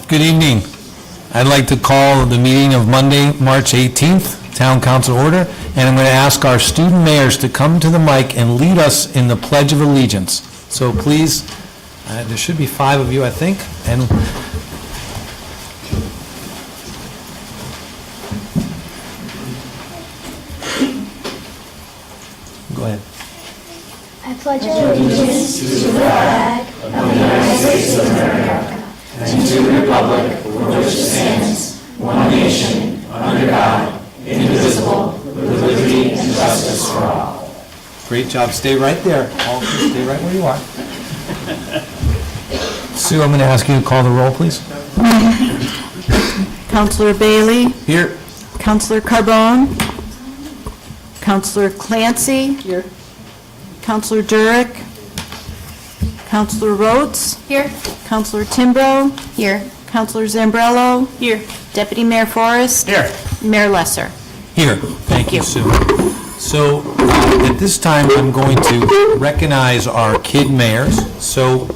Good evening. I'd like to call the meeting of Monday, March 18th, Town Council order, and I'm going to ask our student mayors to come to the mic and lead us in the Pledge of Allegiance. So please, there should be 5 of you, I think, and go ahead. I pledge allegiance to the flag of the United States of America and to the republic for which it stands, one nation, under God, indivisible, with liberty and justice for all. Great job. Stay right there. All stay right where you are. Sue, I'm going to ask you to call the roll, please. Councilor Bailey. Here. Councilor Carbone. Councilor Clancy. Here. Councilor Durick. Councilor Rhodes. Here. Councilor Timbrow. Here. Councilor Zambrello. Here. Deputy Mayor Forrest. Here. Mayor Lesser. Here. Thank you, Sue. So at this time, I'm going to recognize our kid mayors. So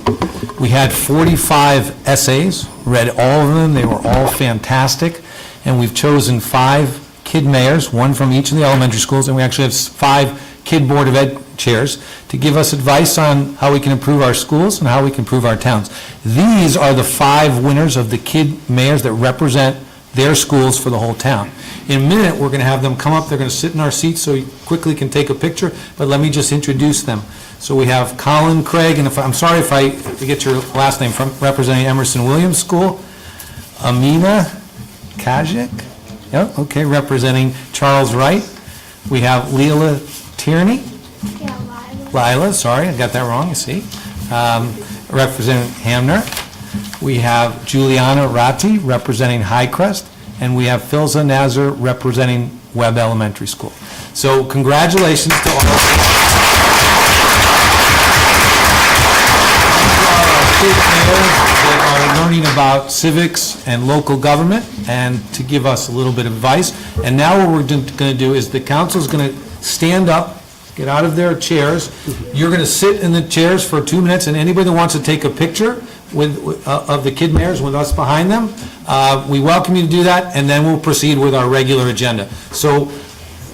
we had 45 essays, read all of them. They were all fantastic. And we've chosen 5 kid mayors, 1 from each of the elementary schools, and we actually have 5 kid board of ed chairs to give us advice on how we can improve our schools and how we can improve our towns. These are the 5 winners of the kid mayors that represent their schools for the whole town. In a minute, we're going to have them come up. They're going to sit in our seats so you quickly can take a picture, but let me just introduce them. So we have Colin Craig, and I'm sorry if I forget your last name, from representing Emerson Williams School. Amina Kajik, yep, okay, representing Charles Wright. We have Leela Tierney. Lila, sorry, I got that wrong, you see. Representing Hamner. We have Juliana Ratti representing Highcrest, and we have Philza Nazar representing Webb Elementary School. So congratulations to all of you. Kids that are learning about civics and local government and to give us a little bit of advice. And now what we're going to do is the council's going to stand up, get out of their chairs. You're going to sit in the chairs for 2 minutes, and anybody that wants to take a picture with of the kid mayors with us behind them, we welcome you to do that, and then we'll proceed with our regular agenda. So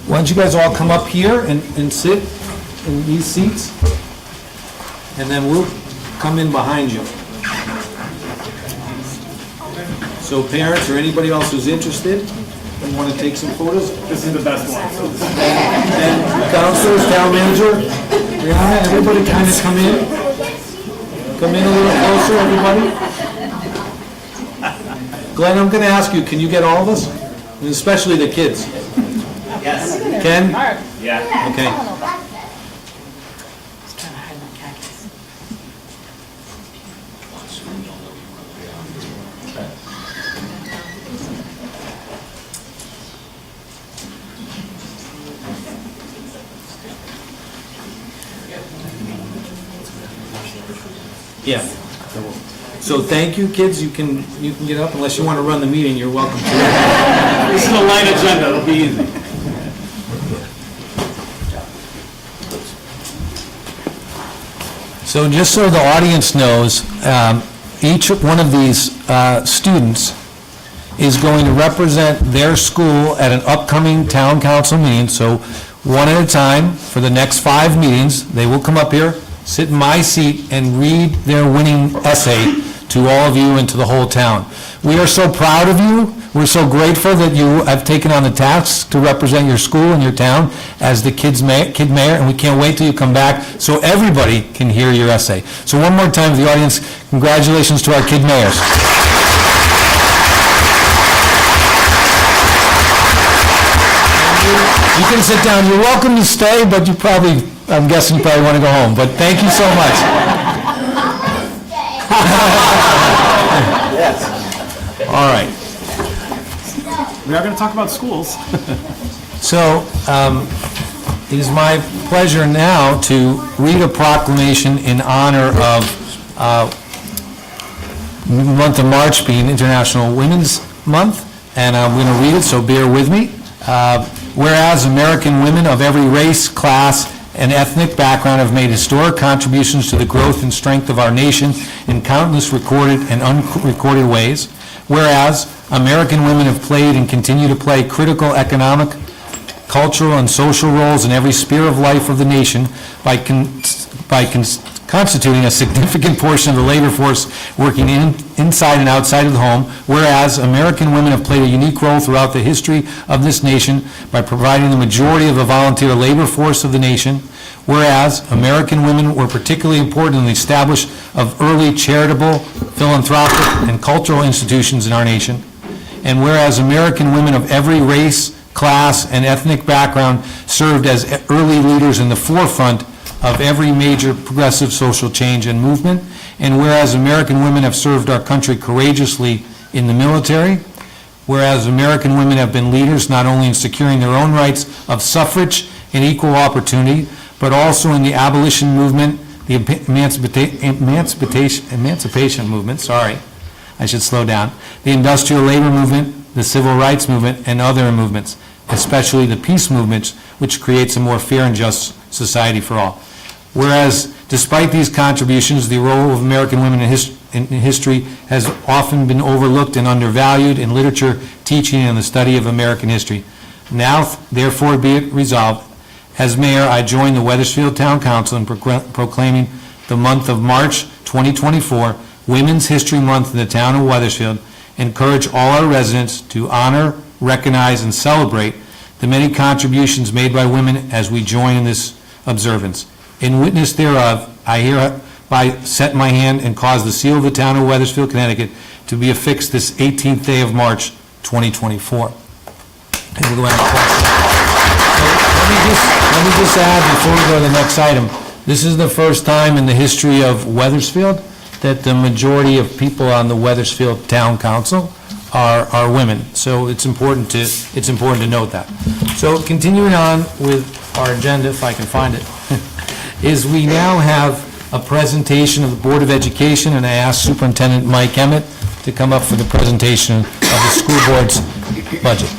why don't you guys all come up here and sit in these seats, and then we'll come in behind you. So parents or anybody else who's interested and want to take some photos. This is the best one. And counselors, town manager, Brianna, everybody kind of come in. Come in a little closer, everybody. Glenn, I'm going to ask you, can you get all of us? And especially the kids. Yes. Ken? Yeah. Okay. Yeah. So thank you, kids. You can get up unless you want to run the meeting. You're welcome to. This is a light agenda. It'll be easy. So just so the audience knows, each one of these students is going to represent their school at an upcoming town council meeting. So one at a time for the next 5 meetings, they will come up here, sit in my seat, and read their winning essay to all of you and to the whole town. We are so proud of you. We're so grateful that you have taken on the task to represent your school and your town as the kid mayor, and we can't wait till you come back so everybody can hear your essay. So one more time to the audience, congratulations to our kid mayors. You can sit down. You're welcome to stay, but you probably, I'm guessing you probably want to go home. But thank you so much. Yes. All right. We are going to talk about schools. So it is my pleasure now to read a proclamation in honor of the month of March being International Women's Month, and I'm going to read it, so bear with me. Whereas American women of every race, class, and ethnic background have made historic contributions to the growth and strength of our nation in countless recorded and unrecorded ways. Whereas American women have played and continue to play critical economic, cultural, and social roles in every sphere of life of the nation by constituting a significant portion of the labor force working inside and outside of the home, whereas American women have played a unique role throughout the history of this nation by providing the majority of the volunteer labor force of the nation, whereas American women were particularly important in the establishment of early charitable, philanthropic, and cultural institutions in our nation, and whereas American women of every race, class, and ethnic background served as early leaders in the forefront of every major progressive social change and movement, and whereas American women have served our country courageously in the military, whereas American women have been leaders not only in securing their own rights of suffrage and equal opportunity, but also in the abolition movement, the emancipation movement, sorry, I should slow down, the industrial labor movement, the civil rights movement, and other movements, especially the peace movements, which creates a more fair and just society for all. Whereas, despite these contributions, the role of American women in history has often been overlooked and undervalued in literature, teaching, and the study of American history. Now, therefore, be it resolved, as mayor, I join the Wethersfield Town Council in proclaiming the month of March 2024 Women's History Month in the town of Wethersfield, encourage all our residents to honor, recognize, and celebrate the many contributions made by women as we join in this observance. In witness thereof, I hereby set my hand and cause the seal of the town of Wethersfield, Connecticut, to be affixed this 18th day of March, 2024. And we'll go ahead and let me just add, before we go to the next item, this is the first time in the history of Wethersfield that the majority of people on the Wethersfield Town Council are women. So it's important to note that. So continuing on with our agenda, if I can find it, is we now have a presentation of the Board of Education, and I asked Superintendent Mike Emmett to come up for the presentation of the school board's budget.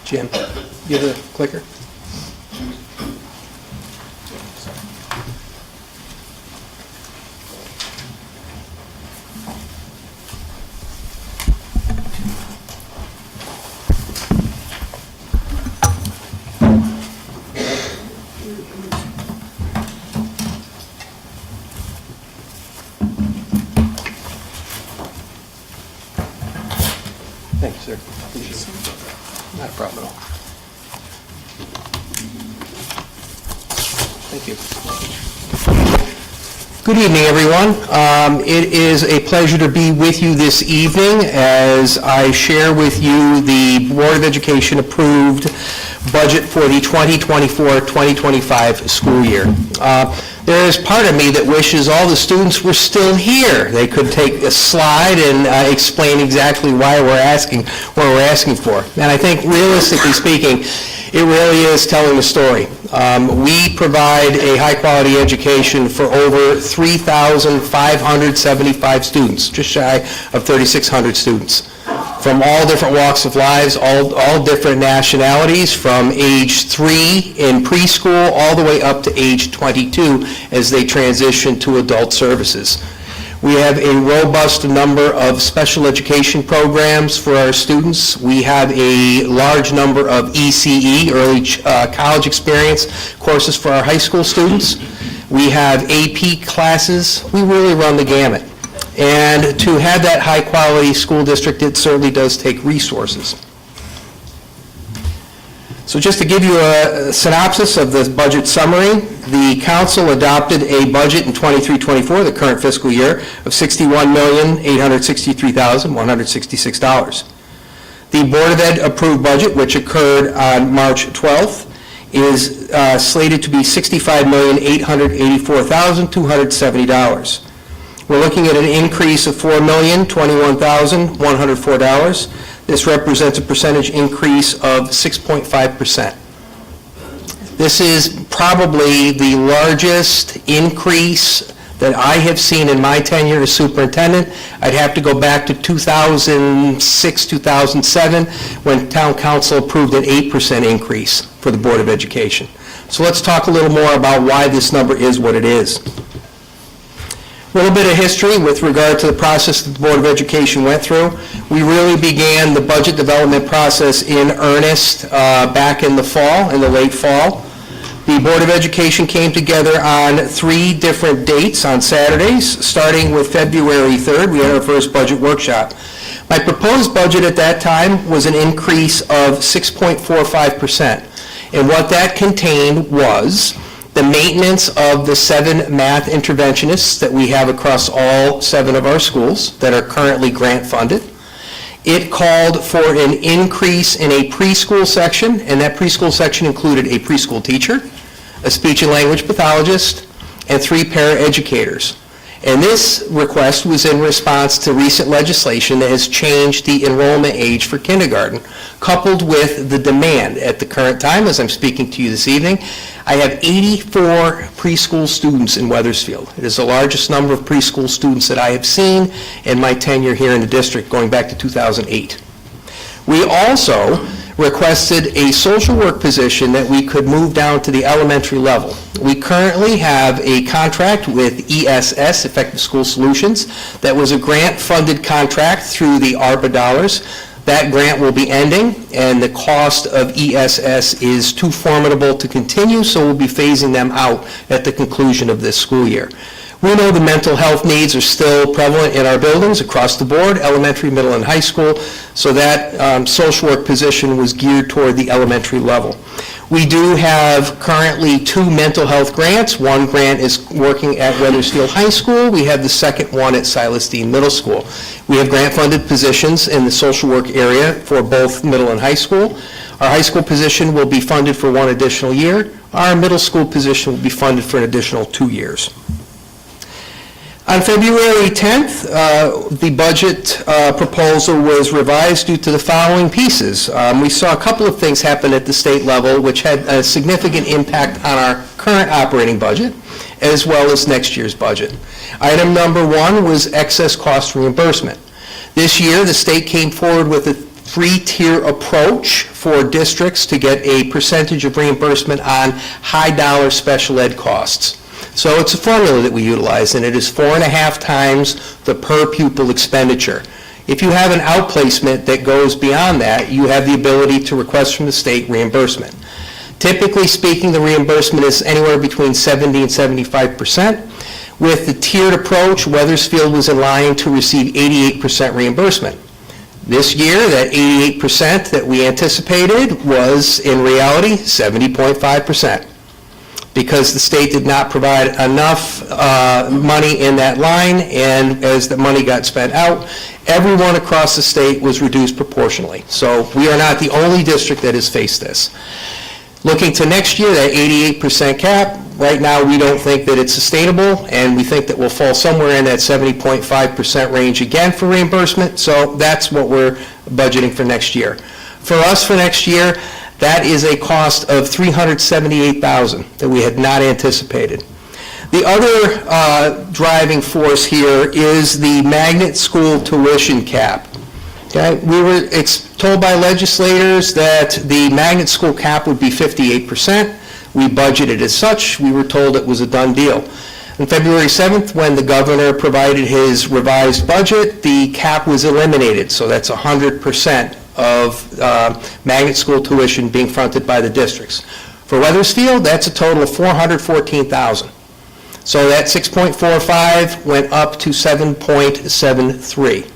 Jim, you have a clicker? Thank you, sir. Appreciate it. Not a problem at all. Thank you. Good evening, everyone. It is a pleasure to be with you this evening as I share with you the Board of Education approved budget for the 2024-2025 school year. There is part of me that wishes all the students were still here. They could take a slide and explain exactly why we're asking what we're asking for. And I think, realistically speaking, it really is telling the story. We provide a high-quality education for over 3,575 students, just shy of 3,600 students, from all different walks of lives, all different nationalities, from age 3 in preschool all the way up to age 22 as they transition to adult services. We have a robust number of special education programs for our students. We have a large number of ECE, early college experience courses for our high school students. We have AP classes. We really run the gamut. And to have that high-quality school district, it certainly does take resources. So just to give you a synopsis of this budget summary, the council adopted a budget in 23-24, the current fiscal year, of $61,863,166. The Board of Ed approved budget, which occurred on March 12th, is slated to be $65,884,270. We're looking at an increase of $4,021,104. This represents a percentage increase of 6.5%. This is probably the largest increase that I have seen in my tenure as superintendent. I'd have to go back to 2006, 2007, when Town Council approved an 8% increase for the Board of Education. So let's talk a little more about why this number is what it is. A little bit of history with regard to the process that the Board of Education went through. We really began the budget development process in earnest back in the fall, in the late fall. The Board of Education came together on 3 different dates on Saturdays, starting with February 3rd. We had our first budget workshop. My proposed budget at that time was an increase of 6.45%. And what that contained was the maintenance of the 7 math interventionists that we have across all 7 of our schools that are currently grant funded. It called for an increase in a preschool section, and that preschool section included a preschool teacher, a speech and language pathologist, and 3 paraeducators. And this request was in response to recent legislation that has changed the enrollment age for kindergarten, coupled with the demand. At the current time, as I'm speaking to you this evening, I have 84 preschool students in Wethersfield. It is the largest number of preschool students that I have seen in my tenure here in the district, going back to 2008. We also requested a social work position that we could move down to the elementary level. We currently have a contract with ESS, Effective School Solutions, that was a grant-funded contract through the ARPA dollars. That grant will be ending, and the cost of ESS is too formidable to continue, so we'll be phasing them out at the conclusion of this school year. We know the mental health needs are still prevalent in our buildings across the board, elementary, middle, and high school, so that social work position was geared toward the elementary level. We do have currently 2 mental health grants. One grant is working at Wethersfield High School. We have the second one at Silas Deane Middle School. We have grant-funded positions in the social work area for both middle and high school. Our high school position will be funded for 1 additional year. Our middle school position will be funded for an additional 2 years. On February 10th, the budget proposal was revised due to the following pieces. We saw a couple of things happen at the state level which had a significant impact on our current operating budget as well as next year's budget. Item number 1 was excess cost reimbursement. This year, the state came forward with a 3-tier approach for districts to get a percentage of reimbursement on high-dollar special ed costs. So it's a formula that we utilize, and it is 4.5 times the per pupil expenditure. If you have an outplacement that goes beyond that, you have the ability to request from the state reimbursement. Typically speaking, the reimbursement is anywhere between 70 and 75%. With the tiered approach, Wethersfield was in line to receive 88% reimbursement. This year, that 88% that we anticipated was, in reality, 70.5%. Because the state did not provide enough money in that line, and as the money got spent out, everyone across the state was reduced proportionally. So we are not the only district that has faced this. Looking to next year, that 88% cap, right now we don't think that it's sustainable, and we think that we'll fall somewhere in that 70.5% range again for reimbursement, so that's what we're budgeting for next year. For us for next year, that is a cost of $378,000 that we had not anticipated. The other driving force here is the magnet school tuition cap. Okay? We were told by legislators that the magnet school cap would be 58%. We budgeted as such. We were told it was a done deal. On February 7th, when the governor provided his revised budget, the cap was eliminated, so that's 100% of magnet school tuition being fronted by the districts. For Wethersfield, that's a total of $414,000. So that 6.45 went up to 7.73.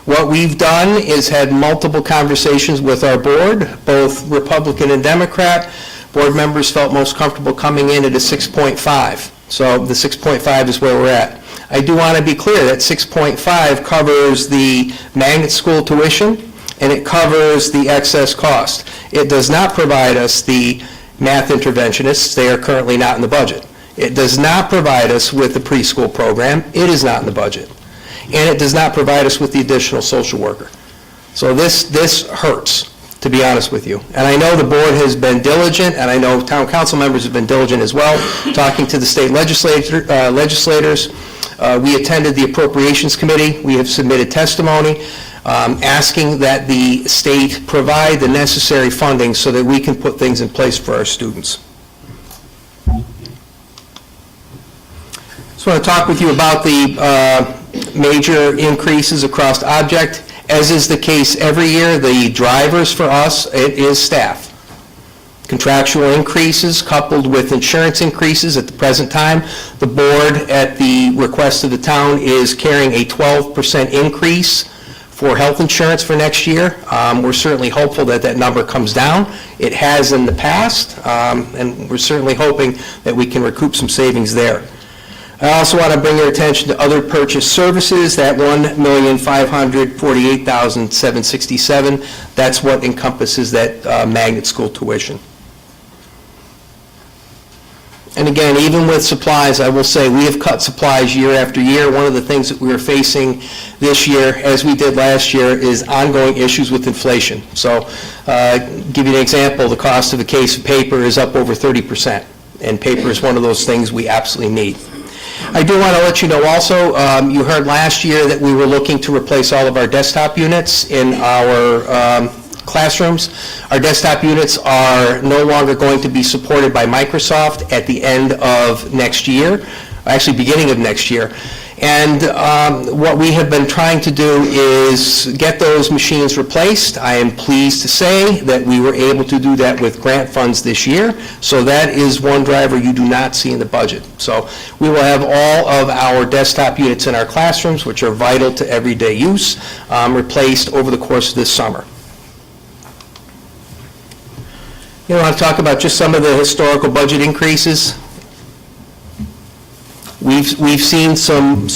What we've done is had multiple conversations with our board, both Republican and Democrat. Board members felt most comfortable coming in at a 6.5. So the 6.5 is where we're at. I do want to be clear that 6.5 covers the magnet school tuition, and it covers the excess cost. It does not provide us the math interventionists. They are currently not in the budget. It does not provide us with the preschool program. It is not in the budget. And it does not provide us with the additional social worker. So this hurts, to be honest with you. And I know the board has been diligent, and I know town council members have been diligent as well, talking to the state legislators. We attended the appropriations committee. We have submitted testimony asking that the state provide the necessary funding so that we can put things in place for our students. Just want to talk with you about the major increases across object. As is the case every year, the drivers for us, it is staff. Contractual increases coupled with insurance increases. At the present time, the board, at the request of the town, is carrying a 12% increase for health insurance for next year. We're certainly hopeful that that number comes down. It has in the past, and we're certainly hoping that we can recoup some savings there. I also want to bring your attention to other purchase services, that $1,548,767. That's what encompasses that magnet school tuition. And again, even with supplies, I will say we have cut supplies year after year. One of the things that we are facing this year, as we did last year, is ongoing issues with inflation. So, give you an example, the cost of a case of paper is up over 30%, and paper is one of those things we absolutely need. I do want to let you know also, you heard last year that we were looking to replace all of our desktop units in our classrooms. Our desktop units are no longer going to be supported by Microsoft at the end of next year, actually beginning of next year. And what we have been trying to do is get those machines replaced. I am pleased to say that we were able to do that with grant funds this year. So that is one driver you do not see in the budget. So we will have all of our desktop units in our classrooms, which are vital to everyday use, replaced over the course of this summer. You know, I want to talk about just some of the historical budget increases. We've seen some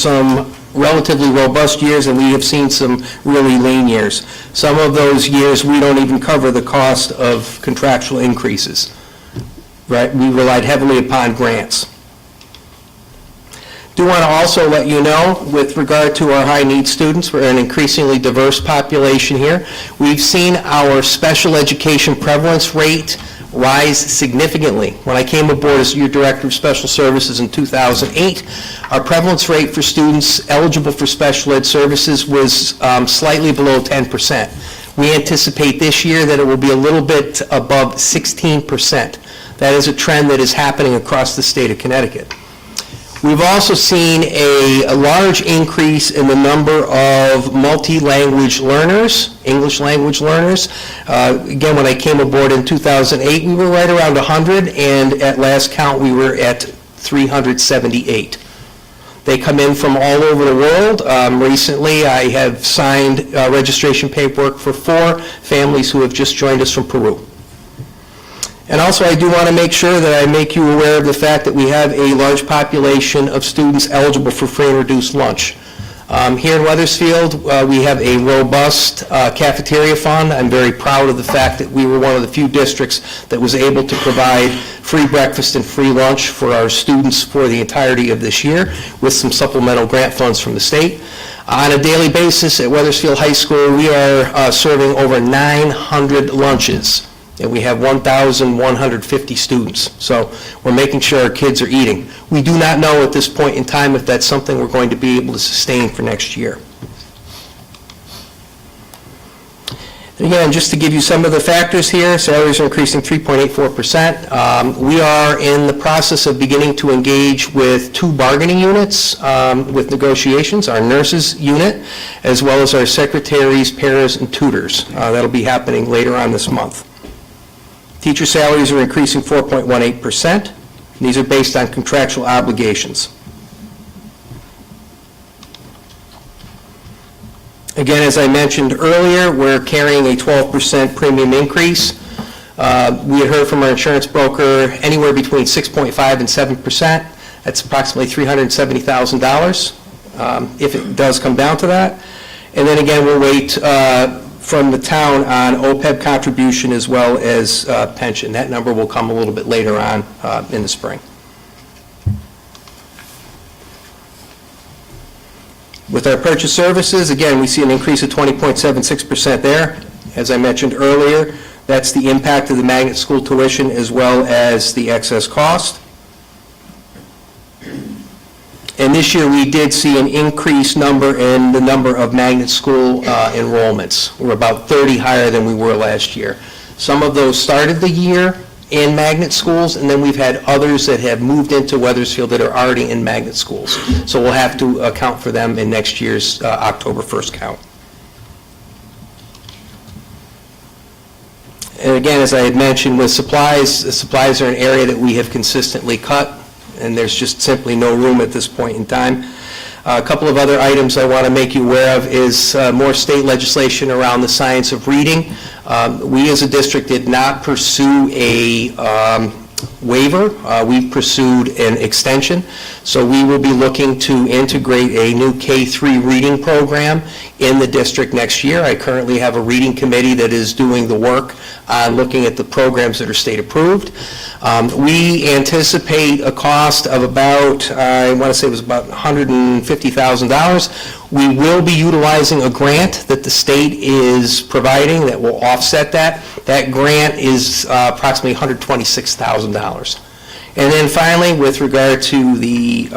relatively robust years, and we have seen some really lean years. Some of those years, we don't even cover the cost of contractual increases, right? We relied heavily upon grants. Do want to also let you know, with regard to our high-need students, we're an increasingly diverse population here. We've seen our special education prevalence rate rise significantly. When I came aboard as your Director of Special Services in 2008, our prevalence rate for students eligible for special ed services was slightly below 10%. We anticipate this year that it will be a little bit above 16%. That is a trend that is happening across the state of Connecticut. We've also seen a large increase in the number of multi-language learners, English language learners. Again, when I came aboard in 2008, we were right around 100, and at last count, we were at 378. They come in from all over the world. Recently, I have signed registration paperwork for 4 families who have just joined us from Peru. And also, I do want to make sure that I make you aware of the fact that we have a large population of students eligible for free and reduced lunch. Here in Wethersfield, we have a robust cafeteria fund. I'm very proud of the fact that we were one of the few districts that was able to provide free breakfast and free lunch for our students for the entirety of this year, with some supplemental grant funds from the state. On a daily basis at Wethersfield High School, we are serving over 900 lunches. And we have 1,150 students. So we're making sure our kids are eating. We do not know at this point in time if that's something we're going to be able to sustain for next year. And again, just to give you some of the factors here, salaries are increasing 3.84%. We are in the process of beginning to engage with 2 bargaining units with negotiations, our nurses unit, as well as our secretaries, paras, and tutors. That'll be happening later on this month. Teacher salaries are increasing 4.18%. These are based on contractual obligations. Again, as I mentioned earlier, we're carrying a 12% premium increase. We had heard from our insurance broker anywhere between 6.5% and 7%. That's approximately $370,000 if it does come down to that. And then again, we'll wait from the town on OPEB contribution as well as pension. That number will come a little bit later on in the spring. With our purchase services, again, we see an increase of 20.76% there. As I mentioned earlier, that's the impact of the magnet school tuition as well as the excess cost. And this year, we did see an increased number in the number of magnet school enrollments. We're about 30 higher than we were last year. Some of those started the year in magnet schools, and then we've had others that have moved into Wethersfield that are already in magnet schools. So we'll have to account for them in next year's October 1st count. And again, as I had mentioned, with supplies are an area that we have consistently cut, and there's just simply no room at this point in time. A couple of other items I want to make you aware of is more state legislation around the science of reading. We as a district did not pursue a waiver. We pursued an extension. So we will be looking to integrate a new K-3 reading program in the district next year. I currently have a reading committee that is doing the work on looking at the programs that are state approved. We anticipate a cost of about, I want to say it was about $150,000. We will be utilizing a grant that the state is providing that will offset that. That grant is approximately $126,000. And then finally, with regard to the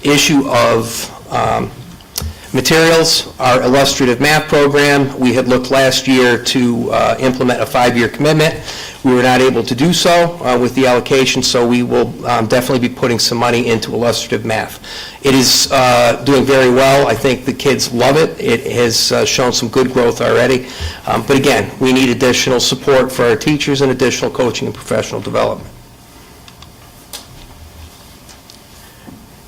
issue of materials, our illustrative math program, we had looked last year to implement a 5-year commitment. We were not able to do so with the allocation, so we will definitely be putting some money into illustrative math. It is doing very well. I think the kids love it. It has shown some good growth already. But again, we need additional support for our teachers and additional coaching and professional development.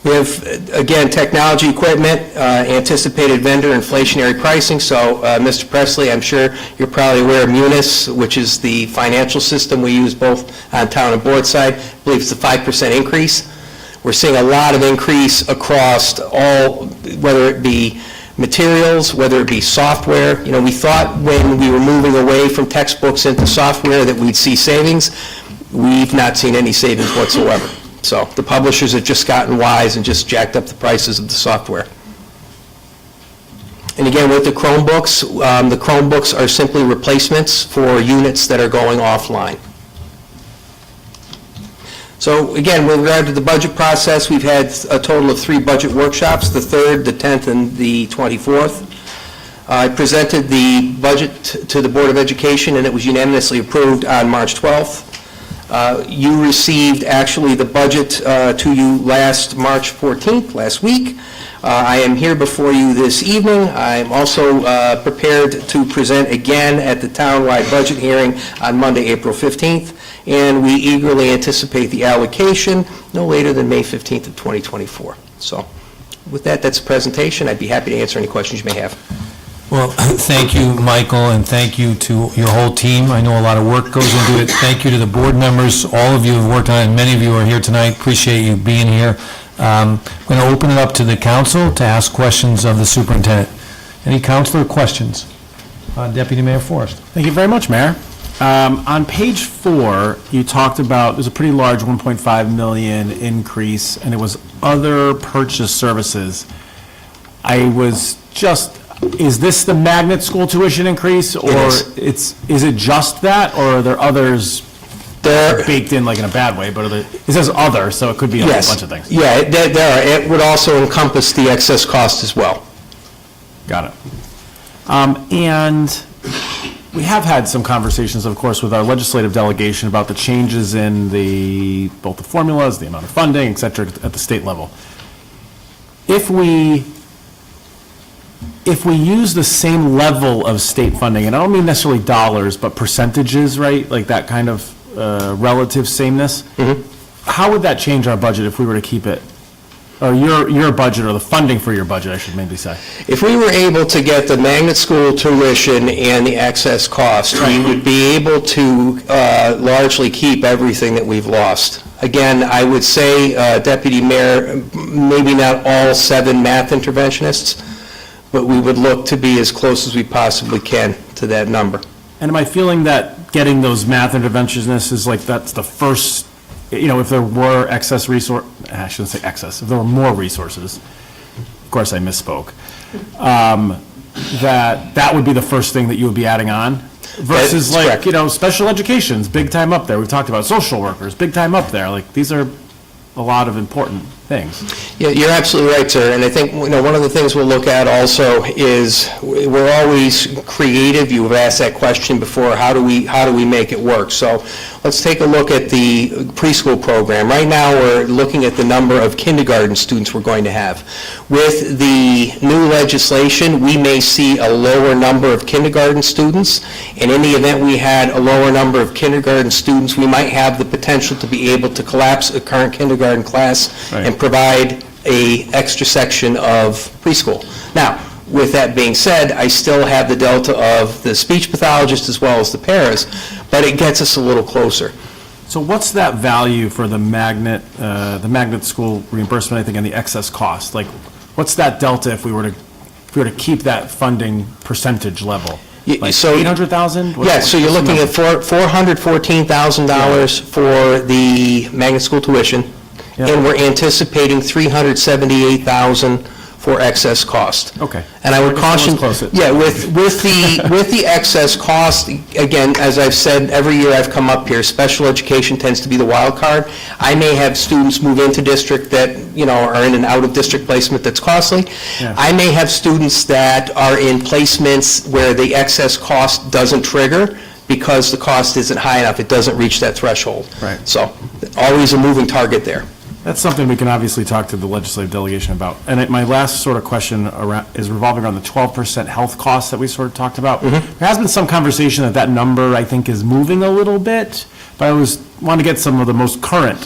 We have, again, technology equipment, anticipated vendor inflationary pricing. So, Mr. Presley, I'm sure you're probably aware of Munis, which is the financial system we use both on town and board side. I believe it's a 5% increase. We're seeing a lot of increase across all, whether it be materials, whether it be software. You know, we thought when we were moving away from textbooks into software that we'd see savings. We've not seen any savings whatsoever. So the publishers have just gotten wise and just jacked up the prices of the software. And again, with the Chromebooks are simply replacements for units that are going offline. So again, with regard to the budget process, we've had a total of 3 budget workshops, the 3rd, the 10th, and the 24th. I presented the budget to the Board of Education, and it was unanimously approved on March 12th. You received actually the budget to you last March 14th, last week. I am here before you this evening. I am also prepared to present again at the town-wide budget hearing on Monday, April 15th, and we eagerly anticipate the allocation no later than May 15th of 2024. So with that, that's a presentation. I'd be happy to answer any questions you may have. Well, thank you, Michael, and thank you to your whole team. I know a lot of work goes into it. Thank you to the board members. All of you have worked on it, and many of you are here tonight. Appreciate you being here. I'm going to open it up to the council to ask questions of the superintendent. Any councilor questions? Deputy Mayor Forrest. Thank you very much, Mayor. On page 4, you talked about, there's a pretty large 1.5 million increase, and it was other purchase services. I was just, is this the magnet school tuition increase, or is it just that, or are there others baked in like in a bad way, but it says other, so it could be a whole bunch of things. Yeah, there are. It would also encompass the excess cost as well. Got it. And we have had some conversations, of course, with our legislative delegation about the changes in both the formulas, the amount of funding, et cetera, at the state level. If we use the same level of state funding, and I don't mean necessarily dollars, but percentages, right? Like that kind of relative sameness. Mm-hmm. How would that change our budget if we were to keep it, or your budget, or the funding for your budget, I should maybe say? If we were able to get the magnet school tuition and the excess cost, we would be able to largely keep everything that we've lost. Again, I would say, Deputy Mayor, maybe not all 7 math interventionists, but we would look to be as close as we possibly can to that number. And am I feeling that getting those math interventionists is like, that's the first, if there were excess resource, I shouldn't say excess, if there were more resources, of course I misspoke, that would be the first thing that you would be adding on? Versus That's correct. Special education's big time up there. We've talked about social workers, big time up there. Like, these are a lot of important things. Yeah, you're absolutely right, sir. And I think, one of the things we'll look at also is we're always creative. You've asked that question before, how do we make it work? So let's take a look at the preschool program. Right now, we're looking at the number of kindergarten students we're going to have. With the new legislation, we may see a lower number of kindergarten students, and in the event we had a lower number of kindergarten students, we might have the potential to be able to collapse a current kindergarten class Right. and provide a extra section of preschool. Now, with that being said, I still have the delta of the speech pathologist as well as the paras, but it gets us a little closer. So what's that value for the magnet school reimbursement, I think, and the excess cost? Like, what's that delta if we were to keep that funding percentage level? Like So 800,000? Yeah, so you're looking at $414,000 for the magnet school tuition, Yeah. and we're anticipating $378,000 for excess cost. Okay. And I would So let's caution, close it. yeah, with the excess cost, again, as I've said, every year I've come up here, special education tends to be the wild card. I may have students move into district that, are in an out-of-district placement that's costly. Yeah. I may have students that are in placements where the excess cost doesn't trigger because the cost isn't high enough, it doesn't reach that threshold. Right. So, always a moving target there. That's something we can obviously talk to the legislative delegation about. And my last sort of question is revolving around the 12% health costs that we sort of talked about. There has been some conversation that number, I think, is moving a little bit, but I want to get some of the most current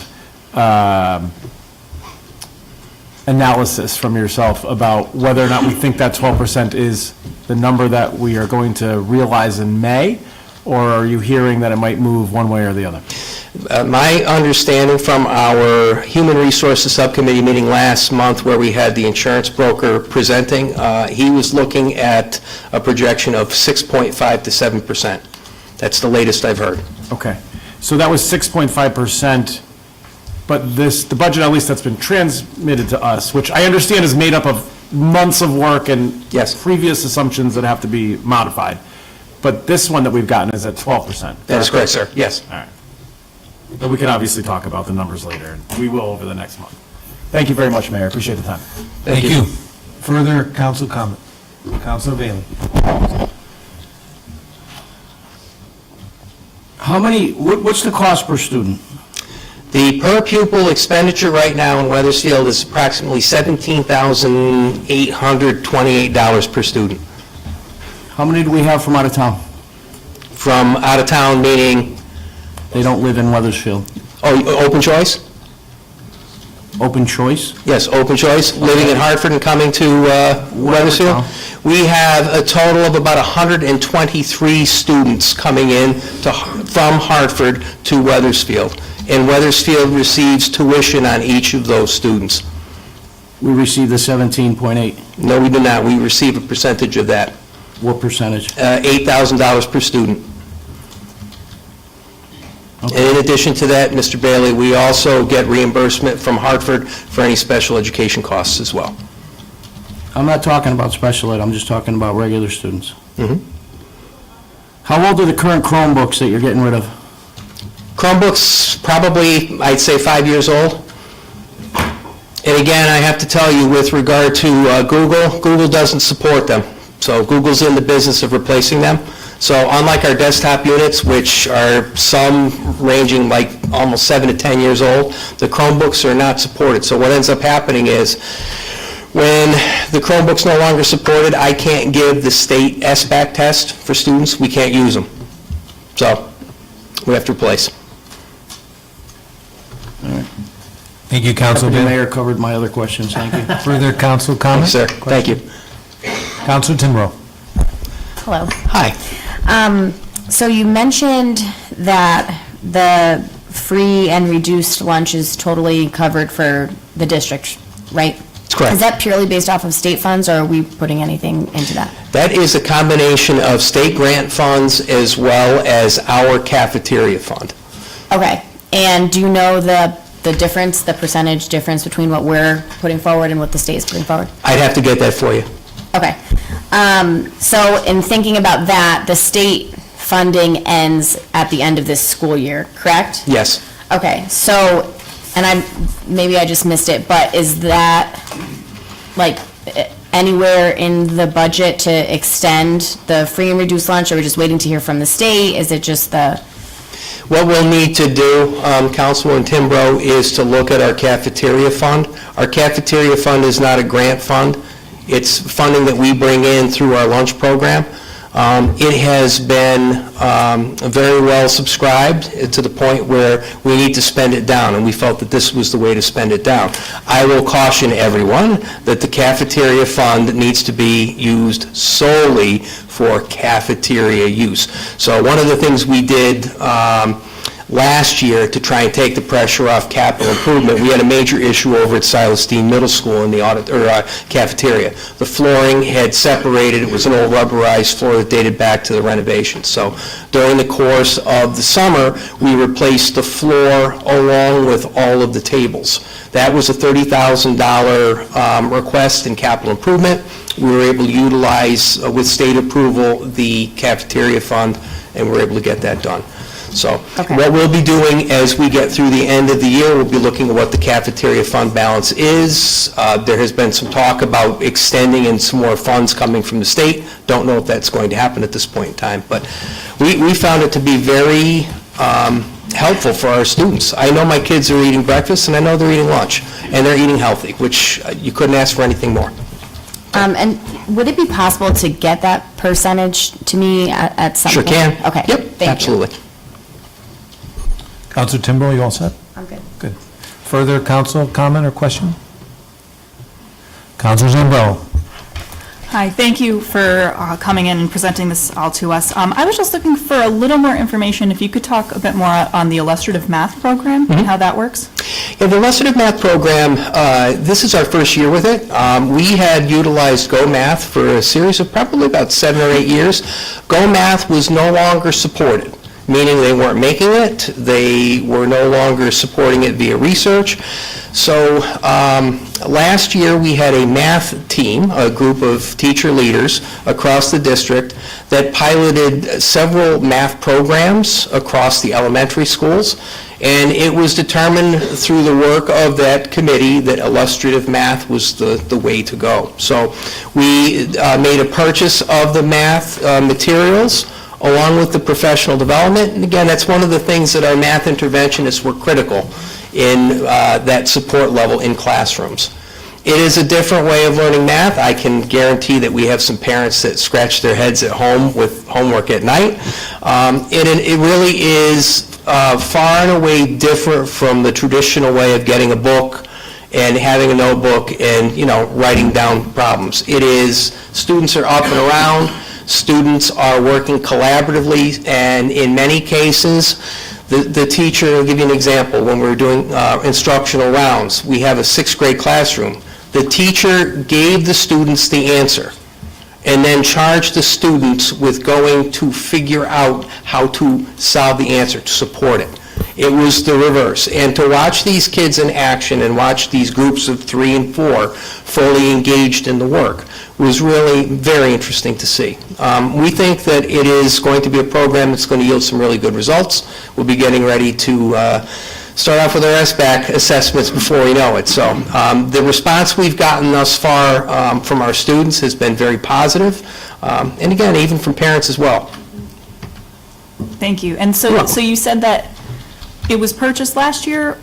analysis from yourself about whether or not we think that 12% is the number that we are going to realize in May, or are you hearing that it might move one way or the other? My understanding from our Human Resources Subcommittee meeting last month, where we had the insurance broker presenting, he was looking at a projection of 6.5 to 7%. That's the latest I've heard. Okay, so that was 6.5%, but the budget, at least that's been transmitted to us, which I understand is made up of months of work and Yes. previous assumptions that have to be modified. But this one that we've gotten is at 12%. That is correct, sir. Yes. All right. But we can obviously talk about the numbers later, and we will over the next month. Thank you very much, Mayor. Appreciate the time. Thank you. Further council comment? Councilor Bailey. What's the cost per student? The per pupil expenditure right now in Wethersfield is approximately $17,828 per student. How many do we have from out of town? From out of town, meaning, They don't live in Wethersfield. open choice? Open choice? Yes, open choice, living in Hartford and coming to Wethersfield. We have a total of about 123 students coming in from Hartford to Wethersfield, and Wethersfield receives tuition on each of those students. We received the 17.8. No, we do not. We receive a percentage of that, What percentage? $8,000 per student. And in addition to that, Mr. Bailey, we also get reimbursement from Hartford for any special education costs as well. I'm not talking about special ed, I'm just talking about regular students. Mhm. How old are the current Chromebooks that you're getting rid of? Chromebooks, probably, I'd say 5 years old. And again, I have to tell you, with regard to Google doesn't support them. So Google's in the business of replacing them. So unlike our desktop units, which are some ranging like almost 7 to 10 years old, the Chromebooks are not supported. So what ends up happening is, when the Chromebook's no longer supported, I can't give the state SBAC test for students. We can't use them. So we have to replace. Thank you, Councilor The Bailey. mayor covered my other questions, thank you. Further council Thanks, comment? sir. Thank you. Councilor Timro. Hello. Hi. So you mentioned that the free and reduced lunch is totally covered for the district, right? That's correct. Is that purely based off of state funds, or are we putting anything into that? That is a combination of state grant funds as well as our cafeteria fund. Okay, and do you know the difference, the percentage difference between what we're putting forward and what the state is putting forward? I'd have to get that for you. Okay. So in thinking about that, the state funding ends at the end of this school year, correct? Yes. Okay, so, and maybe I just missed it, but is that, like, anywhere in the budget to extend the free and reduced lunch, or are we just waiting to hear from the state? Is it just the... What we'll need to do, Councilwoman Timbrow, is to look at our cafeteria fund. Our cafeteria fund is not a grant fund. It's funding that we bring in through our lunch program. It has been very well subscribed to the point where we need to spend it down, and we felt that this was the way to spend it down. I will caution everyone that the cafeteria fund needs to be used solely for cafeteria use. So one of the things we did last year to try and take the pressure off capital improvement, we had a major issue over at Silas Deane Middle School in the cafeteria. The flooring had separated. It was an old rubberized floor that dated back to the renovation. So during the course of the summer, we replaced the floor along with all of the tables. That was a $30,000 request in capital improvement. We were able to utilize, with state approval, the cafeteria fund, and we were able to get that done. So what we'll be doing as we get through the end of the year, we'll be looking at what the cafeteria fund balance is. There has been some talk about extending and some more funds coming from the state. Don't know if that's going to happen at this point in time, but we found it to be very helpful for our students. I know my kids are eating breakfast, and I know they're eating lunch, and they're eating healthy, which you couldn't ask for anything more. And would it be possible to get that percentage to me at some point? Sure can. Okay. Yep, Thank you. absolutely. Counselor Timbrow, you all set? I'm good. Good. Further council comment or question? Counselor Timbrow. Hi, thank you for coming in and presenting this all to us. I was just looking for a little more information, if you could talk a bit more on the illustrative math program and how that works. Yeah, the illustrative math program, this is our first year with it. We had utilized Go Math for a series of probably about 7 or 8 years. Go Math was no longer supported, meaning they weren't making it, they were no longer supporting it via research. So last year we had a math team, a group of teacher leaders across the district that piloted several math programs across the elementary schools, and it was determined through the work of that committee that illustrative math was the way to go. So we made a purchase of the math materials along with the professional development. And again, that's one of the things that our math interventionists were critical in that support level in classrooms. It is a different way of learning math. I can guarantee that we have some parents that scratch their heads at home with homework at night. It really is far and away different from the traditional way of getting a book and having a notebook and, writing down problems. It is, students are up and around. Students are working collaboratively, and in many cases, the teacher, I'll give you an example, when we're doing instructional rounds, we have a 6th grade classroom. The teacher gave the students the answer and then charged the students with going to figure out how to solve the answer, to support it. It was the reverse. And to watch these kids in action and watch these groups of 3 and 4 fully engaged in the work was really very interesting to see. We think that it is going to be a program that's going to yield some really good results. We'll be getting ready to start off with our SBAC assessments before we know it. So the response we've gotten thus far from our students has been very positive, and again, even from parents as well. Thank you. And so you said that it was purchased last year,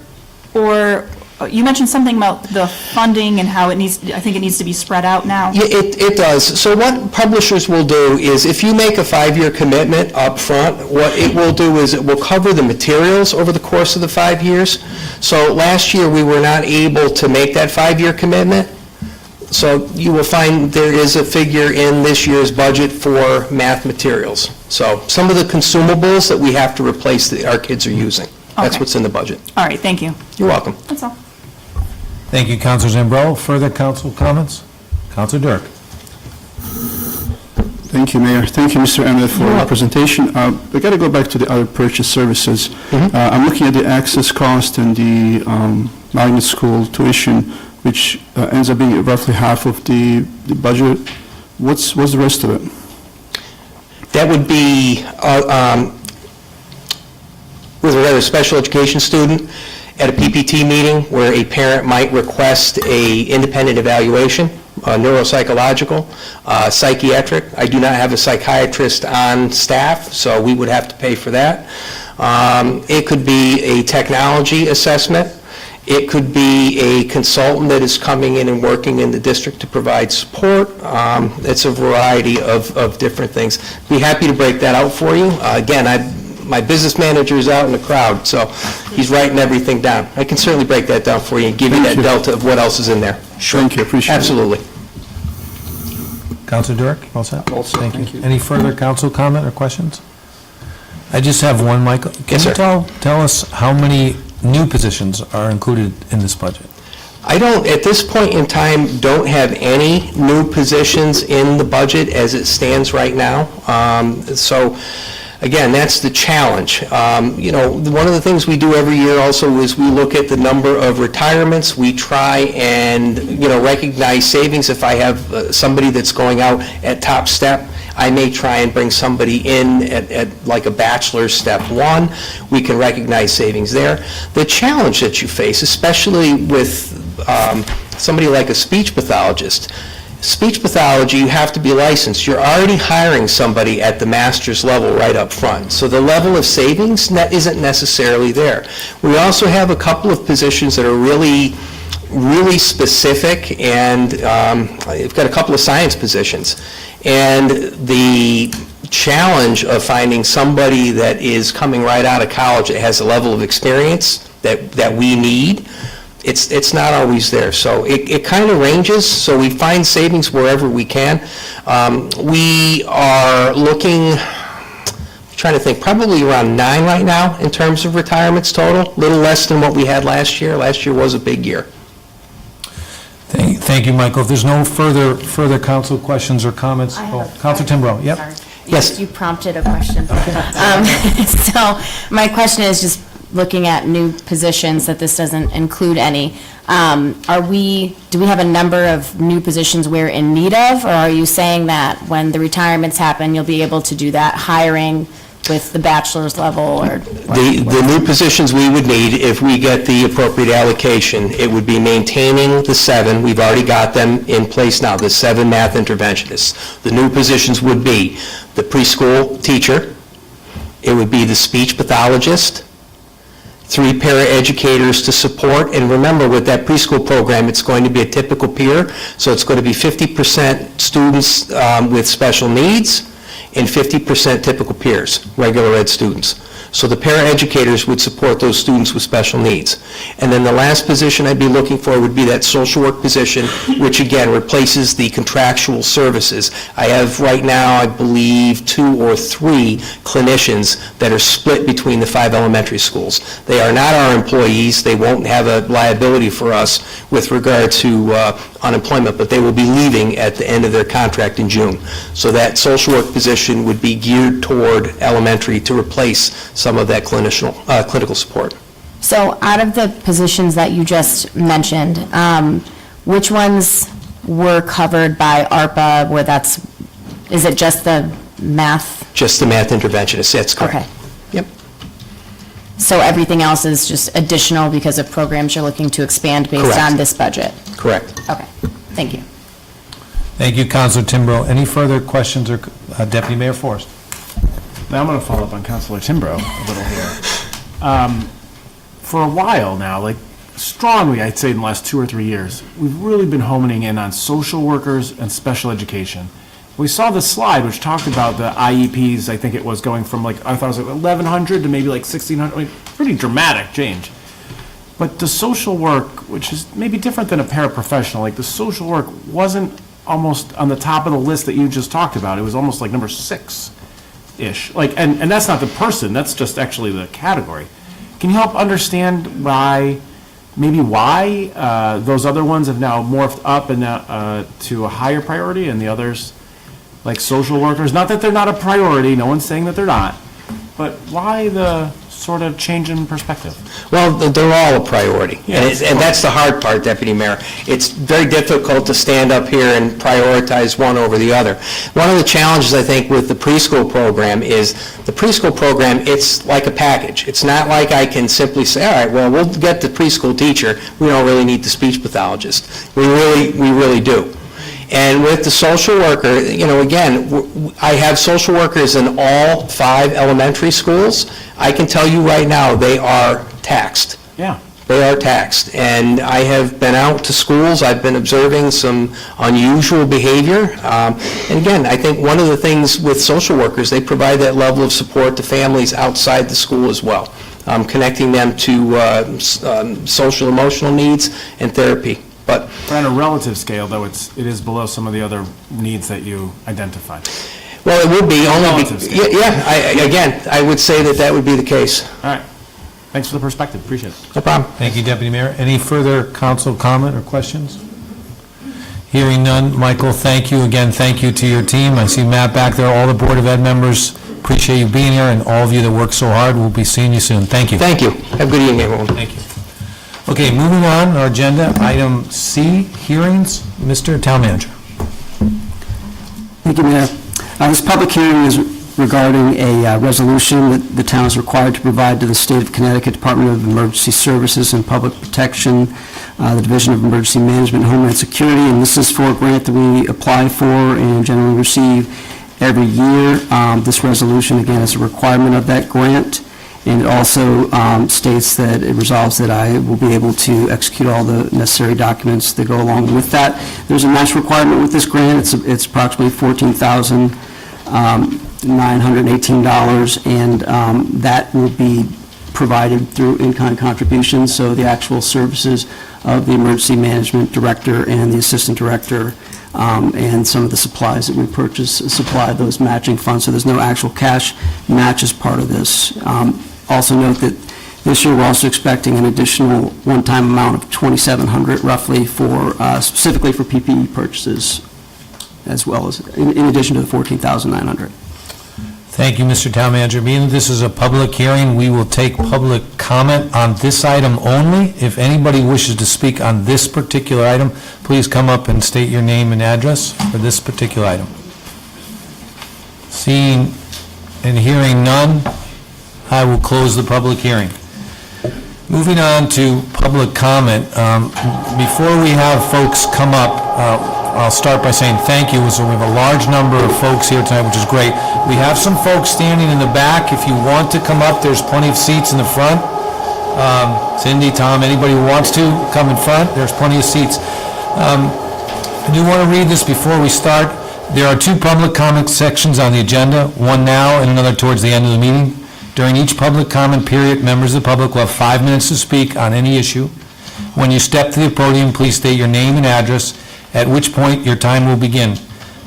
or you mentioned something about the funding and how I think it needs to be spread out now? Yeah, it does. So what publishers will do is, if you make a 5-year commitment up front, what it will do is it will cover the materials over the course of the 5 years. So last year, we were not able to make that 5-year commitment. So you will find there is a figure in this year's budget for math materials. So some of the consumables that we have to replace that our kids are using. That's Okay. what's in the budget. All right, thank you. You're welcome. That's all. Thank you, Counselor Zambrello. Further council comments? Counselor Dirk. Thank you, Mayor. Thank you, Mr. Emmett, for the presentation. We got to go back to the other purchase services. I'm looking at the access cost and the magnet school tuition, which ends up being roughly half of the budget. What's the rest of it? That would be, with regard to a special education student, at a PPT meeting where a parent might request a independent evaluation, neuropsychological, psychiatric. I do not have a psychiatrist on staff, so we would have to pay for that. It could be a technology assessment. It could be a consultant that is coming in and working in the district to provide support. It's a variety of different things. Be happy to break that out for you. Again, my business manager is out in the crowd, so he's writing everything down. I can certainly break that down for you and give you that delta of what else is in there. Sure. Thank you, appreciate it. Absolutely. Counselor Dirk, all set? All set, thank you. Any further council comment or questions? I just have one, Michael. Yes, sir. Can you tell us how many new positions are included in this budget? I don't, at this point in time, don't have any new positions in the budget as it stands right now. So, again, that's the challenge. One of the things we do every year also is we look at the number of retirements. We try and, recognize savings. If I have somebody that's going out at top step, I may try and bring somebody in at like a bachelor's step 1. We can recognize savings there. The challenge that you face, especially with somebody like a speech pathologist, speech pathology, you have to be licensed. You're already hiring somebody at the master's level right up front. So the level of savings isn't necessarily there. We also have a couple of positions that are really specific, and we've got a couple of science positions. And the challenge of finding somebody that is coming right out of college that has a level of experience that we need, it's not always there. So it kind of ranges, so we find savings wherever we can. We are looking, trying to think, probably around 9 right now in terms of retirements total, a little less than what we had last year. Last year was a big year. Thank you, Michael. If there's no further council questions or comments, Councilor Timbrow, yep. Sorry. Yes. You prompted a question. So my question is just looking at new positions, that this doesn't include any. Do we have a number of new positions we're in need of, or are you saying that when the retirements happen, you'll be able to do that hiring with the bachelor's level, or? The new positions we would need, if we get the appropriate allocation, it would be maintaining the 7. We've already got them in place now, the 7 math interventionists. The new positions would be the preschool teacher, it would be the speech pathologist, 3 paraeducators to support, and remember, with that preschool program, it's going to be a typical peer, so it's going to be 50% students with special needs, and 50% typical peers, regular ed students. So the paraeducators would support those students with special needs. And then the last position I'd be looking for would be that social work position, which again replaces the contractual services. I have right now, I believe, 2 or 3 clinicians that are split between the 5 elementary schools. They are not our employees. They won't have a liability for us with regard to unemployment, but they will be leaving at the end of their contract in June. So that social work position would be geared toward elementary to replace some of that clinical support. So out of the positions that you just mentioned, which ones were covered by ARPA, is it just the math? Just the math interventionist, that's correct. Okay. Yep. So everything else is just additional because of programs you're looking to expand based Correct. on this budget? Correct. Okay, thank you. Thank you, Councilor Timbrow. Any further questions, or Deputy Mayor Forrest? Now I'm going to follow up on Councilor Timbrow a little here. For a while now, like strongly, I'd say in the last 2 or 3 years, we've really been homing in on social workers and special education. We saw the slide which talked about the IEPs, I think it was going from I thought it was 1,100 to maybe 1,600, pretty dramatic change. But the social work, which is maybe different than a paraprofessional, the social work wasn't almost on the top of the list that you just talked about. It was almost like number 6-ish. And that's not the person, that's just actually the category. Can you help understand why maybe why those other ones have now morphed up and now to a higher priority, and the others, like social workers, not that they're not a priority, no one's saying that they're not, but why the sort of change in perspective? Well, they're all a priority, and that's the hard part, Deputy Mayor. It's very difficult to stand up here and prioritize one over the other. One of the challenges, I think, with the preschool program is the preschool program, it's like a package. It's not like I can simply say, all right, well, we'll get the preschool teacher. We don't really need the speech pathologist. We really do. And with the social worker, again, I have social workers in all 5 elementary schools. I can tell you right now, they are taxed. Yeah. They are taxed. And I have been out to schools. I've been observing some unusual behavior. And again, I think one of the things with social workers, they provide that level of support to families outside the school as well, connecting them to social emotional needs and therapy. But on a relative scale, though, it is below some of the other needs that you identified. well, it would be only, again, I would say that would be the case. All right. Thanks for the perspective. Appreciate it. No problem. Thank you, Deputy Mayor. Any further council comment or questions? Hearing none. Michael, thank you again. Thank you to your team. I see Matt back there, all the Board of Ed members. Appreciate you being here, and all of you that work so hard. We'll be seeing you soon. Thank you. Thank you. Have a good evening, everyone. Thank you. Okay, moving on, our agenda, item C, hearings. Mr. Town Manager. Thank you, Mayor. This public hearing is regarding a resolution that the town is required to provide to the State of Connecticut Department of Emergency Services and Public Protection, the Division of Emergency Management and Homeland Security, and this is for a grant that we apply for and generally receive every year. This resolution, again, is a requirement of that grant, and it also states that it resolves that I will be able to execute all the necessary documents that go along with that. There's a match requirement with this grant. It's approximately $14,918, and that will be provided through in-kind contributions, so the actual services of the emergency management director and the assistant director and some of the supplies that we purchase supply those matching funds, so there's no actual cash match as part of this. Also note that this year we're also expecting an additional one-time amount of $2,700 roughly for specifically for PPE purchases, as well as in addition to the $14,900. Thank you, Mr. Town Manager. Being that this is a public hearing, we will take public comment on this item only. If anybody wishes to speak on this particular item, please come up and state your name and address for this particular item. Seeing and hearing none, I will close the public hearing. Moving on to public comment. Before we have folks come up, I'll start by saying thank you. So we have a large number of folks here tonight, which is great. We have some folks standing in the back. If you want to come up, there's plenty of seats in the front. Cindy, Tom, anybody who wants to come in front, there's plenty of seats. I do want to read this before we start. There are 2 public comment sections on the agenda, one now and another towards the end of the meeting. During each public comment period, members of the public will have 5 minutes to speak on any issue. When you step to the podium, please state your name and address, at which point your time will begin.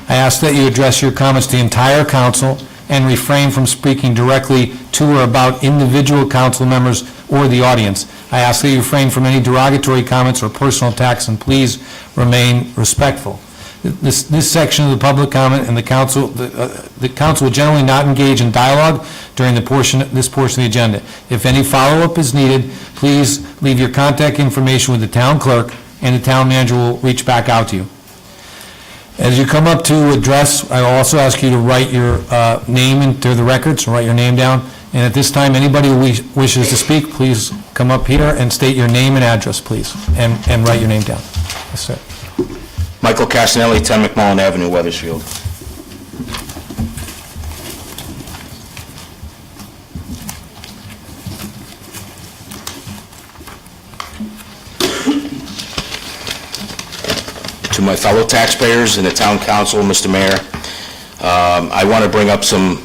I ask that you address your comments to the entire council and refrain from speaking directly to or about individual council members or the audience. I ask that you refrain from any derogatory comments or personal attacks, and please remain respectful. This section of the public comment and the council will generally not engage in dialogue during this portion of the agenda. If any follow-up is needed, please leave your contact information with the town clerk, and the town manager will reach back out to you. As you come up to address, I will also ask you to write your name into the records, write your name down. And at this time, anybody who wishes to speak, please come up here and state your name and address, please, and write your name down. Yes, sir. Michael Castanelli, 10 McMullen Avenue, Wethersfield. To my fellow taxpayers and the town council, Mr. Mayor, I want to bring up some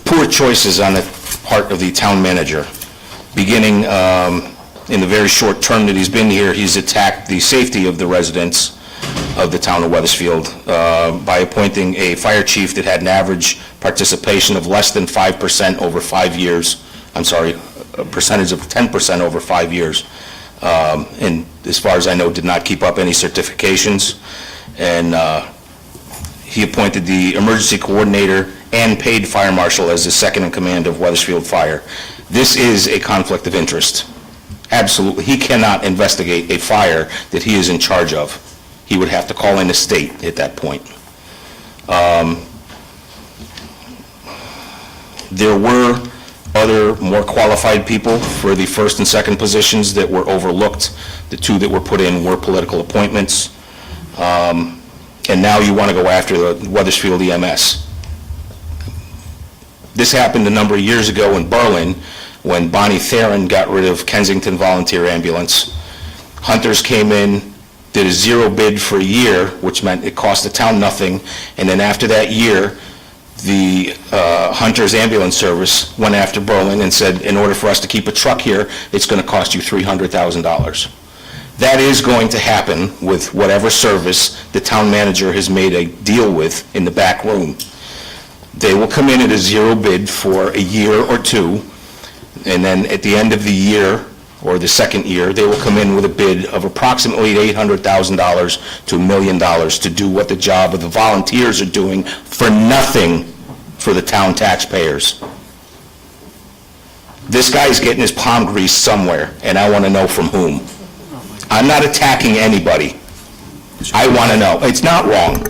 poor choices on the part of the town manager. Beginning in the very short term that he's been here, he's attacked the safety of the residents of the town of Wethersfield by appointing a fire chief that had an average participation of less than 5% over 5 years. I'm sorry, a percentage of 10% over 5 years. And as far as I know, did not keep up any certifications. And he appointed the emergency coordinator and paid fire marshal as the second in command of Wethersfield Fire. This is a conflict of interest. Absolutely. He cannot investigate a fire that he is in charge of. He would have to call in the state at that point. There were other more qualified people for the first and second positions that were overlooked. The two that were put in were political appointments. And now you want to go after the Wethersfield EMS. This happened a number of years ago in Berlin when Bonnie Theron got rid of Kensington Volunteer Ambulance. Hunters came in, did a zero bid for a year, which meant it cost the town nothing, and then after that year, the Hunters Ambulance Service went after Berlin and said, in order for us to keep a truck here, it's going to cost you $300,000. That is going to happen with whatever service the town manager has made a deal with in the back room. They will come in at a zero bid for a year or two, and then at the end of the year, or the second year, they will come in with a bid of approximately $800,000 to $1 million to do what the job of the volunteers are doing for nothing for the town taxpayers. This guy's getting his palm greased somewhere, and I want to know from whom. I'm not attacking anybody. I want to know. It's not wrong.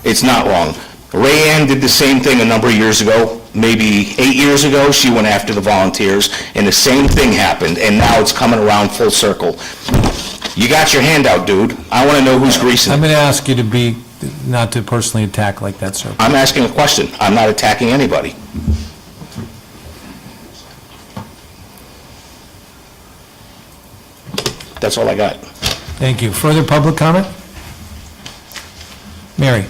It's not wrong. Ray Ann did the same thing a number of years ago. Maybe 8 years ago, she went after the volunteers, and the same thing happened, and now it's coming around full circle. You got your hand out, dude. I want to know who's greasing I'm it. going to ask you to be, not to personally attack like that, sir. I'm asking a question. I'm not attacking anybody. That's all I got. Thank you. Further public comment? Mary?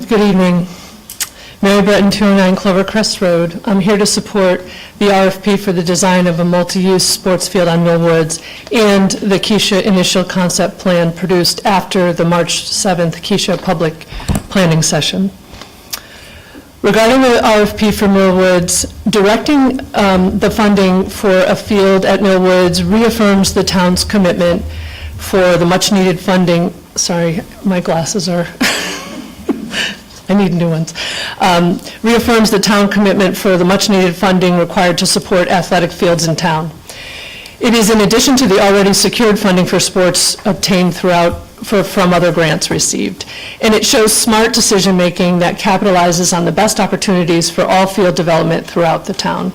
Good evening. Mary Breton, 209 Clovercrest Road. I'm here to support the RFP for the design of a multi-use sports field on Mill Woods and the Keisha initial concept plan produced after the March 7th Keisha public planning session. Regarding the RFP for Mill Woods, directing the funding for a field at Mill Woods reaffirms the town's commitment for the much-needed funding. Sorry, my glasses are... I need new ones. Reaffirms the town commitment for the much-needed funding required to support athletic fields in town. It is in addition to the already secured funding for sports obtained from other grants received. And it shows smart decision-making that capitalizes on the best opportunities for all field development throughout the town.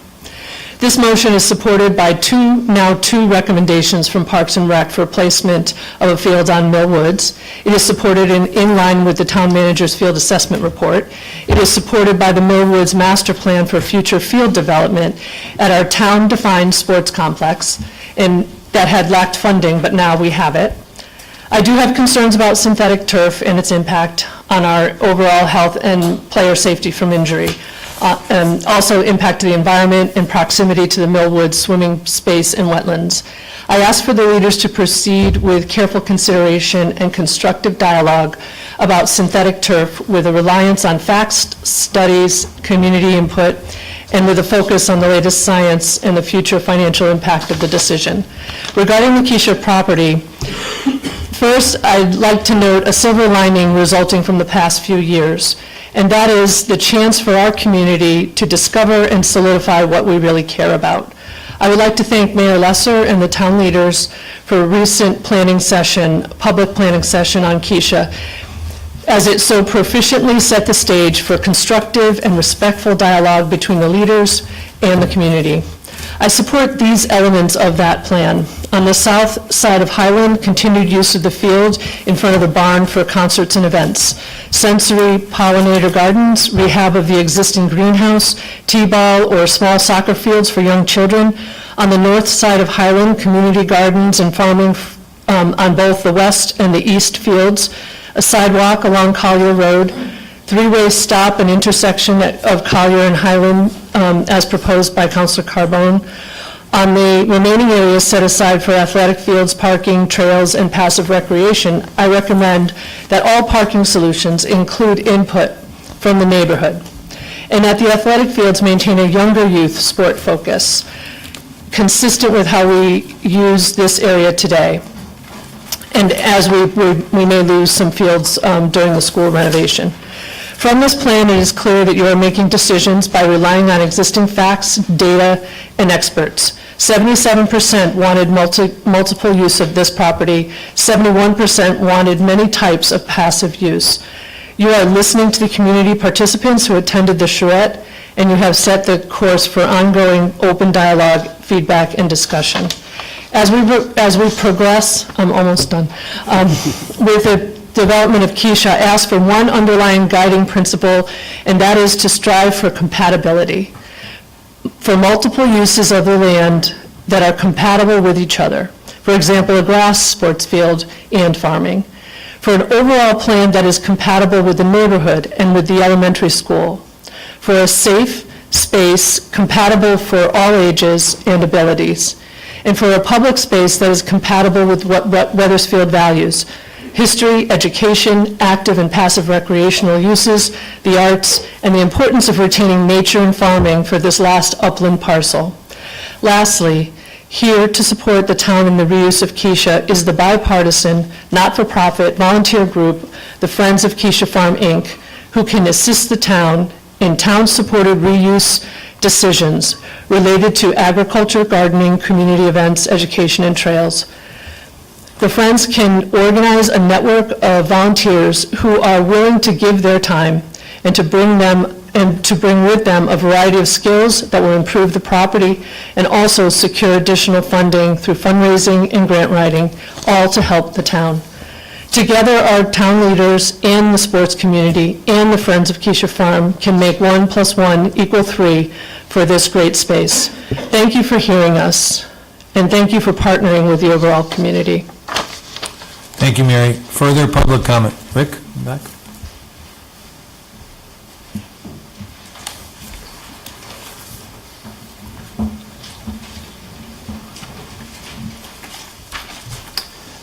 This motion is supported by two recommendations from Parks and Rec for placement of a field on Mill Woods. It is supported in line with the town manager's field assessment report. It is supported by the Mill Woods master plan for future field development at our town-defined sports complex, and that had lacked funding, but now we have it. I do have concerns about synthetic turf and its impact on our overall health and player safety from injury. And also impact to the environment and proximity to the Millwood swimming space and wetlands. I ask for the leaders to proceed with careful consideration and constructive dialogue about synthetic turf with a reliance on facts, studies, community input, and with a focus on the latest science and the future financial impact of the decision. Regarding the Keisha property, first, I'd like to note a silver lining resulting from the past few years, and that is the chance for our community to discover and solidify what we really care about. I would like to thank Mayor Lesser and the town leaders for a recent planning session, public planning session on Keisha, as it so proficiently set the stage for constructive and respectful dialogue between the leaders and the community. I support these elements of that plan. On the south side of Highland, continued use of the field in front of the barn for concerts and events. Sensory pollinator gardens, rehab of the existing greenhouse, t-ball or small soccer fields for young children. On the north side of Highland, community gardens and farming on both the west and the east fields. A sidewalk along Collier Road. Three-way stop and intersection of Collier and Highland as proposed by Councilor Carbone. On the remaining areas set aside for athletic fields, parking, trails, and passive recreation, I recommend that all parking solutions include input from the neighborhood, and that the athletic fields maintain a younger youth sport focus, consistent with how we use this area today. And as we may lose some fields during the school renovation. From this plan, it is clear that you are making decisions by relying on existing facts, data, and experts. 77% wanted multiple use of this property. 71% wanted many types of passive use. You are listening to the community participants who attended the charrette, and you have set the course for ongoing open dialogue, feedback, and discussion. As we progress, I'm almost done, with the development of Keisha, ask for one underlying guiding principle, and that is to strive for compatibility, for multiple uses of the land that are compatible with each other. For example, a grass sports field and farming. For an overall plan that is compatible with the neighborhood and with the elementary school. For a safe space compatible for all ages and abilities. And for a public space that is compatible with what Wethersfield values: history, education, active and passive recreational uses, the arts, and the importance of retaining nature and farming for this last upland parcel. Lastly, here to support the town in the reuse of Keisha is the bipartisan, not-for-profit volunteer group, the Friends of Keisha Farm, Inc., who can assist the town in town-supported reuse decisions related to agriculture, gardening, community events, education, and trails. The Friends can organize a network of volunteers who are willing to give their time and to bring with them a variety of skills that will improve the property and also secure additional funding through fundraising and grant writing, all to help the town. Together, our town leaders and the sports community and the Friends of Keisha Farm can make 1 + 1 = 3 for this great space. Thank you for hearing us, and thank you for partnering with the overall community. Thank you, Mary. Further public comment? Rick, back?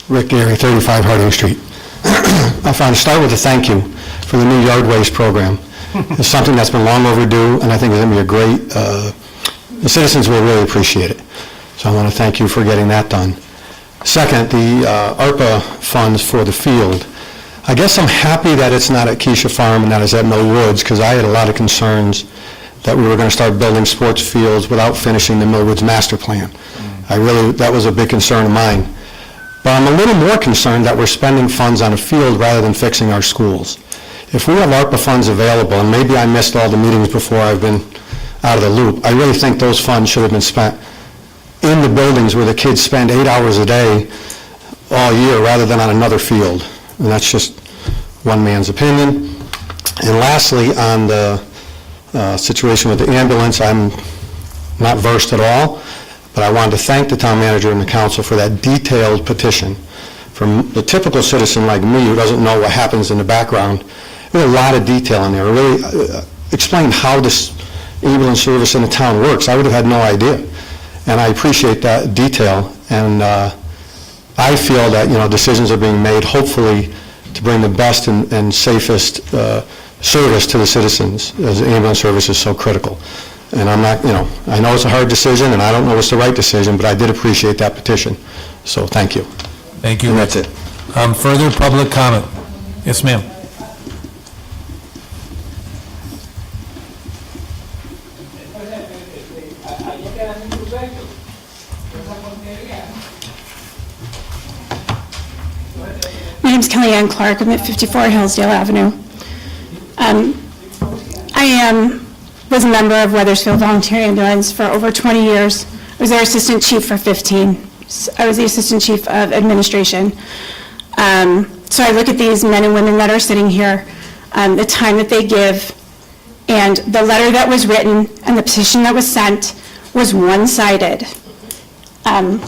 Rick Gary, 35 Harding Street. I found to start with a thank you for the new yard waste program. It's something that's been long overdue, and I think it's going to be a great, the citizens will really appreciate it. So I want to thank you for getting that done. Second, the ARPA funds for the field. I guess I'm happy that it's not at Keisha Farm and that it's at Mill Woods, because I had a lot of concerns that we were going to start building sports fields without finishing the Mill Woods master plan. That was a big concern of mine. But I'm a little more concerned that we're spending funds on a field rather than fixing our schools. If we have ARPA funds available, and maybe I missed all the meetings before I've been out of the loop, I really think those funds should have been spent in the buildings where the kids spend 8 hours a day all year rather than on another field. And that's just one man's opinion. And lastly, on the situation with the ambulance, I'm not versed at all, but I wanted to thank the town manager and the council for that detailed petition. From the typical citizen like me who doesn't know what happens in the background, there's a lot of detail in there. It really explained how this ambulance service in the town works. I would have had no idea. And I appreciate that detail. And I feel that, decisions are being made, hopefully, to bring the best and safest service to the citizens, as the ambulance service is so critical. And I'm not, I know it's a hard decision, and I don't know it's the right decision, but I did appreciate that petition. So thank you. Thank you. And that's it. Further public comment? Yes, ma'am. My name's Kellyanne Clerk. I'm at 54 Hillsdale Avenue. I was a member of Wethersfield Volunteer Ambulance for over 20 years. I was their assistant chief for 15. I was the assistant chief of administration. So I look at these men and women that are sitting here, the time that they give, and the letter that was written and the petition that was sent was one-sided. I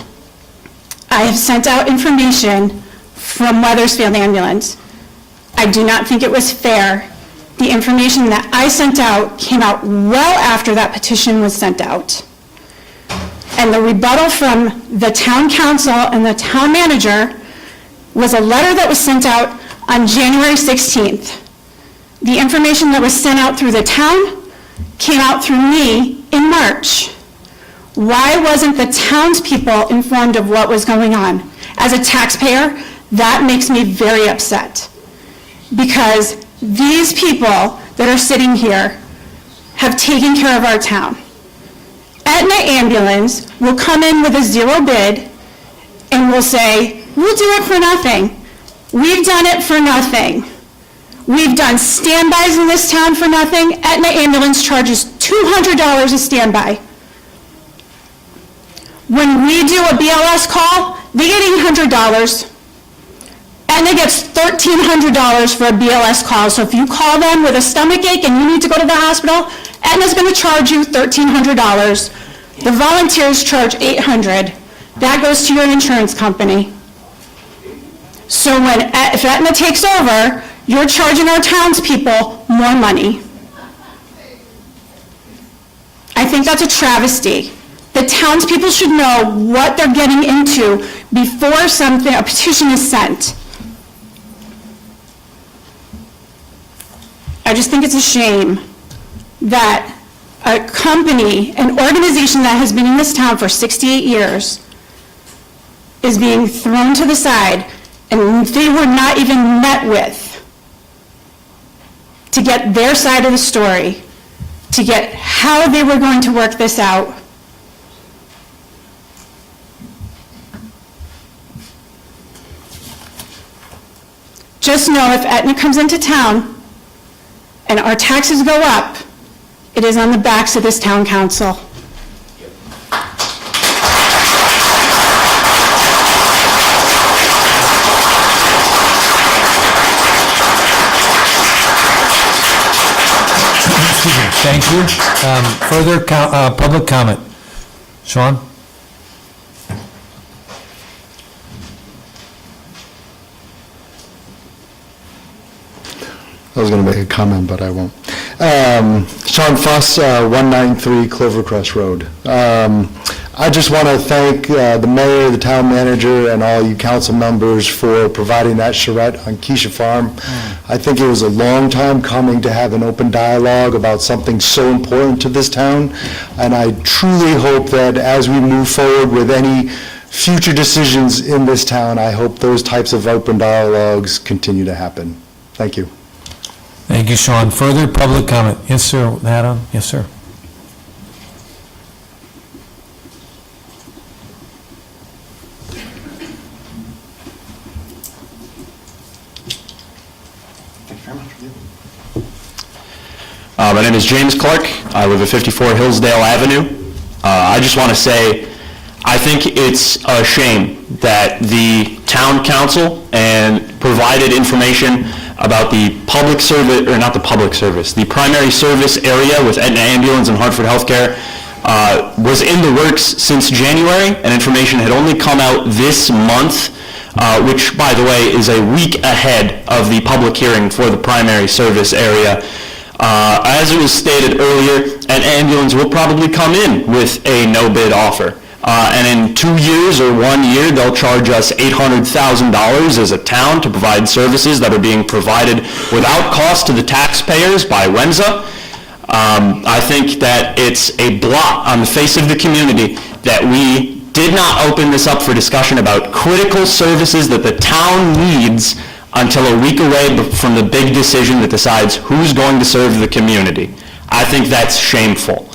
have sent out information from Wethersfield Ambulance. I do not think it was fair. The information that I sent out came out well after that petition was sent out. And the rebuttal from the town council and the town manager was a letter that was sent out on January 16th. The information that was sent out through the town came out through me in March. Why wasn't the townspeople informed of what was going on? As a taxpayer, that makes me very upset. Because these people that are sitting here have taken care of our town. Aetna Ambulance will come in with a zero bid and will say, we'll do it for nothing. We've done it for nothing. We've done standbys in this town for nothing. Aetna Ambulance charges $200 a standby. When we do a BLS call, they get $800. Aetna gets $1,300 for a BLS call. So if you call them with a stomach ache and you need to go to the hospital, Aetna's going to charge you $1,300. The volunteers charge $800. That goes to your insurance company. So if Aetna takes over, you're charging our townspeople more money. I think that's a travesty. The townspeople should know what they're getting into before a petition is sent. I just think it's a shame that a company, an organization that has been in this town for 68 years is being thrown to the side, and they were not even met with to get their side of the story, to get how they were going to work this out. Just know if Aetna comes into town and our taxes go up, it is on the backs of this town council. Thank you. Further public comment? Sean? I was going to make a comment, but I won't. Sean Fuss, 193 Clovercrest Road. I just want to thank the mayor, the town manager, and all you council members for providing that charrette on Keisha Farm. I think it was a long time coming to have an open dialogue about something so important to this town, and I truly hope that as we move forward with any future decisions in this town, I hope those types of open dialogues continue to happen. Thank you. Thank you, Sean. Further public comment? Yes, sir. Hat on? Yes, sir. My name is James Clerk. I live at 54 Hillsdale Avenue. I just want to say, I think it's a shame that the town council provided information about the public service, or not the public service, the primary service area with Aetna Ambulance and Hartford Healthcare was in the works since January, and information had only come out this month, which, by the way, is a week ahead of the public hearing for the primary service area. As it was stated earlier, an ambulance will probably come in with a no-bid offer. And in 2 years or 1 year, they'll charge us $800,000 as a town to provide services that are being provided without cost to the taxpayers by WEMSA. I think that it's a blot on the face of the community that we did not open this up for discussion about critical services that the town needs until a week away from the big decision that decides who's going to serve the community. I think that's shameful.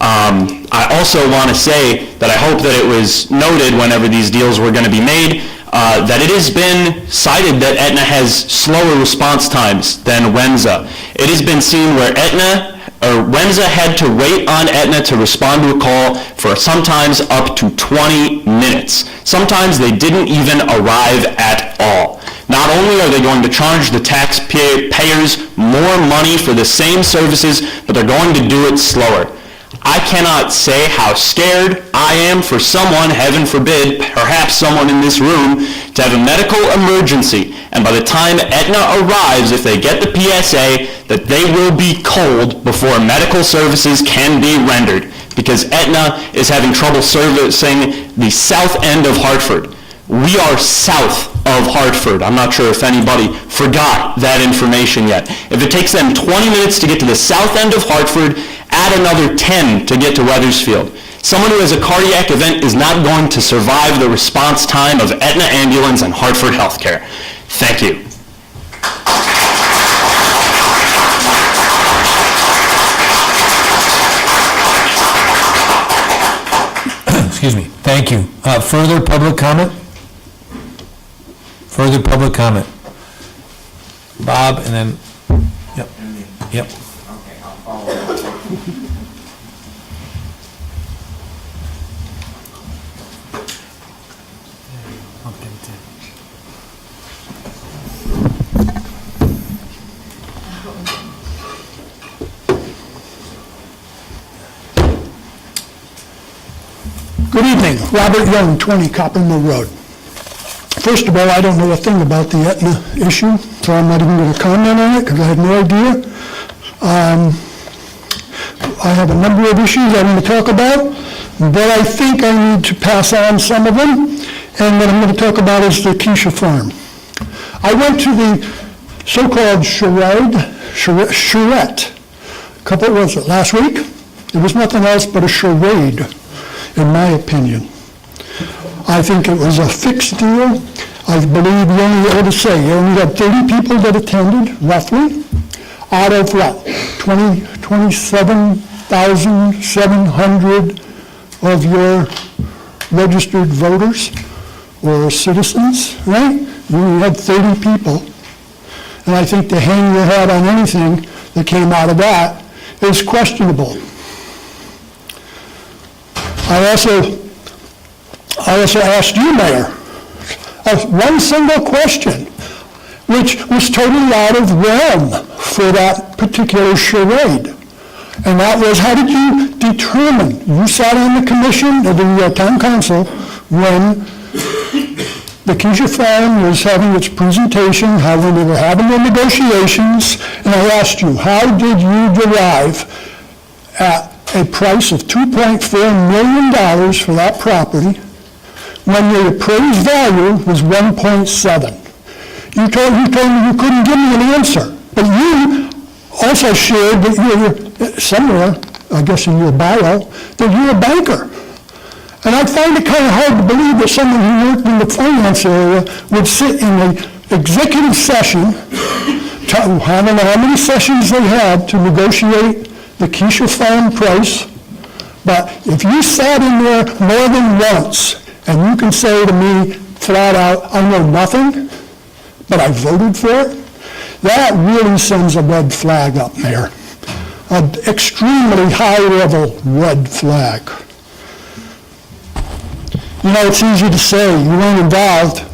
I also want to say that I hope that it was noted whenever these deals were going to be made that it has been cited that Aetna has slower response times than WEMSA. It has been seen where WEMSA had to wait on Aetna to respond to a call for sometimes up to 20 minutes. Sometimes they didn't even arrive at all. Not only are they going to charge the taxpayers more money for the same services, but they're going to do it slower. I cannot say how scared I am for someone, heaven forbid, perhaps someone in this room, to have a medical emergency, and by the time Aetna arrives, if they get the PSA, that they will be cold before medical services can be rendered, because Aetna is having trouble servicing the south end of Hartford. We are south of Hartford. I'm not sure if anybody forgot that information yet. If it takes them 20 minutes to get to the south end of Hartford, add another 10 to get to Wethersfield. Someone who has a cardiac event is not going to survive the response time of Aetna Ambulance and Hartford Healthcare. Thank you. Excuse me. Thank you. Further public comment? Further public comment? Bob, and then, yep, yep. Okay, I'll follow up. Good evening, Robert Young, 20 Copper Mill Road. First of all, I don't know a thing about the Aetna issue, so I'm not even going to comment on it because I have no idea. I have a number of issues I want to talk about, but I think I need to pass on some of them, and what I'm going to talk about is the Keisha Farm. I went to the so-called charrette, last week? It was nothing else but a charade, in my opinion. I think it was a fixed deal. I believe you only had 30 people that attended, roughly, out of what, 27,700 of your registered voters or citizens, right? You only had 30 people. And I think to hang your hat on anything that came out of that is questionable. I also asked you, Mayor, one single question, which was totally out of realm for that particular charade. And that was, how did you determine, you sat on the commission of the town council when the Keisha Farm was having its presentation, how when they were having their negotiations, and I asked you, how did you derive at a price of $2.4 million for that property when the appraised value was 1.7? You told me you couldn't give me an answer, but you also shared that you're somewhere, I guess in your bio, that you're a banker. And I find it kind of hard to believe that someone who worked in the finance area would sit in an executive session, I don't know how many sessions they had to negotiate the Keisha Farm price, but if you sat in there more than once and you can say to me flat out, I know nothing, but I voted for it, that really sends a red flag up, Mayor. An extremely high-level red flag. You know, it's easy to say you weren't involved.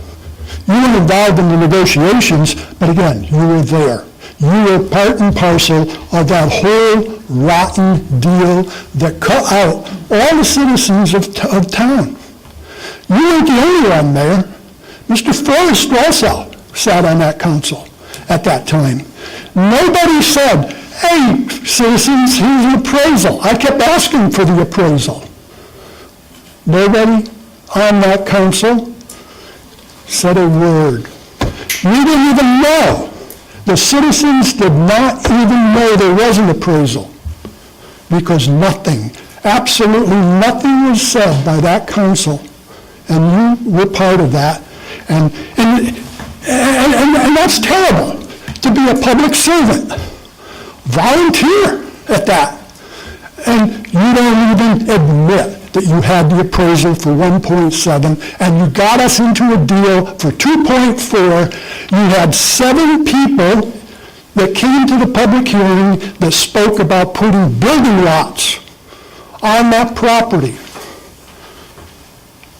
You weren't involved in the negotiations, but again, you were there. You were part and parcel of that whole rotten deal that cut out all the citizens of town. You weren't the only one, Mayor. Mr. Forrest also sat on that council at that time. Nobody said, hey, citizens, here's an appraisal. I kept asking for the appraisal. Nobody on that council said a word. You didn't even know. The citizens did not even know there was an appraisal because nothing, absolutely nothing was said by that council, and you were part of that. And that's terrible, to be a public servant. Volunteer at that. And you don't even admit that you had the appraisal for 1.7, and you got us into a deal for 2.4. You had 7 people that came to the public hearing that spoke about putting building lots on that property.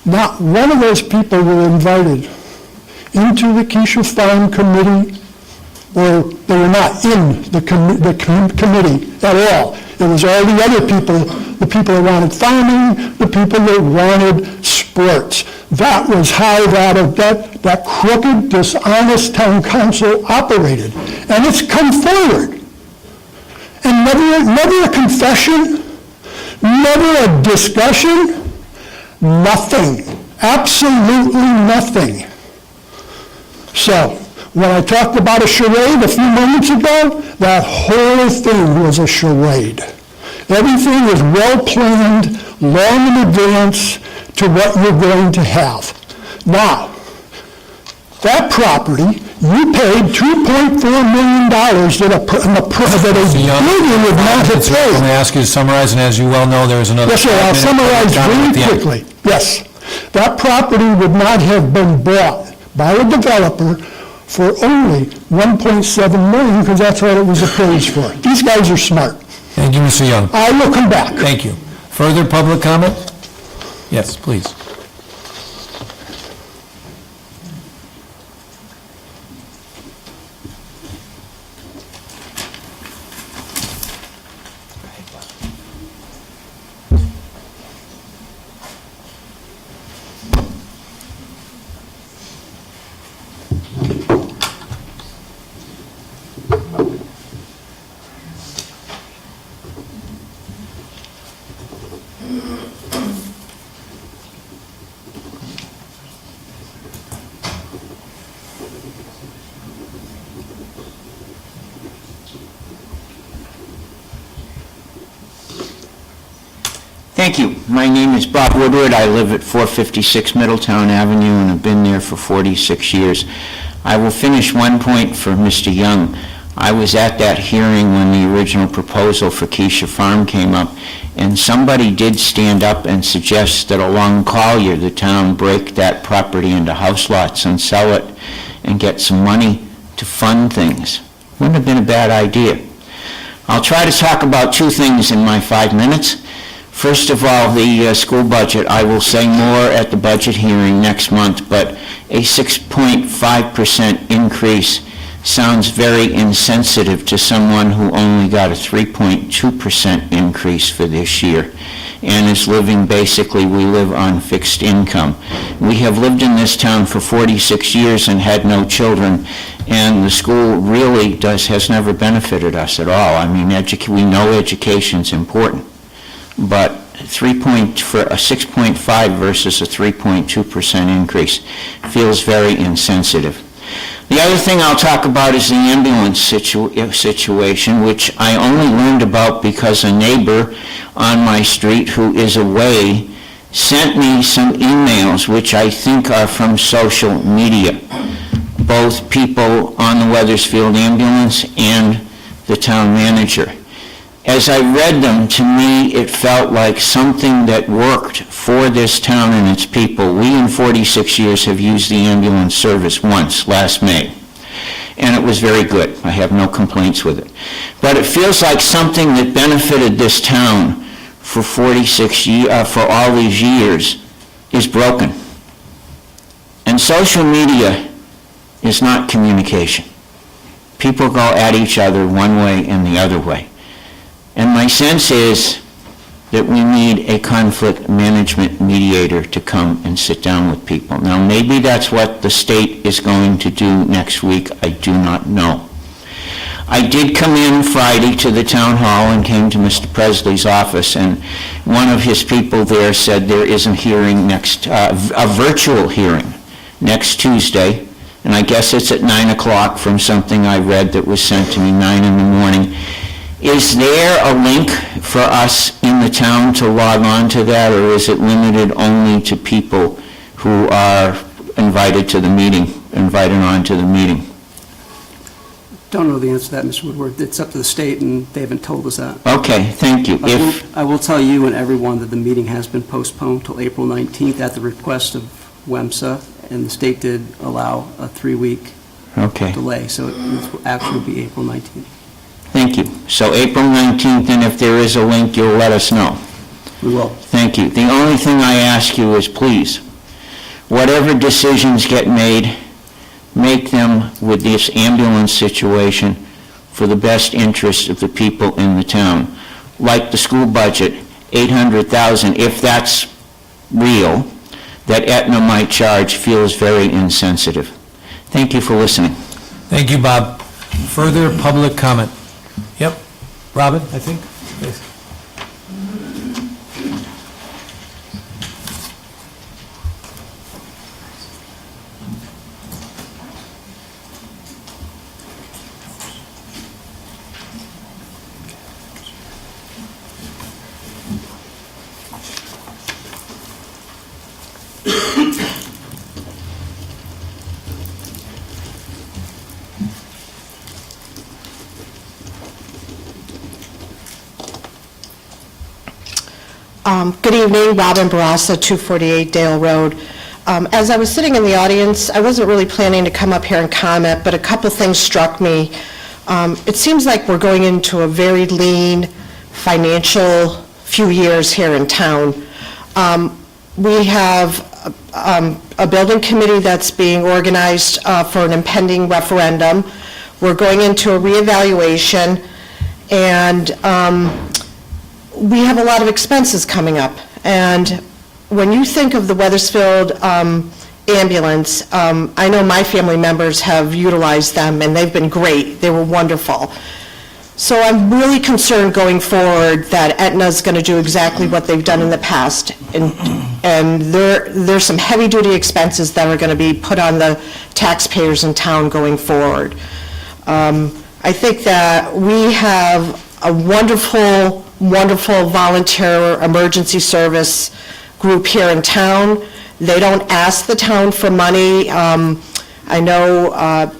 Not one of those people were invited into the Keisha Farm Committee, or they were not in the committee at all. It was all the other people, the people that wanted farming, the people that wanted sports. That was how that crooked, dishonest town council operated. And it's come forward. And never a confession, Never a discussion, nothing, absolutely nothing. So, when I talked about a charade a few moments ago, that whole thing was a charade. Everything is well-planned, long in advance to what you're going to have. Now, that property, you paid $2.4 million that a building would not have I'm going to paid. ask you to summarize, and as you well know, there's another... Yes, sir, I'll 5-minute summarize comment at the end. really quickly. Yes, that property would not have been bought by a developer for only $1.7 million, because that's what it was appraised for. These guys are smart. Thank you, Mr. Young. I will come back. Thank you. Further public comment? Yes, please. Thank you. My name is Bob Woodward. I live at 456 Middletown Avenue, and I've been there for 46 years. I will finish one point for Mr. Young. I was at that hearing when the original proposal for Keisha Farm came up, and somebody did stand up and suggest that along Collier, the town break that property into house lots and sell it and get some money to fund things. Wouldn't have been a bad idea. I'll try to talk about two things in my 5 minutes. First of all, the school budget. I will say more at the budget hearing next month, but a 6.5% increase sounds very insensitive to someone who only got a 3.2% increase for this year and is living, basically, we live on fixed income. We have lived in this town for 46 years and had no children, and the school really has never benefited us at all. I mean, we know education's important, but for a 6.5 versus a 3.2% increase feels very insensitive. The other thing I'll talk about is the ambulance situation, which I only learned about because a neighbor on my street who is away sent me some emails, which I think are from social media, both people on the Wethersfield ambulance and the town manager. As I read them, to me, it felt like something that worked for this town and its people. We, in 46 years, have used the ambulance service once, last May, and it was very good. I have no complaints with it. But it feels like something that benefited this town for 46 years, for all these years, is broken. And social media is not communication. People go at each other one way and the other way. And my sense is that we need a conflict management mediator to come and sit down with people. Now, maybe that's what the state is going to do next week. I do not know. I did come in Friday to the town hall and came to Mr. Presley's office, and one of his people there said there is a hearing a virtual hearing next Tuesday, and I guess it's at 9 o'clock from something I read that was sent to me, 9 in the morning. Is there a link for us in the town to log on to that, or is it limited only to people who are invited to the meeting, invited on to the meeting? Don't know the answer to that, Mr. Woodward. It's up to the state, and they haven't told us that. Okay, thank you. I will tell you and everyone that the meeting has been postponed till April 19th at the request of WEMSA, and the state did allow a 3-week Okay, delay, so it will actually be April 19th. thank you. So April 19th, and if there is a link, you'll let us know. We will. Thank you. The only thing I ask you is, please, whatever decisions get made, make them with this ambulance situation for the best interest of the people in the town. Like the school budget, $800,000, if that's real, that Aetna might charge feels very insensitive. Thank you for listening. Thank you, Bob. Further public comment? Yep. Robin, I think? Yes. Good evening, Robin Barassa, 248 Dale Road. As I was sitting in the audience, I wasn't really planning to come up here and comment, but a couple things struck me. It seems like we're going into a very lean financial few years here in town. We have a building committee that's being organized for an impending referendum. We're going into a reevaluation, and we have a lot of expenses coming up. And when you think of the Wethersfield ambulance, I know my family members have utilized them, and they've been great. They were wonderful. So I'm really concerned going forward that Aetna's going to do exactly what they've done in the past. And there's some heavy-duty expenses that are going to be put on the taxpayers in town going forward. I think that we have a wonderful, wonderful volunteer emergency service group here in town. They don't ask the town for money. I know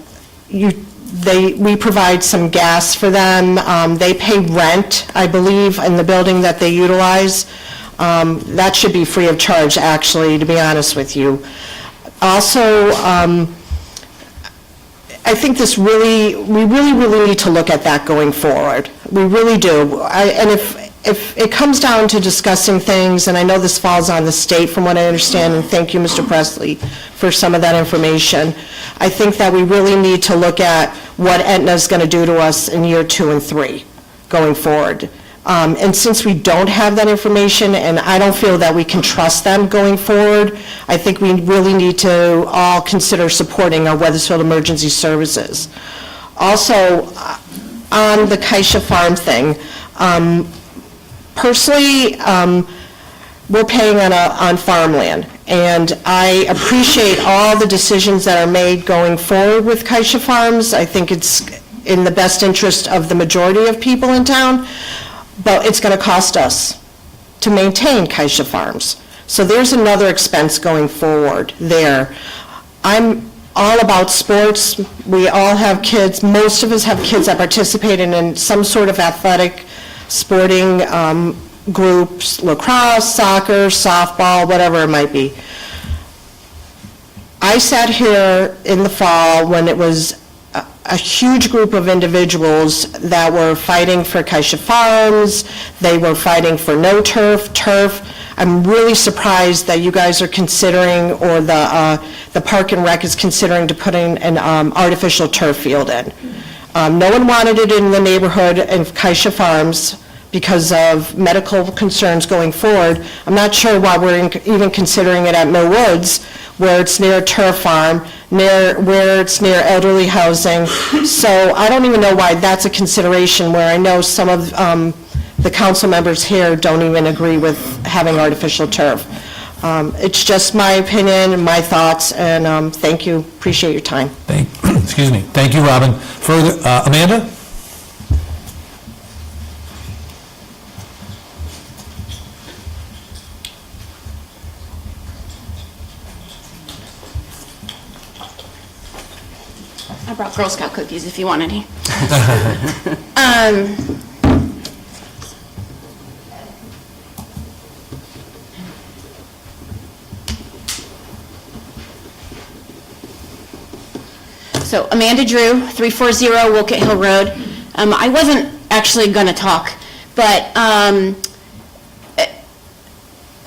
we provide some gas for them. They pay rent, I believe, in the building that they utilize. That should be free of charge, actually, to be honest with you. Also, I think we really need to look at that going forward. We really do. And if it comes down to discussing things, and I know this falls on the state from what I understand, and thank you, Mr. Presley, for some of that information, I think that we really need to look at what Aetna's going to do to us in year 2 and 3 going forward. And since we don't have that information, and I don't feel that we can trust them going forward, I think we really need to all consider supporting our Wethersfield Emergency Services. Also, on the Kaisha Farm thing, personally, we're paying on farmland, and I appreciate all the decisions that are made going forward with Kaisha Farms. I think it's in the best interest of the majority of people in town, but it's going to cost us to maintain Kaisha Farms. So there's another expense going forward there. I'm all about sports. We all have kids. Most of us have kids that participate in some sort of athletic sporting groups, lacrosse, soccer, softball, whatever it might be. I sat here in the fall when it was a huge group of individuals that were fighting for Kaisha Farms. They were fighting for no turf. I'm really surprised that you guys are considering, or the Park and Rec is considering to put in an artificial turf field in. No one wanted it in the neighborhood of Kaisha Farms because of medical concerns going forward. I'm not sure why we're even considering it at Mill Woods, where it's near a turf farm, where it's near elderly housing. So I don't even know why that's a consideration, where I know some of the council members here don't even agree with having artificial turf. It's just my opinion and my thoughts, and thank you. Appreciate your time. Excuse me. Thank you, Robin. Further, Amanda? I brought Girl Scout cookies if you want any. So Amanda Drew, 340 Wolcott Hill Road. I wasn't actually going to talk, but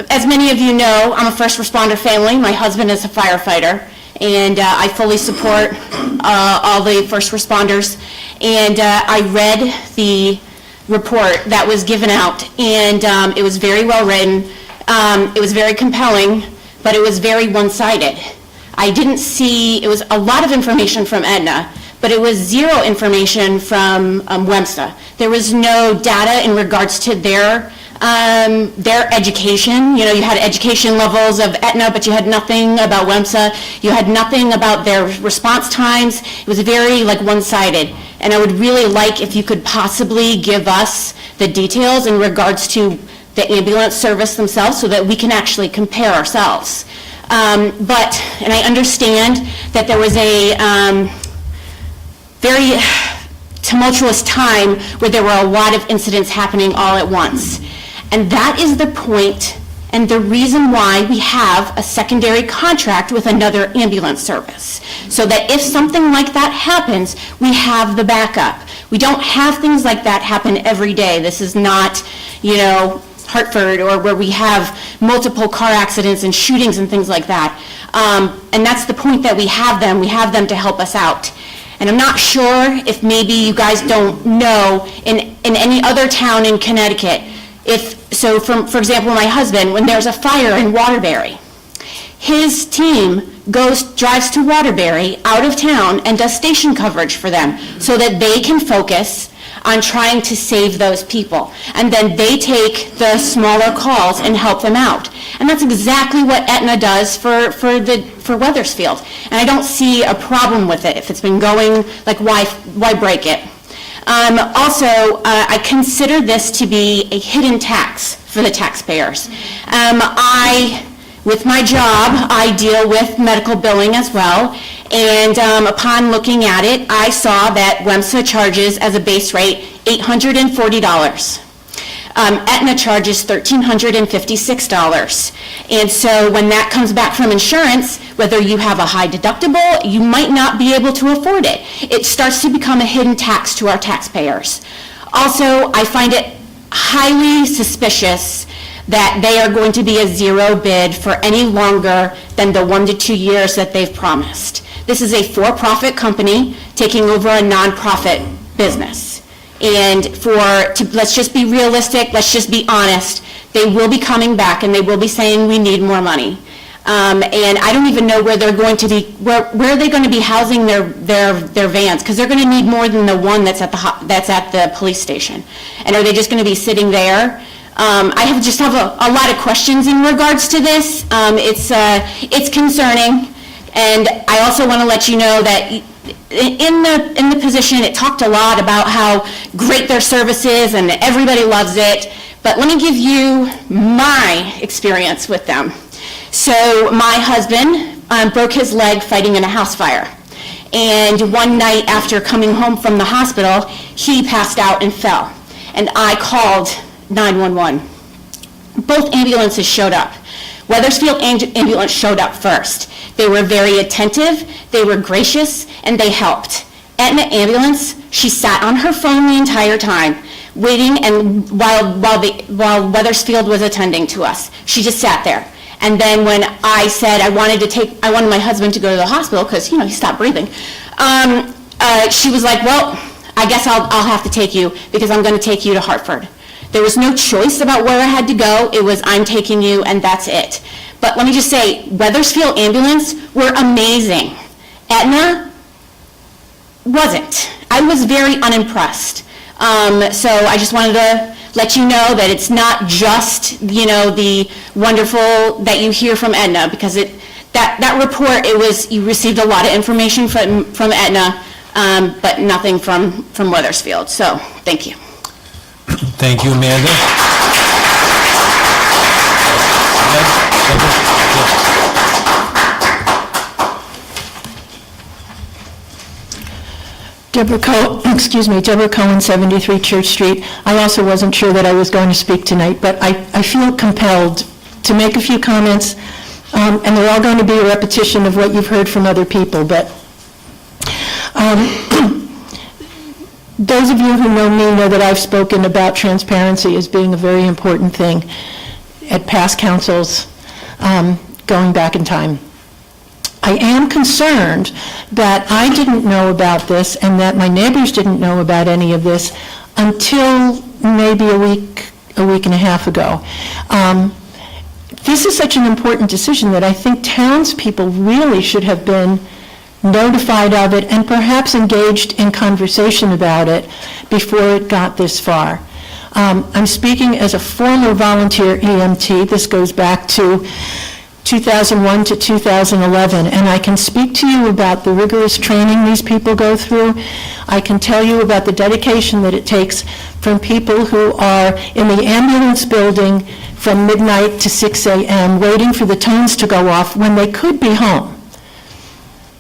as many of you know, I'm a first responder family. My husband is a firefighter, and I fully support all the first responders. And I read the report that was given out, and it was very well written. It was very compelling, but it was very one-sided. I didn't see, it was a lot of information from Aetna, but it was zero information from WEMSA. There was no data in regards to their education. You know, you had education levels of Aetna, but you had nothing about WEMSA. You had nothing about their response times. It was very one-sided. And I would really like if you could possibly give us the details in regards to the ambulance service themselves so that we can actually compare ourselves. And I understand that there was a very tumultuous time where there were a lot of incidents happening all at once. And that is the point and the reason why we have a secondary contract with another ambulance service, so that if something like that happens, we have the backup. We don't have things like that happen every day. This is not, Hartford, or where we have multiple car accidents and shootings and things like that. And that's the point that we have them. We have them to help us out. And I'm not sure if maybe you guys don't know, in any other town in Connecticut, for example, my husband, when there's a fire in Waterbury, his team drives to Waterbury, out of town, and does station coverage for them so that they can focus on trying to save those people. And then they take the smaller calls and help them out. And that's exactly what Aetna does for Wethersfield. And I don't see a problem with it. If it's been going, why break it? Also, I consider this to be a hidden tax for the taxpayers. With my job, I deal with medical billing as well, and upon looking at it, I saw that WEMSA charges as a base rate $840. Aetna charges $1,356. And so when that comes back from insurance, whether you have a high deductible, you might not be able to afford it. It starts to become a hidden tax to our taxpayers. Also, I find it highly suspicious that they are going to be a zero bid for any longer than the 1 to 2 years that they've promised. This is a for-profit company taking over a nonprofit business. And let's just be realistic, let's just be honest, they will be coming back and they will be saying we need more money. And I don't even know where they're going to be, where are they going to be housing their vans? Because they're going to need more than the one that's at the police station. And are they just going to be sitting there? I just have a lot of questions in regards to this. It's concerning, and I also want to let you know that in the position, it talked a lot about how great their service is and everybody loves it. But let me give you my experience with them. So my husband broke his leg fighting in a house fire. And one night after coming home from the hospital, he passed out and fell. And I called 911. Both ambulances showed up. Wethersfield ambulance showed up first. They were very attentive, they were gracious, and they helped. Aetna ambulance, she sat on her phone the entire time, waiting, and while Wethersfield was attending to us. She just sat there. And then when I said I wanted my husband to go to the hospital because, he stopped breathing, she was like, well, I guess I'll have to take you because I'm going to take you to Hartford. There was no choice about where I had to go. It was, I'm taking you, and that's it. But let me just say, Wethersfield ambulance were amazing. Aetna wasn't. I was very unimpressed. So I just wanted to let you know that it's not just, the wonderful that you hear from Aetna, because that report, you received a lot of information from Aetna, but nothing from Wethersfield. So thank you. Thank you, Amanda. Deborah Cohen, 73 Church Street. I also wasn't sure that I was going to speak tonight, but I feel compelled to make a few comments, and they're all going to be a repetition of what you've heard from other people, but those of you who know me know that I've spoken about transparency as being a very important thing at past councils going back in time. I am concerned that I didn't know about this and that my neighbors didn't know about any of this until maybe a week and a half ago. This is such an important decision that I think townspeople really should have been notified of it and perhaps engaged in conversation about it before it got this far. I'm speaking as a former volunteer EMT. This goes back to 2001 to 2011, and I can speak to you about the rigorous training these people go through. I can tell you about the dedication that it takes from people who are in the ambulance building from midnight to 6 a.m. waiting for the tones to go off when they could be home.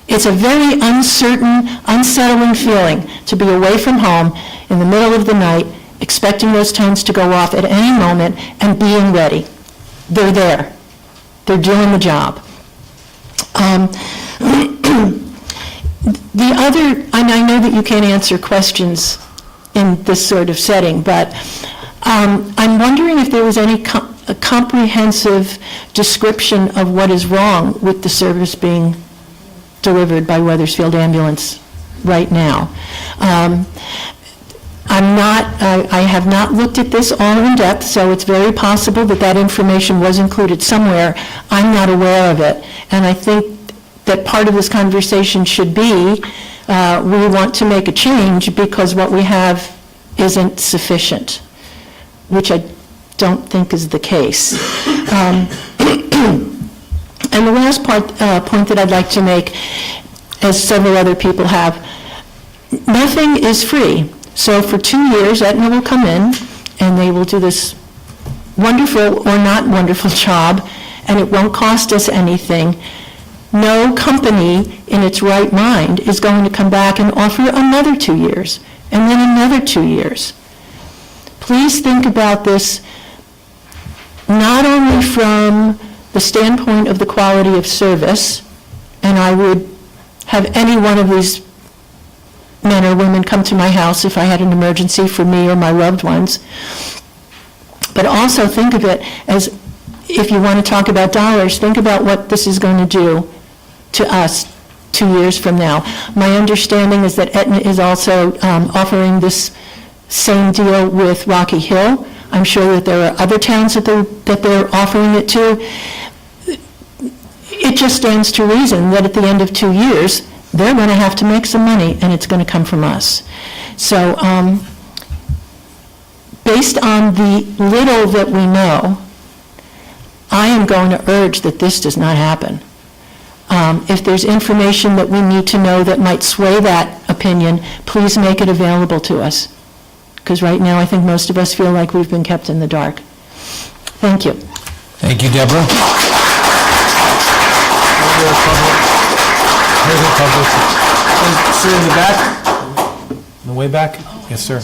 It's a very uncertain, unsettling feeling to be away from home in the middle of the night, expecting those tones to go off at any moment and being ready. They're there. They're doing the job. The other, and I know that you can't answer questions in this sort of setting, but I'm wondering if there was any a comprehensive description of what is wrong with the service being delivered by Wethersfield Ambulance right now. I have not looked at this all in depth, so it's very possible that that information was included somewhere. I'm not aware of it, and I think that part of this conversation should be, we want to make a change because what we have isn't sufficient, which I don't think is the case. And the last point that I'd like to make, as several other people have, nothing is free. So for 2 years, Aetna will come in, and they will do this wonderful or not wonderful job, and it won't cost us anything. No company in its right mind is going to come back and offer another 2 years, and then another 2 years. Please think about this not only from the standpoint of the quality of service, and I would have any one of these men or women come to my house if I had an emergency for me or my loved ones, but also think of it as, if you want to talk about dollars, think about what this is going to do to us 2 years from now. My understanding is that Aetna is also offering this same deal with Rocky Hill. I'm sure that there are other towns that they're offering it to. It just stands to reason that at the end of 2 years, they're going to have to make some money, and it's going to come from us. So based on the little that we know, I am going to urge that this does not happen. If there's information that we need to know that might sway that opinion, please make it available to us. Because right now, I think most of us feel like we've been kept in the dark. Thank you. Thank you, Deborah. Here's a public. Sir, in the back? In the way back? Yes, sir.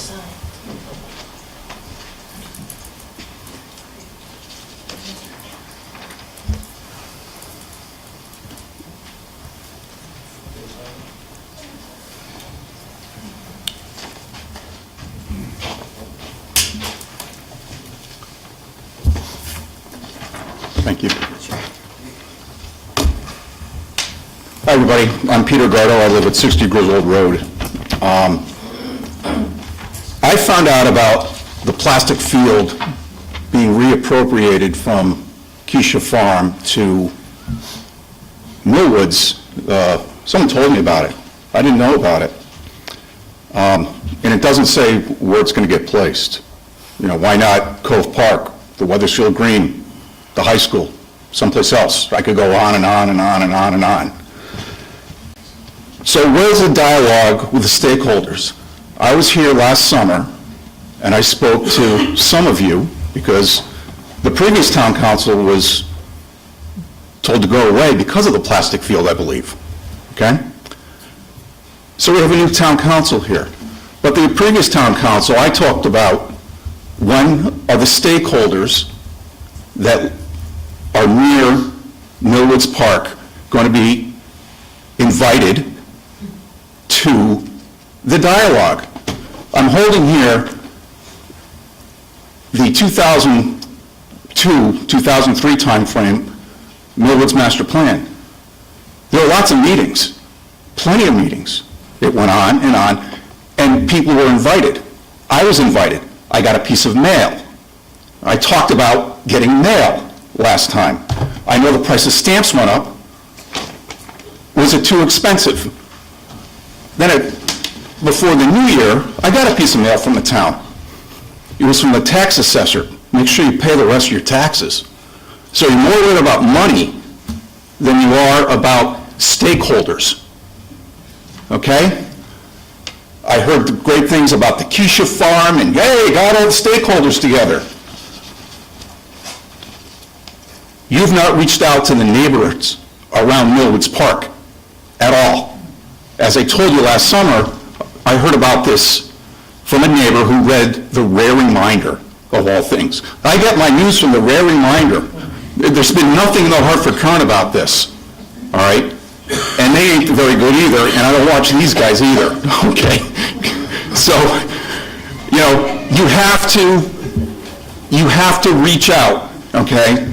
Thank you. Hi, everybody. I'm Peter Gardo. I live at 60 Griswold Road. I found out about the plastic field being reappropriated from Keisha Farm to Millwoods. Someone told me about it. I didn't know about it. And it doesn't say where it's going to get placed. You know, why not Cove Park, the Wethersfield Green, the high school, someplace else? I could go on and on and on and on and on. So where's the dialogue with the stakeholders? I was here last summer, and I spoke to some of you, because the previous town council was told to go away because of the plastic field, I believe, okay? So we have a new town council here. But the previous town council, I talked about when are the stakeholders that are near Millwoods Park going to be invited to the dialogue. I'm holding here the 2002-2003 timeframe Millwoods Master Plan. There were lots of meetings, plenty of meetings. It went on, and people were invited. I was invited. I got a piece of mail. I talked about getting mail last time. I know the price of stamps went up. Was it too expensive? Then before the new year, I got a piece of mail from the town. It was from the tax assessor. Make sure you pay the rest of your taxes. So you're more worried about money than you are about stakeholders. Okay? I heard the great things about the Keisha Farm, and yay, got all the stakeholders together. You've not reached out to the neighborhoods around Millwoods Park at all. As I told you last summer, I heard about this from a neighbor who read the Rare Reminder, of all things. I get my news from the Rare Reminder. There's been nothing in the Hartford Current about this, all right? And they ain't very good either, and I don't watch these guys either, okay? So, you know, you have to reach out, okay?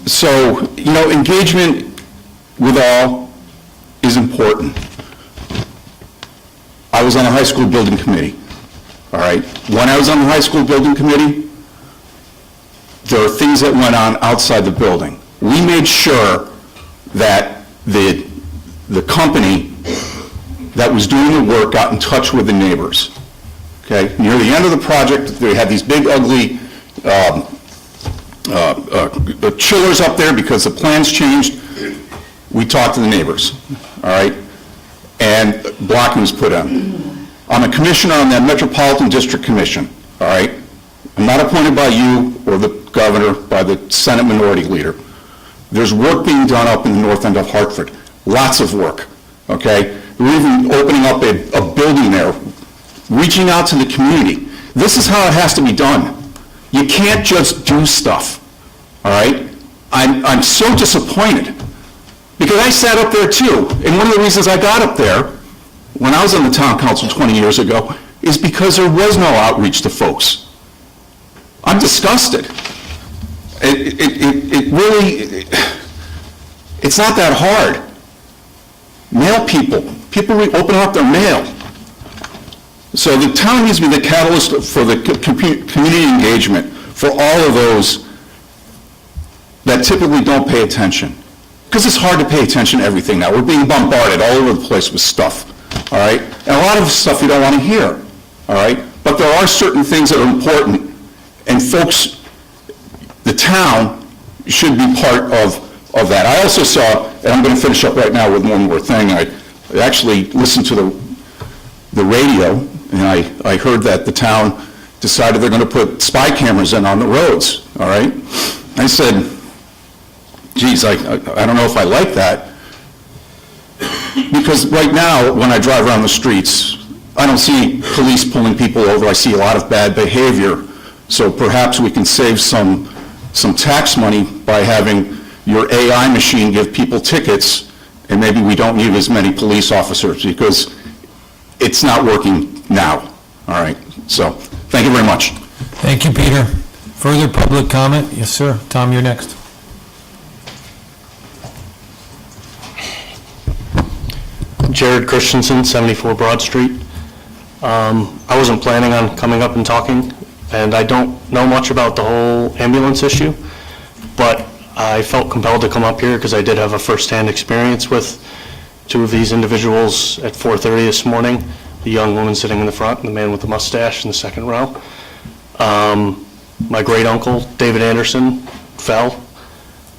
So, you know, engagement with all is important. I was on the high school building committee, all right? When I was on the high school building committee, there are things that went on outside the building. We made sure that the company that was doing the work got in touch with the neighbors, okay? Near the end of the project, they had these big, ugly chillers up there because the plans changed. We talked to the neighbors, all right? And blocking was put in. I'm a commissioner on that Metropolitan District Commission, all right? I'm not appointed by you or the governor, by the Senate Minority Leader. There's work being done up in the north end of Hartford, lots of work, okay? We're even opening up a building there, reaching out to the community. This is how it has to be done. You can't just do stuff, all right? I'm so disappointed, because I sat up there too, and one of the reasons I got up there, when I was on the town council 20 years ago, is because there was no outreach to folks. I'm disgusted. It really, it's not that hard. Mail people open up their mail. So the town needs to be the catalyst for the community engagement for all of those that typically don't pay attention. Because it's hard to pay attention to everything now. We're being bombarded all over the place with stuff, all right? And a lot of stuff you don't want to hear, all right? But there are certain things that are important, and folks, the town should be part of that. I also saw, and I'm going to finish up right now with one more thing, I actually listened to the radio, and I heard that the town decided they're going to put spy cameras in on the roads, all right? I said, geez, I don't know if I like that, because right now, when I drive around the streets, I don't see police pulling people over. I see a lot of bad behavior. So perhaps we can save some tax money by having your AI machine give people tickets, and maybe we don't need as many police officers, because it's not working now, all right? So, thank you very much. Thank you, Peter. Further public comment? Yes, sir. Tom, you're next. Jared Christensen, 74 Broad Street. I wasn't planning on coming up and talking, and I don't know much about the whole ambulance issue, but I felt compelled to come up here because I did have a first-hand experience with two of these individuals at 4:30 this morning, the young woman sitting in the front and the man with the mustache in the second row. My great-uncle, David Anderson, fell,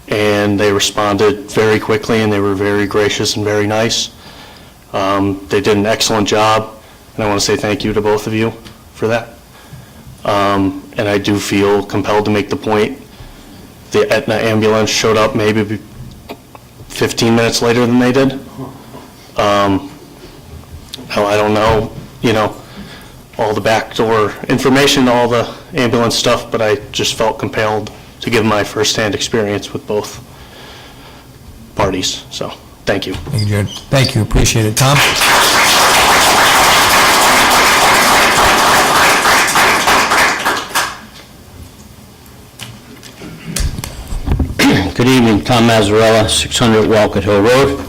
and they responded very quickly, and they were very gracious and very nice. They did an excellent job, and I want to say thank you to both of you for that. And I do feel compelled to make the point, the Aetna ambulance showed up maybe 15 minutes later than they did. Now, I don't know, all the backdoor information, all the ambulance stuff, but I just felt compelled to give my firsthand experience with both parties, so. Thank you. Thank you, Jared. Thank you, appreciate it. Tom? Good evening, Tom Mazzarella, 600 Walcott Hill Road.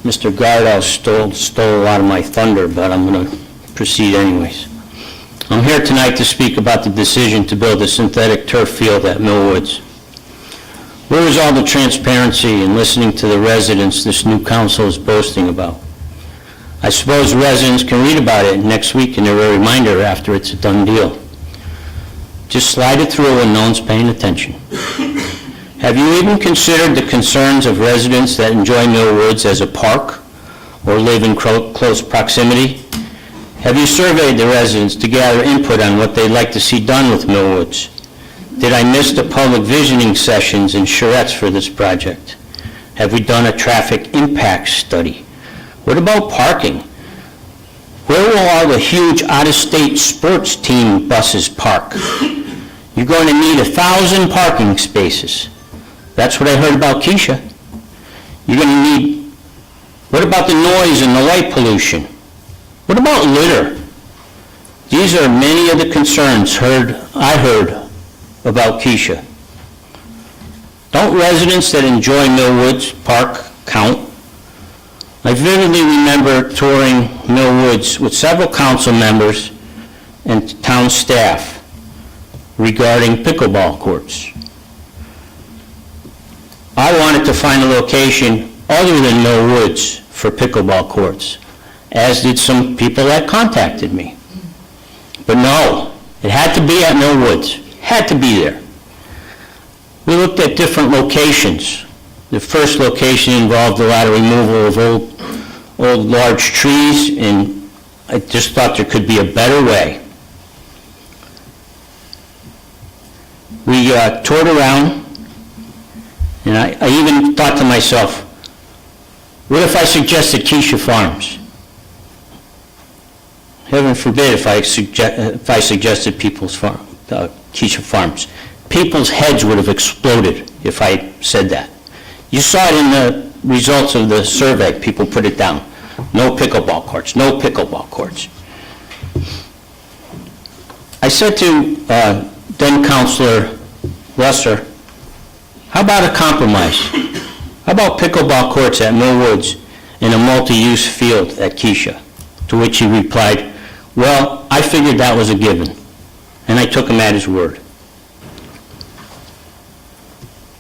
Mr. Gardell stole a lot of my thunder, but I'm going to proceed anyways. I'm here tonight to speak about the decision to build a synthetic turf field at Millwoods. Where is all the transparency in listening to the residents this new council is boasting about? I suppose residents can read about it next week in their reminder after it's a done deal. Just slide it through when no one's paying attention. Have you even considered the concerns of residents that enjoy Millwoods as a park or live in close proximity? Have you surveyed the residents to gather input on what they'd like to see done with Millwoods? Did I miss the public visioning sessions and charrettes for this project? Have we done a traffic impact study? What about parking? Where will all the huge out-of-state sports team buses park? You're going to need 1,000 parking spaces. That's what I heard about Keisha. You're going to need, what about the noise and the light pollution? What about litter? These are many of the concerns I heard about Keisha. Don't residents that enjoy Millwoods Park count? I vividly remember touring Millwoods with several council members and town staff regarding pickleball courts. I wanted to find a location other than Millwoods for pickleball courts, as did some people that contacted me. But no, it had to be at Millwoods, had to be there. We looked at different locations. The first location involved a lot of removal of old large trees, and I just thought there could be a better way. We toured around, and I even thought to myself, what if I suggested Keisha Farms? Heaven forbid if I suggested Keisha Farms. People's heads would have exploded if I said that. You saw it in the results of the survey. People put it down. No pickleball courts, no pickleball courts. I said to then Councilor Lesser, how about a compromise? How about pickleball courts at Millwoods and a multi-use field at Keisha? To which he replied, well, I figured that was a given. And I took him at his word.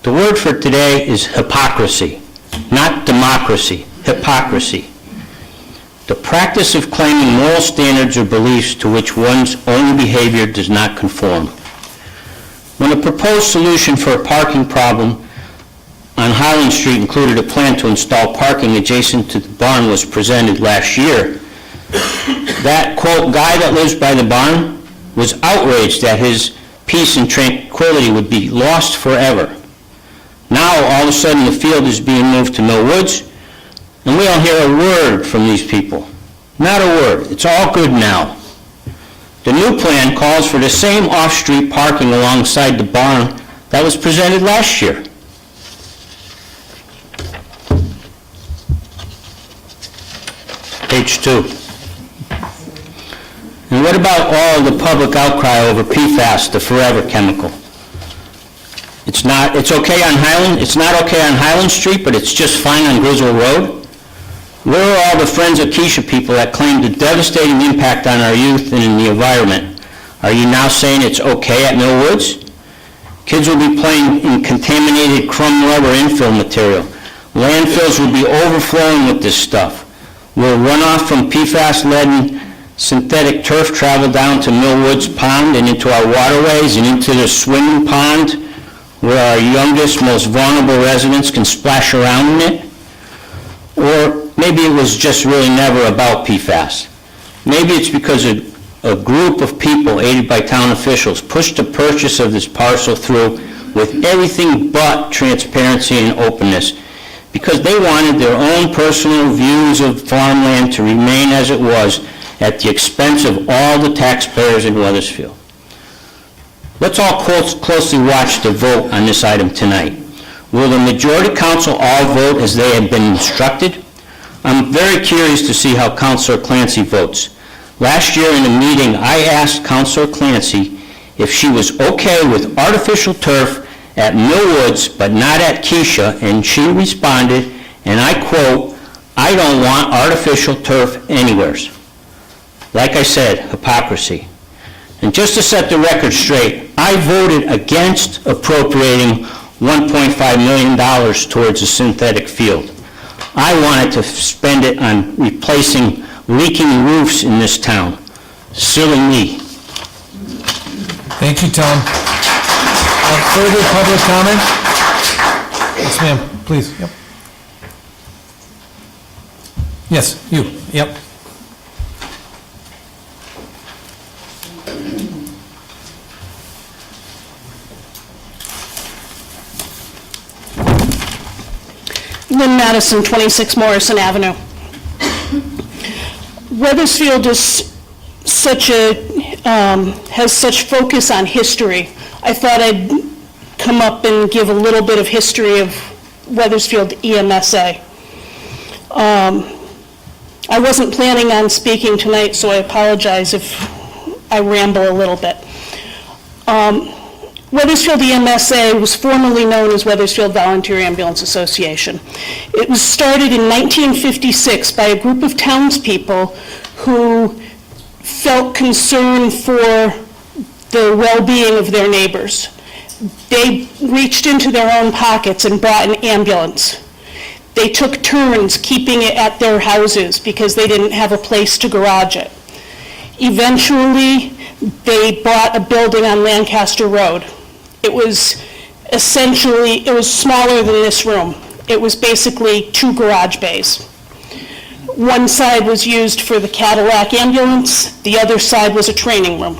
The word for today is hypocrisy, not democracy, hypocrisy. The practice of claiming moral standards or beliefs to which one's own behavior does not conform. When a proposed solution for a parking problem on Highland Street included a plan to install parking adjacent to the barn was presented last year, that, quote, guy that lives by the barn was outraged that his peace and tranquility would be lost forever. Now, all of a sudden, the field is being moved to Millwoods, and we don't hear a word from these people. Not a word. It's all good now. The new plan calls for the same off-street parking alongside the barn that was presented last year. Page 2. And what about all the public outcry over PFAS, the forever chemical? It's okay on Highland, it's not okay on Highland Street, but it's just fine on Griswold Road? Where are all the Friends of Keisha people that claim the devastating impact on our youth and in the environment? Are you now saying it's okay at Millwoods? Kids will be playing in contaminated crumb rubber infill material. Landfills will be overflowing with this stuff. Will runoff from PFAS-laden synthetic turf travel down to Millwoods Pond and into our waterways and into the swimming pond where our youngest, most vulnerable residents can splash around in it? Or maybe it was just really never about PFAS. Maybe it's because a group of people, aided by town officials, pushed the purchase of this parcel through with everything but transparency and openness, because they wanted their own personal views of farmland to remain as it was at the expense of all the taxpayers in Wethersfield. Let's all closely watch the vote on this item tonight. Will the majority council all vote as they have been instructed? I'm very curious to see how Councilor Clancy votes. Last year in a meeting, I asked Councilor Clancy if she was okay with artificial turf at Millwoods but not at Keisha, and she responded, and I quote, "I don't want artificial turf anywhere." Like I said, hypocrisy. And just to set the record straight, I voted against appropriating $1.5 million towards a synthetic field. I wanted to spend it on replacing leaking roofs in this town. Silly me. Thank you, Tom. Further public comment? Yes, ma'am, please. Yep. Yes, you. Yep. Lynn Madison, 26 Morrison Avenue. Wethersfield is has such focus on history. I thought I'd come up and give a little bit of history of Wethersfield EMSA. I wasn't planning on speaking tonight, so I apologize if I ramble a little bit. Wethersfield EMSA was formerly known as Wethersfield Volunteer Ambulance Association. It was started in 1956 by a group of townspeople who felt concern for the well-being of their neighbors. They reached into their own pockets and brought an ambulance. They took turns keeping it at their houses because they didn't have a place to garage it. Eventually, they bought a building on Lancaster Road. It was smaller than this room. It was basically 2 garage bays. One side was used for the Cadillac ambulance, the other side was a training room.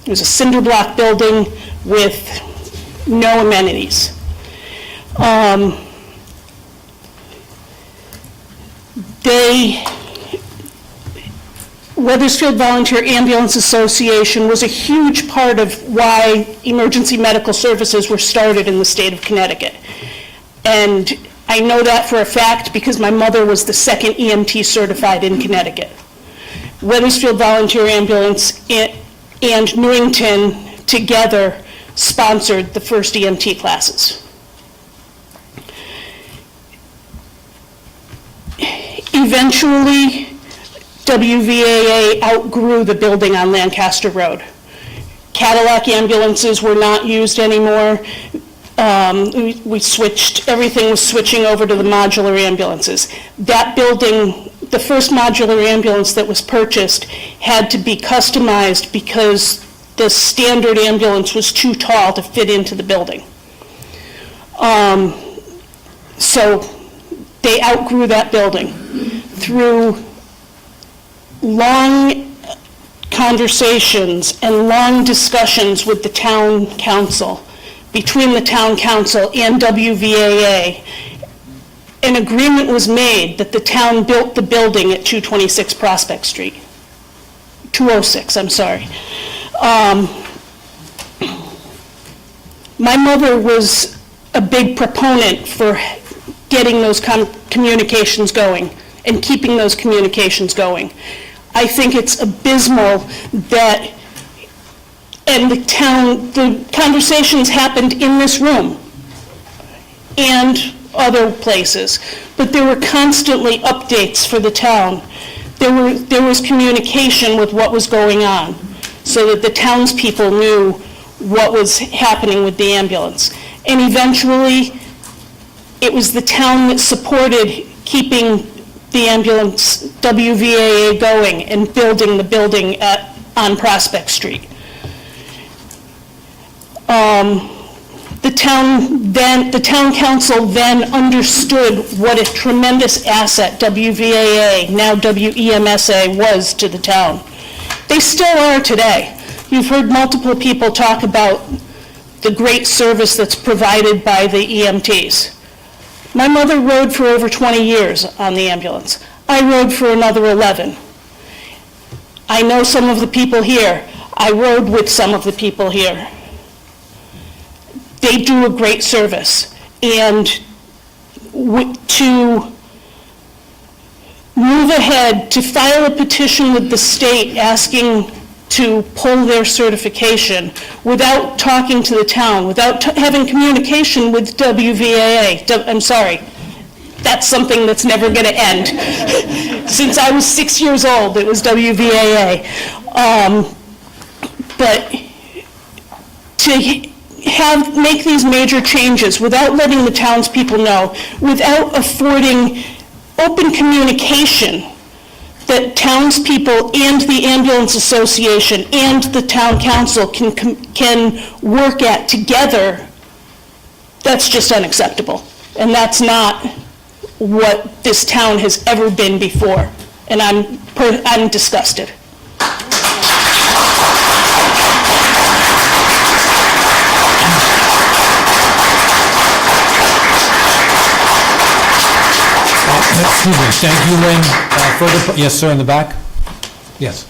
It was a cinder block building with no amenities. Wethersfield Volunteer Ambulance Association was a huge part of why emergency medical services were started in the state of Connecticut. And I know that for a fact because my mother was the second EMT certified in Connecticut. Wethersfield Volunteer Ambulance and Newington together sponsored the first EMT classes. Eventually, WVAA outgrew the building on Lancaster Road. Cadillac ambulances were not used anymore. Everything was switching over to the modular ambulances. That building, the first modular ambulance that was purchased, had to be customized because the standard ambulance was too tall to fit into the building. So they outgrew that building. Through long conversations and long discussions with the town council, between the town council and WVAA, an agreement was made that the town built the building at 226 Prospect Street. 206, I'm sorry. My mother was a big proponent for getting those communications going and keeping those communications going. I think it's abysmal that, and the conversations happened in this room and other places, but there were constantly updates for the town. There was communication with what was going on so that the townspeople knew what was happening with the ambulance. And eventually, it was the town that supported keeping the ambulance WVAA going and building the building on Prospect Street. The town council then understood what a tremendous asset WVAA, now WEMSA, was to the town. They still are today. You've heard multiple people talk about the great service that's provided by the EMTs. My mother rode for over 20 years on the ambulance. I rode for another 11. I know some of the people here. I rode with some of the people here. They do a great service. And to move ahead, to file a petition with the state asking to pull their certification without talking to the town, without having communication with WVAA. I'm sorry, that's something that's never going to end. Since I was 6 years old, it was WVAA. But to make these major changes without letting the townspeople know, without affording open communication that townspeople and the ambulance association and the town council can work at together, that's just unacceptable. And that's not what this town has ever been before. And I'm disgusted. Excuse me, thank you, Lynn. Yes, sir, in the back? Yes.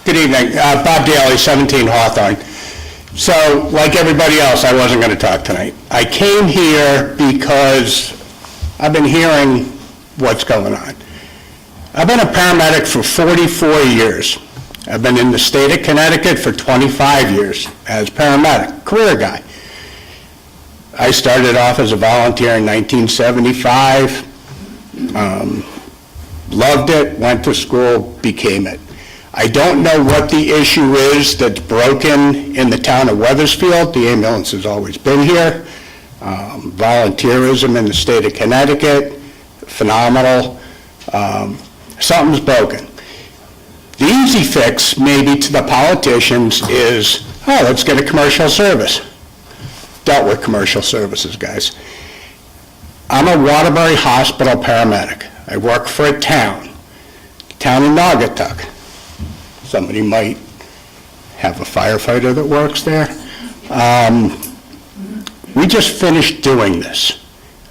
Good evening. Bob Daly, 17 Hawthorne. So, like everybody else, I wasn't going to talk tonight. I came here because I've been hearing what's going on. I've been a paramedic for 44 years. I've been in the state of Connecticut for 25 years as paramedic, career guy. I started off as a volunteer in 1975, loved it, went to school, became it. I don't know what the issue is that's broken in the town of Wethersfield. The ambulance has always been here. Volunteerism in the state of Connecticut, phenomenal. Something's broken. The easy fix, maybe to the politicians, is, oh, let's get a commercial service. Dealt with commercial services, guys. I'm a Waterbury Hospital paramedic. I work for a town of Naugatuck. Somebody might have a firefighter that works there. We just finished doing this,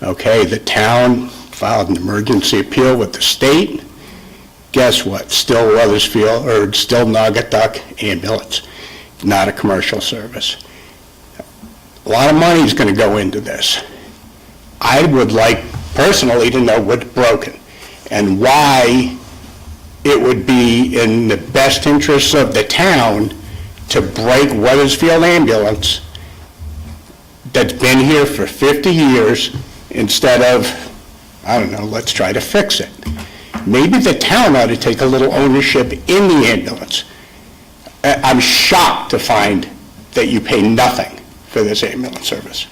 okay? The town filed an emergency appeal with the state. Guess what? Still Wethersfield, or still Naugatuck ambulance, not a commercial service. A lot of money is going to go into this. I would like personally to know what's broken and why it would be in the best interests of the town to break Wethersfield ambulance that's been here for 50 years instead of, I don't know, let's try to fix it. Maybe the town ought to take a little ownership in the ambulance. I'm shocked to find that you pay nothing for this ambulance service,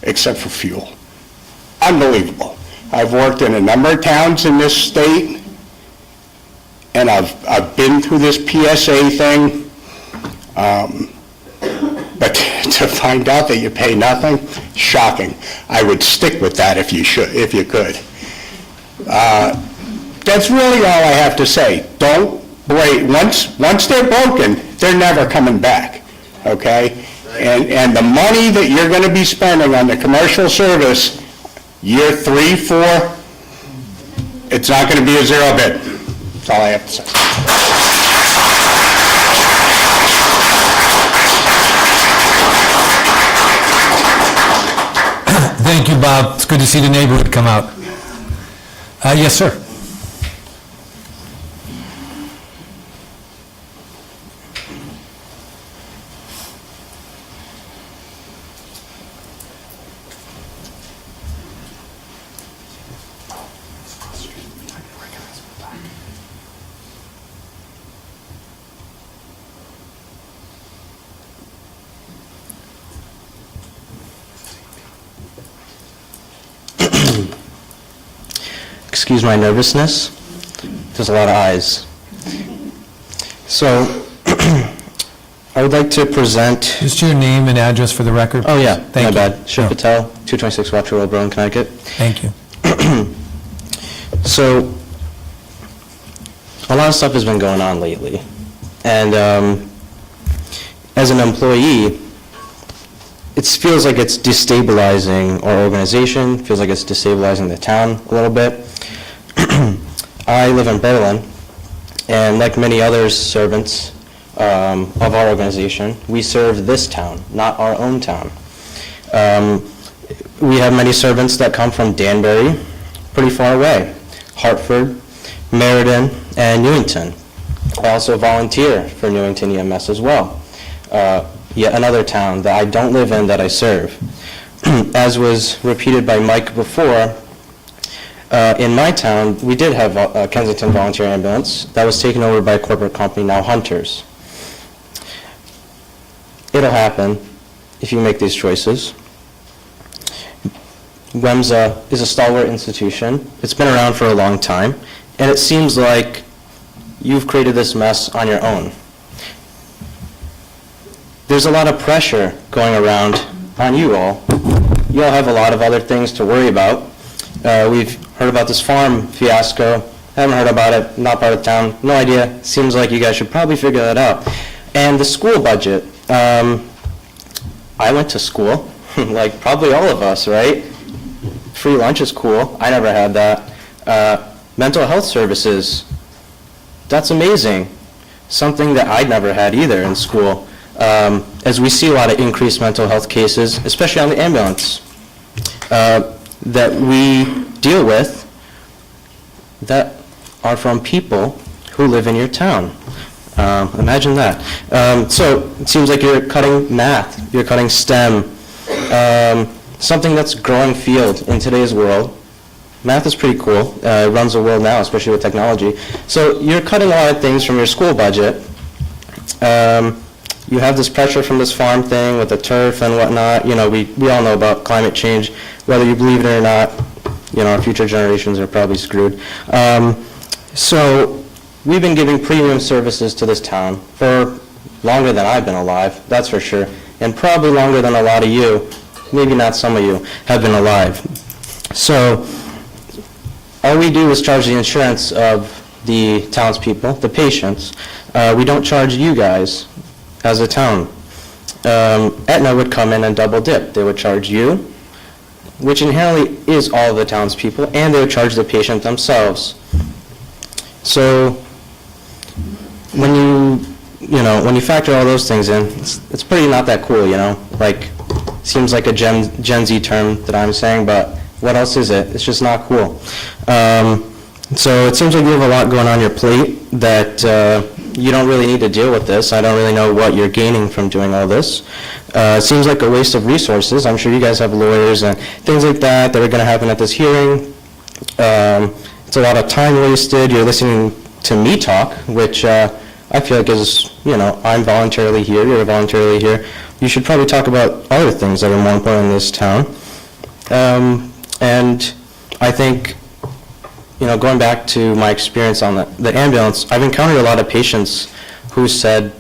except for fuel. Unbelievable. I've worked in a number of towns in this state, and I've been through this PSA thing, but to find out that you pay nothing, shocking. I would stick with that if you could. That's really all I have to say. Don't break. Once they're broken, they're never coming back, okay? And the money that you're going to be spending on the commercial service, year 3, 4, it's not going to be a zero bid. That's all I have to say. Thank you, Bob. It's good to see the neighborhood come out. Yes, sir. Excuse my nervousness. There's a lot of eyes. So, I would like to present... Just your name and address for the record. Oh, yeah, Thank my you. bad. Shiv Patel, 226 Watcher Road, Berlin, Connecticut. Thank you. So, a lot of stuff has been going on lately. And as an employee, it feels like it's destabilizing our organization, feels like it's destabilizing the town a little bit. I live in Berlin, and like many other servants of our organization, we serve this town, not our own town. We have many servants that come from Danbury, pretty far away, Hartford, Meriden, and Newington. I also volunteer for Newington EMS as well. Yet another town that I don't live in that I serve. As was repeated by Mike before, in my town, we did have a Kensington Volunteer Ambulance that was taken over by a corporate company, now Hunters. It'll happen if you make these choices. WEMSA is a stalwart institution. It's been around for a long time, and it seems like you've created this mess on your own. There's a lot of pressure going around on you all. You all have a lot of other things to worry about. We've heard about this farm fiasco. Haven't heard about it, not part of town, no idea. Seems like you guys should probably figure that out. And the school budget, I went to school, like probably all of us, right? Free lunch is cool. I never had that. Mental health services, that's amazing. Something that I'd never had either in school. As we see a lot of increased mental health cases, especially on the ambulance, that we deal with that are from people who live in your town. Imagine that. So it seems like you're cutting math, you're cutting STEM, something that's a growing field in today's world. Math is pretty cool. It runs the world now, especially with technology. So you're cutting a lot of things from your school budget. You have this pressure from this farm thing with the turf and whatnot. You know, we all know about climate change. Whether you believe it or not, you know, our future generations are probably screwed. So we've been giving premium services to this town for longer than I've been alive, that's for sure, and probably longer than a lot of you, maybe not some of you, have been alive. So all we do is charge the insurance of the townspeople, the patients. We don't charge you guys as a town. Aetna would come in and double dip. They would charge you, which inherently is all of the townspeople, and they would charge the patient themselves. So when you factor all those things in, it's pretty not that cool, you know? Like, seems like a Gen Z term that I'm saying, but what else is it? It's just not cool. So it seems like you have a lot going on your plate that you don't really need to deal with this. I don't really know what you're gaining from doing all this. It seems like a waste of resources. I'm sure you guys have lawyers and things like that are going to happen at this hearing. It's a lot of time wasted. You're listening to me talk, which I feel like is, you know, I'm voluntarily here, you're voluntarily here. You should probably talk about other things that are more important in this town. And I think, you know, going back to my experience on the ambulance, I've encountered a lot of patients who said,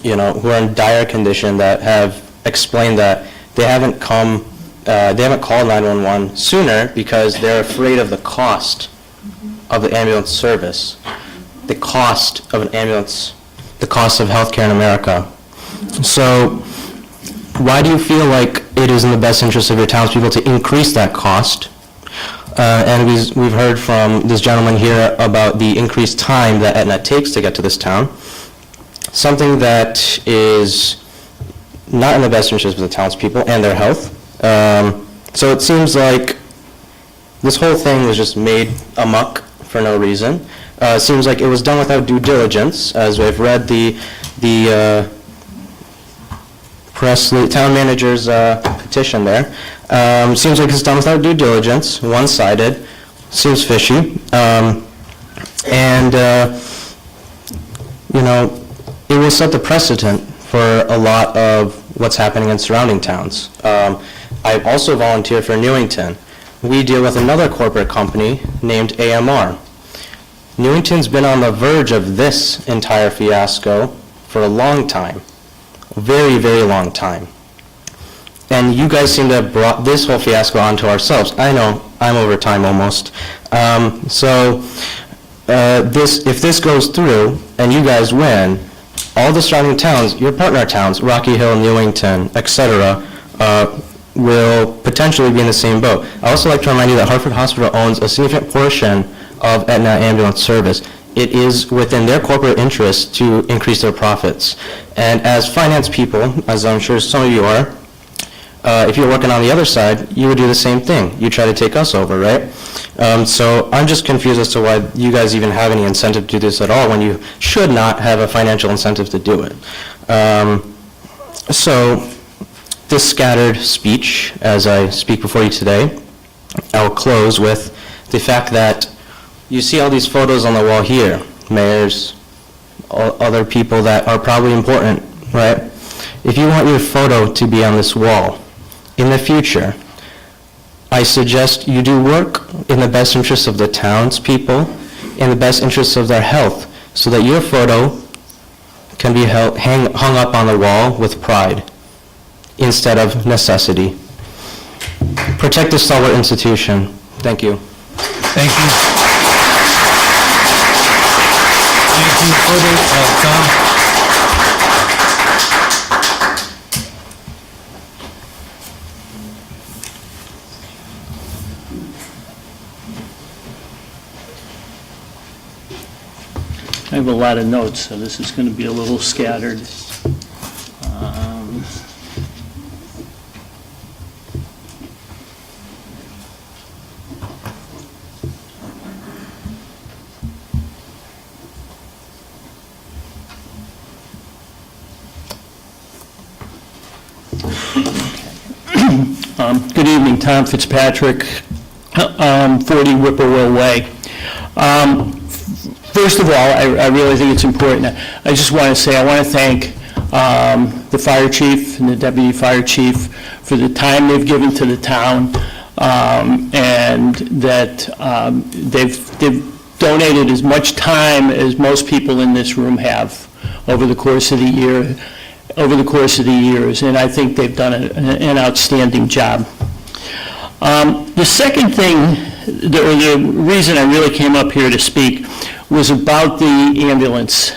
you know, who are in dire condition that have explained that they haven't called 911 sooner because they're afraid of the cost of the ambulance service, the cost of an ambulance, the cost of healthcare in America. So why do you feel like it is in the best interest of your townspeople to increase that cost? And we've heard from this gentleman here about the increased time that Aetna takes to get to this town, something that is not in the best interest of the townspeople and their health. So it seems like this whole thing was just made amok for no reason. It seems like it was done without due diligence, as we've read the Presley, town manager's petition there. Seems like it's done without due diligence, one-sided, seems fishy. You know, it will set the precedent for a lot of what's happening in surrounding towns. I also volunteer for Newington. We deal with another corporate company named AMR. Newington's been on the verge of this entire fiasco for a long time. Very, very long time. And you guys seem to have brought this whole fiasco onto ourselves. I know, I'm over time almost. If this goes through and you guys win, all the surrounding towns, your partner towns, Rocky Hill, Newington, etc., will potentially be in the same boat. I also like to remind you that Hartford Hospital owns a significant portion of Aetna ambulance service. It is within their corporate interest to increase their profits. And as finance people, as I'm sure some of you are, if you're working on the other side, you would do the same thing. You try to take us over, right? So I'm just confused as to why you guys even have any incentive to do this at all when you should not have a financial incentive to do it. So this scattered speech, as I speak before you today, I will close with the fact that you see all these photos on the wall here, mayors, other people that are probably important, right? If you want your photo to be on this wall in the future, I suggest you do work in the best interests of the townspeople, in the best interests of their health, so that your photo can be hung up on the wall with pride instead of necessity. Protect the stalwart institution. Thank you. Thank you. Thank you. Further, Tom? have a lot of notes, so this is going to be a little scattered. Good evening, Tom Fitzpatrick, 40 Whippoorwill Way. First of all, I really think it's important. I just want to say, I want to thank the fire chief and the deputy fire chief for the time they've given to the town, and that they've donated as much time as most people in this room have over the course of the year. And I think they've done an outstanding job. The second thing, the reason I really came up here to speak was about the ambulance.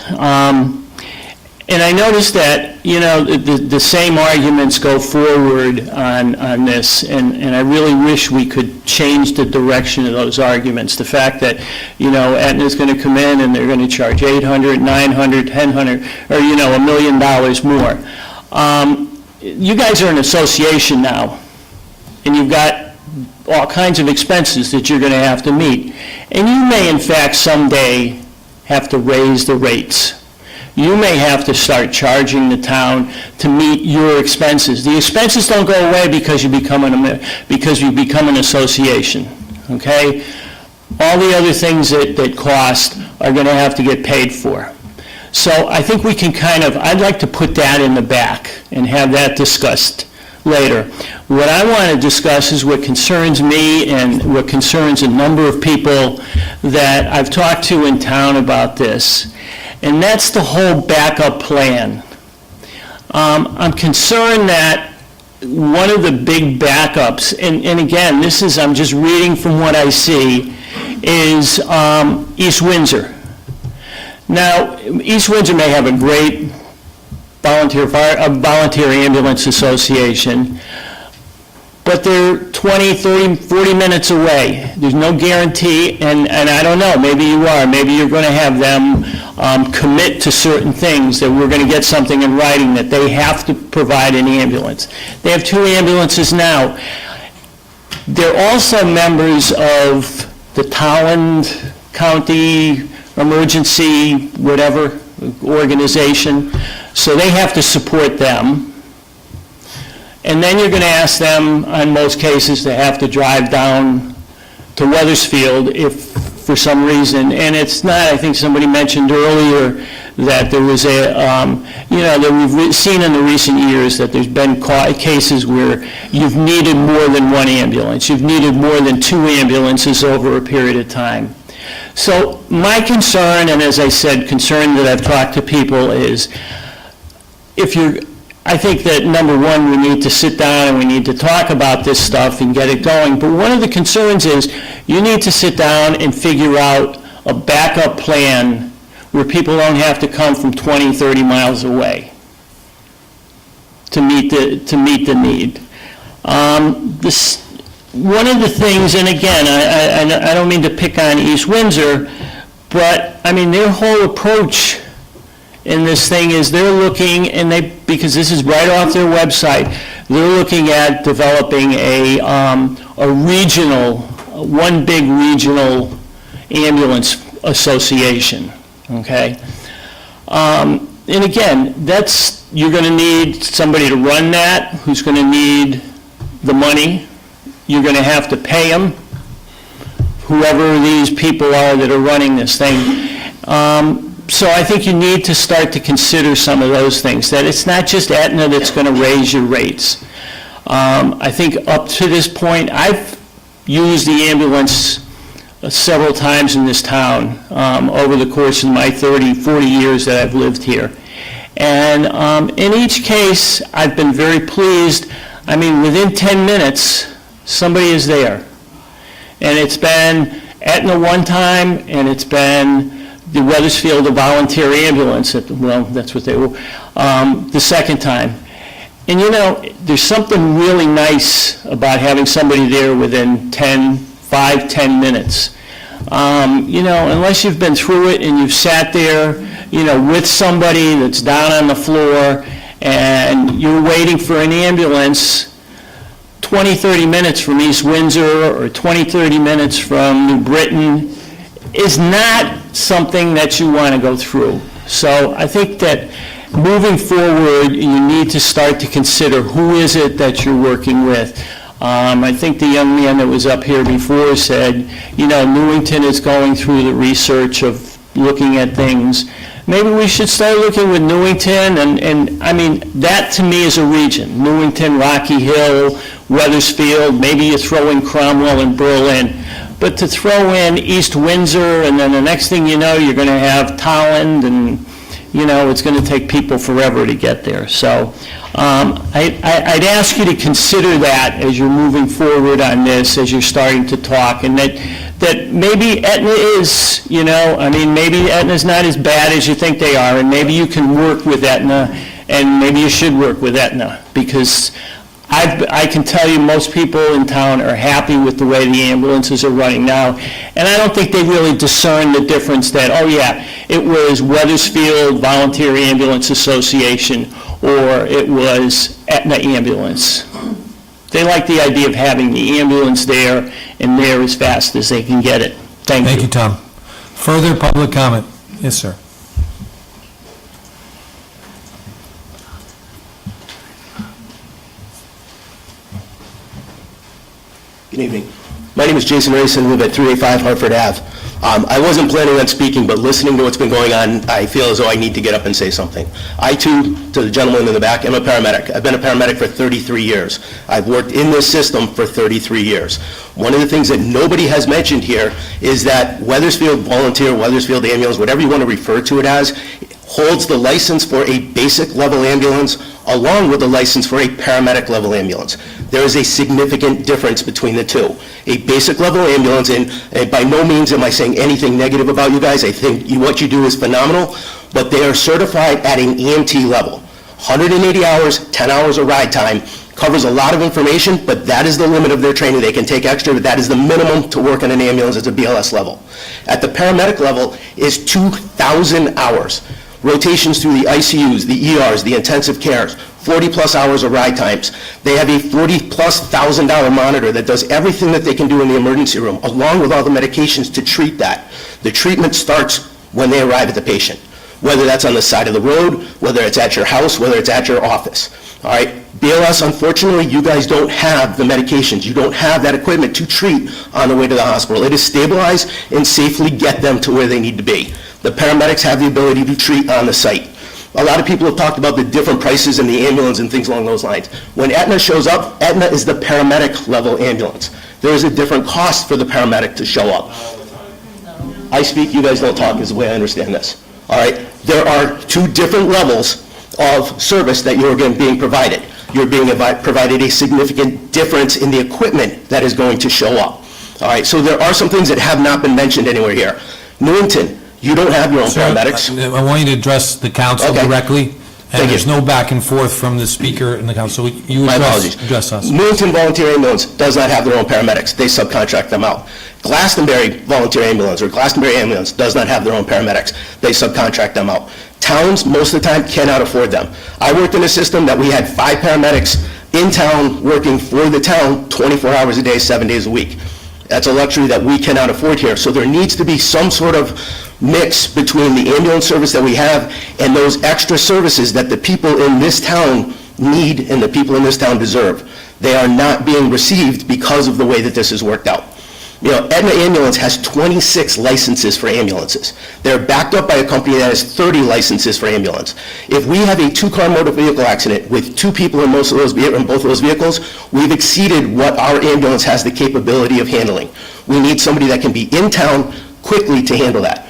And I noticed that, you know, the same arguments go forward on this, and I really wish we could change the direction of those arguments. The fact that, you know, Aetna's going to come in and they're going to charge $800, $900, $1,000, or, you know, $1 million more. You guys are an association now, and you've got all kinds of expenses that you're going to have to meet. And you may, in fact, someday have to raise the rates. You may have to start charging the town to meet your expenses. The expenses don't go away because you become an association, okay? All the other things that cost are going to have to get paid for. So I think we can I'd like to put that in the back and have that discussed later. What I want to discuss is what concerns me and what concerns a number of people that I've talked to in town about this, and that's the whole backup plan. I'm concerned that one of the big backups, and again, I'm just reading from what I see, is East Windsor. Now, East Windsor may have a great volunteer ambulance association, but they're 20, 30, 40 minutes away. There's no guarantee, and I don't know, maybe you are. Maybe you're going to have them commit to certain things, that we're going to get something in writing that they have to provide an ambulance. They have 2 ambulances now. They're also members of the Towland County Emergency whatever organization, so they have to support them. And then you're going to ask them, in most cases, to have to drive down to Wethersfield if, for some reason, and it's not, I think somebody mentioned earlier that there was that we've seen in the recent years that there's been cases where you've needed more than 1 ambulance. You've needed more than 2 ambulances over a period of time. So my concern, and as I said, concern that I've talked to people is, I think that number one, we need to sit down and we need to talk about this stuff and get it going. But one of the concerns is you need to sit down and figure out a backup plan where people don't have to come from 20, 30 miles away to meet the need. One of the things, and again, I don't mean to pick on East Windsor, but I mean their whole approach in this thing is they're looking, because this is right off their website, they're looking at developing a regional, one big regional ambulance association, okay? And again, you're going to need somebody to run that, who's going to need the money. You're going to have to pay them, whoever these people are that are running this thing. So I think you need to start to consider some of those things, that it's not just Aetna that's going to raise your rates. I think up to this point, I've used the ambulance several times in this town over the course of my 30, 40 years that I've lived here. And in each case, I've been very pleased. I mean, within 10 minutes, somebody is there. And it's been Aetna one time, and it's been the Wethersfield volunteer ambulance, that's what they were, the second time. And you know, there's something really nice about having somebody there within 10 minutes. unless you've been through it and you've sat there, with somebody that's down on the floor and you're waiting for an ambulance 20, 30 minutes from East Windsor or 20, 30 minutes from New Britain is not something that you want to go through. So I think that moving forward, you need to start to consider who is it that you're working with. I think the young man that was up here before said, Newington is going through the research of looking at things. Maybe we should start looking with Newington, and I mean, that to me is a region. Newington, Rocky Hill, Wethersfield, maybe you throw in Cromwell and Berlin. But to throw in East Windsor, and then the next thing you know, you're going to have Towland, and it's going to take people forever to get there. So I'd ask you to consider that as you're moving forward on this, as you're starting to talk, and that maybe Aetna is, maybe Aetna's not as bad as you think they are, and maybe you can work with Aetna, and maybe you should work with Aetna, because I can tell you most people in town are happy with the way the ambulances are running now, and I don't think they really discern the difference that, it was Wethersfield Volunteer Ambulance Association, or it was Aetna Ambulance. They like the idea of having the ambulance there and there as fast as they can get it. Thank you. Thank you, Tom. Further public comment? Yes, sir. Good evening. My name is Jason Rayson, live at 385 Hartford Ave. I wasn't planning on speaking, but listening to what's been going on, I feel as though I need to get up and say something. I too, to the gentleman in the back, am a paramedic. I've been a paramedic for 33 years. I've worked in this system for 33 years. One of the things that nobody has mentioned here is that Wethersfield Volunteer, Wethersfield Ambulance, whatever you want to refer to it as, holds the license for a basic level ambulance along with the license for a paramedic level ambulance. There is a significant difference between the two. A basic level ambulance, and by no means am I saying anything negative about you guys, I think what you do is phenomenal, but they are certified at an EMT level. 180 hours, 10 hours of ride time, covers a lot of information, but that is the limit of their training. They can take extra, but that is the minimum to work in an ambulance at a BLS level. At the paramedic level is 2,000 hours. Rotations through the ICUs, the ERs, the intensive cares, 40-plus hours of ride times. They have a $40-plus thousand monitor that does everything that they can do in the emergency room, along with all the medications to treat that. The treatment starts when they arrive at the patient, whether that's on the side of the road, whether it's at your house, whether it's at your office. All right, BLS, unfortunately, you guys don't have the medications. You don't have that equipment to treat on the way to the hospital. It is stabilize and safely get them to where they need to be. The paramedics have the ability to treat on the site. A lot of people have talked about the different prices in the ambulance and things along those lines. When Aetna shows up, Aetna is the paramedic level ambulance. There is a different cost for the paramedic to show up. I speak, you guys don't talk is the way I understand this. All right, there are two different levels of service that you're being provided. You're being provided a significant difference in the equipment that is going to show up. All right, so there are some things that have not been mentioned anywhere here. Newington, you don't have your own paramedics. I want you to address the council Okay. directly, Thank and there's you. no back and forth from the speaker and the council. You My apologies. address us. Newington Volunteer Ambulance does not have their own paramedics. They subcontract them out. Glastonbury Volunteer Ambulance or Glastonbury Ambulance does not have their own paramedics. They subcontract them out. Towns, most of the time, cannot afford them. I worked in a system that we had 5 paramedics in town working for the town 24 hours a day, 7 days a week. That's a luxury that we cannot afford here. So there needs to be some sort of mix between the ambulance service that we have and those extra services that the people in this town need and the people in this town deserve. They are not being received because of the way that this has worked out. You know, Aetna Ambulance has 26 licenses for ambulances. They're backed up by a company that has 30 licenses for ambulance. If we have a 2-car motor vehicle accident with 2 people in both of those vehicles, we've exceeded what our ambulance has the capability of handling. We need somebody that can be in town quickly to handle that.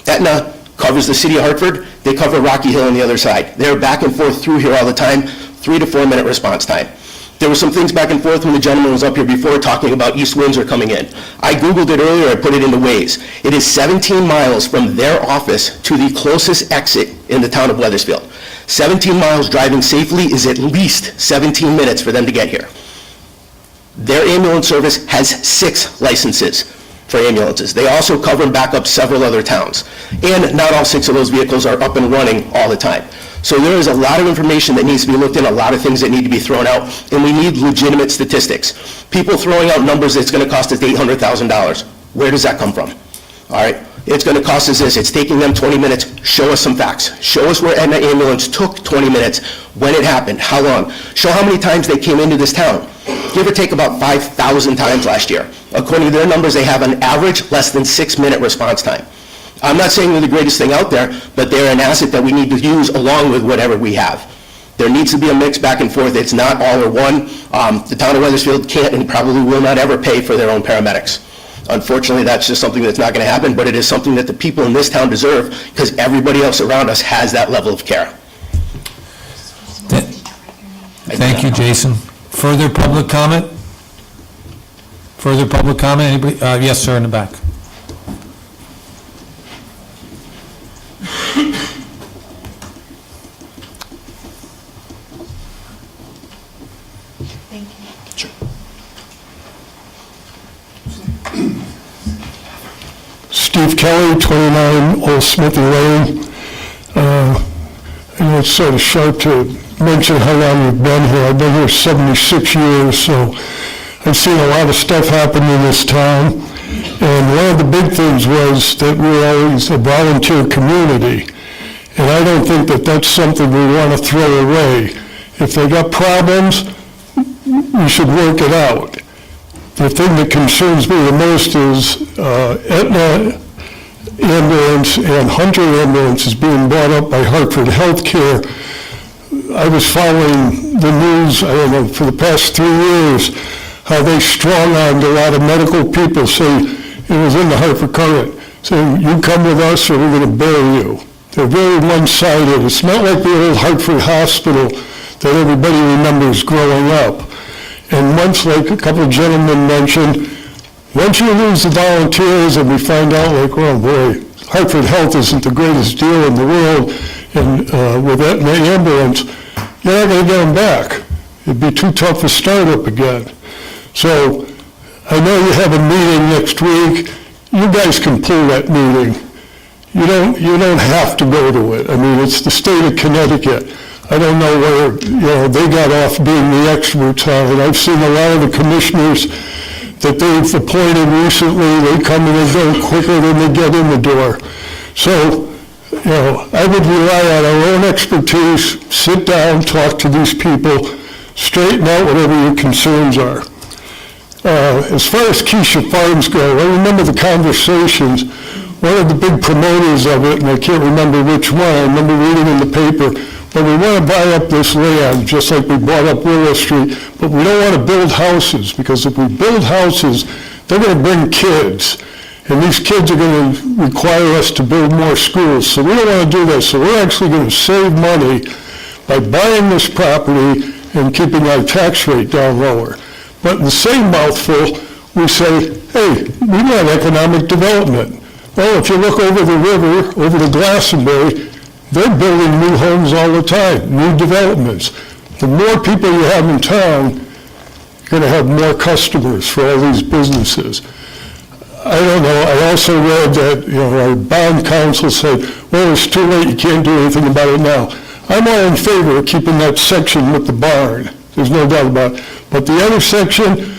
Aetna covers the city of Hartford. They cover Rocky Hill on the other side. They're back and forth through here all the time, 3 to 4 minute response time. There were some things back and forth when the gentleman was up here before talking about East Windsor coming in. I Googled it earlier, I put it into Waze. It is 17 miles from their office to the closest exit in the town of Wethersfield. 17 miles driving safely is at least 17 minutes for them to get here. Their ambulance service has 6 licenses for ambulances. They also cover and back up several other towns. And not all 6 of those vehicles are up and running all the time. So there is a lot of information that needs to be looked in, a lot of things that need to be thrown out, and we need legitimate statistics. People throwing out numbers that's going to cost us $800,000. Where does that come from? All right? It's going to cost us this. It's taking them 20 minutes. Show us some facts. Show us where an ambulance took 20 minutes, when it happened, how long. Show how many times they came into this town. Give or take about 5,000 times last year. According to their numbers, they have an average less than 6-minute response time. I'm not saying they're the greatest thing out there, but they're an asset that we need to use along with whatever we have. There needs to be a mix back and forth. It's not all or one. The town of Wethersfield can't and probably will not ever pay for their own paramedics. Unfortunately, that's just something that's not going to happen, but it is something that the people in this town deserve because everybody else around us has that level of care. Thank you, Jason. Further public comment? Further public comment? Anybody? Yes, sir, in the back. Steve Kelly, 29 Old Smithy Lane. I know it's sort of short to mention how long you've been here. I've been here 76 years, so I've seen a lot of stuff happen in this town. And one of the big things was that we're always a volunteer community. And I don't think that that's something we want to throw away. If they got problems, we should work it out. The thing that concerns me the most is Aetna ambulance and Hunter ambulance is being bought up by Hartford Healthcare. I was following the news, I don't know, for the past 3 years, how they strong-armed a lot of medical people, saying, it was in the Hartford Courant, saying, you come with us or we're going to bury you. They're very one-sided. It's not like the old Hartford Hospital that everybody remembers growing up. And once, like a couple of gentlemen mentioned, once you lose the volunteers and we find out, like, oh boy, Hartford Health isn't the greatest deal in the world, and with that ambulance, you're not going to get them back. It'd be too tough to start up again. So I know you have a meeting next week. You guys can pull that meeting. You don't have to go to it. I mean, it's the state of Connecticut. I don't know where, they got off being the experts on it. I've seen a lot of the commissioners that they've appointed recently, they come and they go quicker than they get in the door. So, I would rely on our own expertise, sit down, talk to these people, straighten out whatever your concerns are. As far as Keisha Farms go, I remember the conversations. One of the big promoters of it, and I can't remember which one, I remember reading in the paper, but we want to buy up this land, just like we bought up Willow Street, but we don't want to build houses, because if we build houses, they're going to bring kids, and these kids are going to require us to build more schools, so we don't want to do that, so we're actually going to save money by buying this property and keeping our tax rate down lower. But in the same mouthful, we say, hey, we want economic development. Well, if you look over the river, over to Glastonbury, they're building new homes all the time, new developments. The more people you have in town, you're going to have more customers for all these businesses. I don't know, I also read that, our bond counsel said, well, it's too late, you can't do anything about it now. I'm all in favor of keeping that section with the barn, there's no doubt about it. But the other section,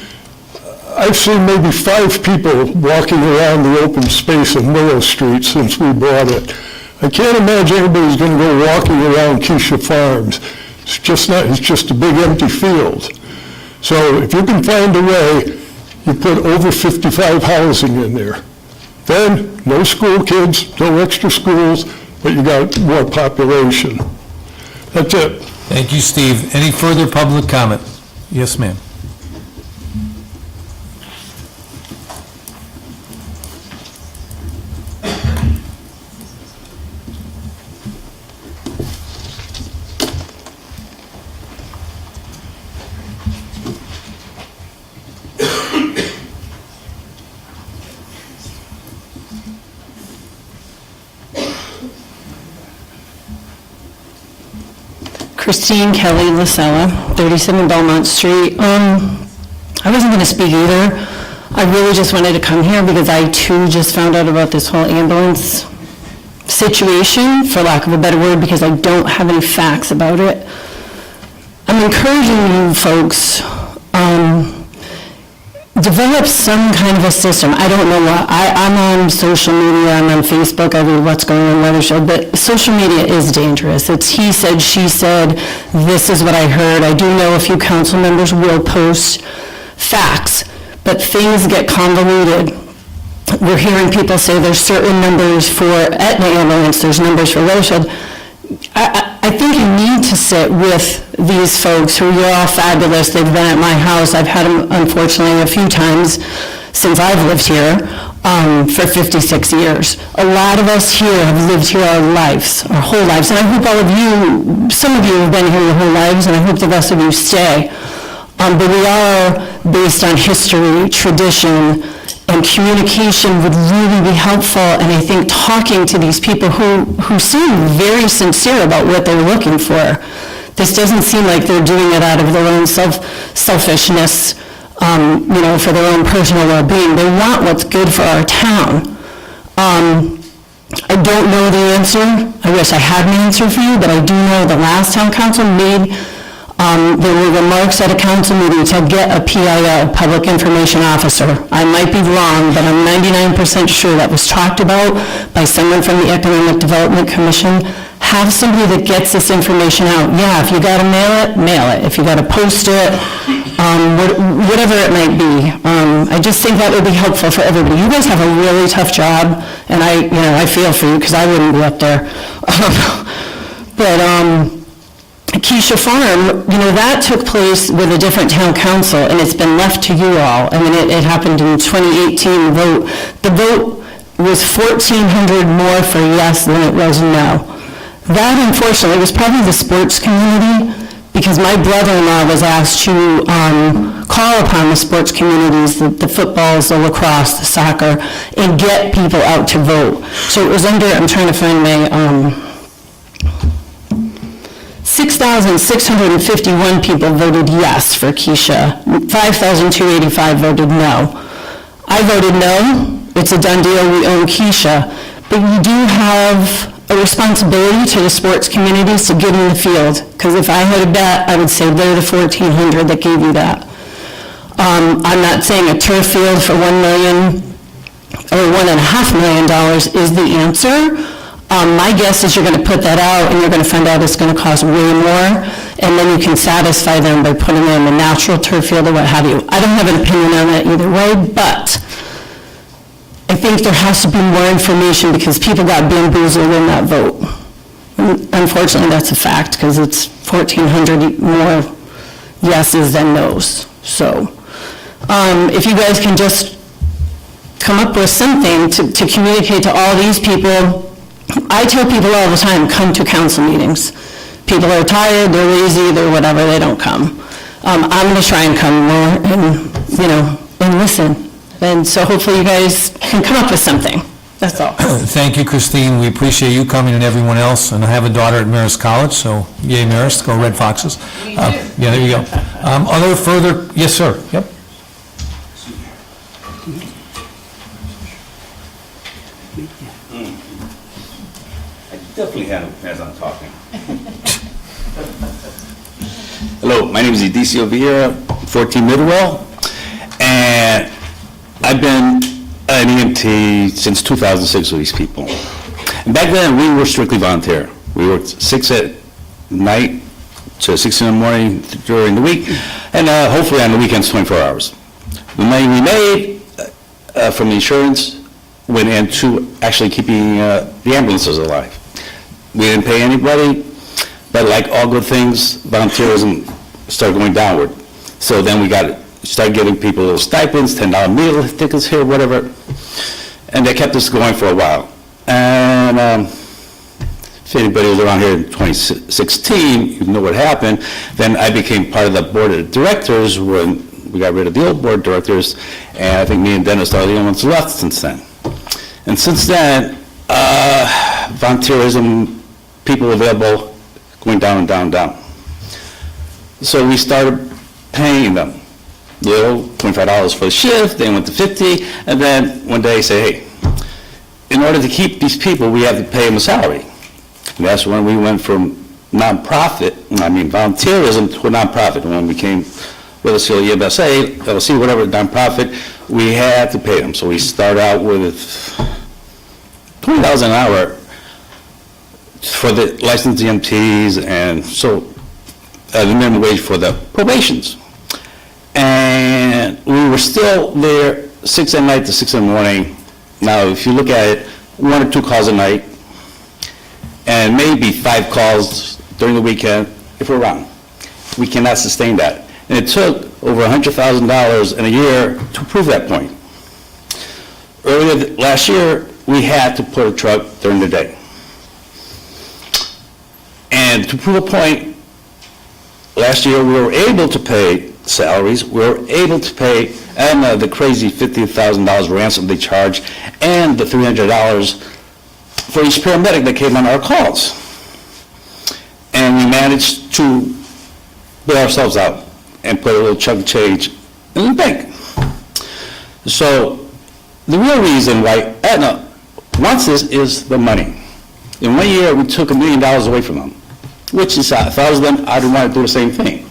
I've seen maybe 5 people walking around the open space in Willow Street since we bought it. I can't imagine anybody's going to go walking around Keisha Farms. It's just a big empty field. So if you can find a way, you put over 55 housing in there. Then, no school kids, no extra schools, but you got more population. That's it. Thank you, Steve. Any further public comment? Yes, ma'am. Christine Kelly Lasella, 37 Belmont Street. I I wasn't going to speak either. I really just wanted to come here because I too just found out about this whole ambulance situation, for lack of a better word, because I don't have any facts about it. I'm encouraging you folks, develop some kind of a system. I don't know what, I'm on social media, I'm on Facebook, I read what's going on in Wethersfield, but social media is dangerous. It's he said, she said, this is what I heard. I do know a few council members will post facts, but things get convoluted. We're hearing people say there's certain numbers for Aetna ambulance, there's numbers for Wethersfield. I think you need to sit with these folks who you're all fabulous. They've been at my house. I've had them, unfortunately, a few times since I've lived here for 56 years. A lot of us here have lived here our lives, our whole lives. And I hope all of you, some of you have been here your whole lives, and I hope the rest of you stay. But we are based on history, tradition, and communication would really be helpful, and I think talking to these people who seem very sincere about what they're looking for. This doesn't seem like they're doing it out of their own selfishness, for their own personal well-being. They want what's good for our town. I don't know the answer. I wish I had an answer for you, but I do know the last town council made there were remarks at a council meeting to get a PIO, Public Information Officer. I might be wrong, but I'm 99% sure that was talked about by someone from the Economic Development Commission. Have somebody that gets this information out. Yeah, if you got to mail it, mail it. If you got to post it, whatever it might be. I just think that would be helpful for everybody. You guys have a really tough job, and I feel for you because I wouldn't be up there. But Keisha Farm, that took place with a different town council, and it's been left to you all. I mean, it happened in 2018 vote. The vote was 1,400 more for yes than it was no. That, unfortunately, was probably the sports community, because my brother-in-law was asked to call upon the sports communities, the footballs, the lacrosse, the soccer, and get people out to vote. So it was under, I'm trying to find my, 6,651 people voted yes for Keisha. 5,285 voted no. I voted no. It's a done deal. We own Keisha. But you do have a responsibility to the sports communities to get in the field. Because if I had a bet, I would say they're the 1,400 that gave you that. I'm not saying a turf field for $1 million or $1.5 million is the answer. My guess is you're going to put that out and you're going to find out it's going to cost way more, and then you can satisfy them by putting in a natural turf field or what have you. I don't have an opinion on that either way, but I think there has to be more information because people got bamboozled in that vote. And unfortunately, that's a fact because it's 1,400 more yeses than nos. So if you guys can just come up with something to communicate to all these people. I tell people all the time, come to council meetings. People are tired, they're lazy, they're whatever, they don't come. I'm going to try and come more and listen. And so hopefully you guys can come up with something. That's all. Thank you, Christine. We appreciate you coming and everyone else. And I have a daughter at Marist College, so yay Marist, go Red Foxes. Yeah, there you go. Other further, yes, sir. Yep. Definitely as I'm talking. Hello, my name is Edicio Vieira, 14 Midwell, and I've been an EMT since 2006 with these people. And back then, we were strictly volunteer. We worked 6 at night to 6 in the morning during the week, and hopefully on the weekends, 24 hours. The money we made from the insurance went into actually keeping the ambulances alive. We didn't pay anybody, but like all good things, volunteerism started going downward. So then we started giving people little stipends, $10 meal tickets here, whatever, and they kept us going for a while. And if anybody was around here in 2016, you know what happened. Then I became part of the board of directors when we got rid of the old board of directors, and I think me and Dennis are the only ones left since then. And since then, volunteerism, people available, going down and down and down. So we started paying them. $25 for the shift, then went to 50, and then one day say, hey, in order to keep these people, we have to pay them a salary. And that's when we went from volunteerism to a nonprofit. When we became Wethersfield EMSA, LLC, whatever, nonprofit, we had to pay them. So we started out with $20 an hour for the licensed EMTs, and so the minimum wage for the probations. And we were still there 6 at night to 6 in the morning. Now, if you look at it, 1 or 2 calls a night, and maybe 5 calls during the weekend, if we're around. We cannot sustain that. And it took over $100,000 in a year to prove that point. Earlier last year, we had to put a truck during the day. And to prove a point, last year, we were able to pay salaries, we were able to pay the crazy $50,000 ransom they charge, and the $300 for each paramedic that came on our calls. And we managed to bail ourselves out and put a little chunk of change in the bank. So the real reason why Aetna wants this is the money. In 1 year, we took $1 million away from them, which is, if I was them, I would want to do the same thing.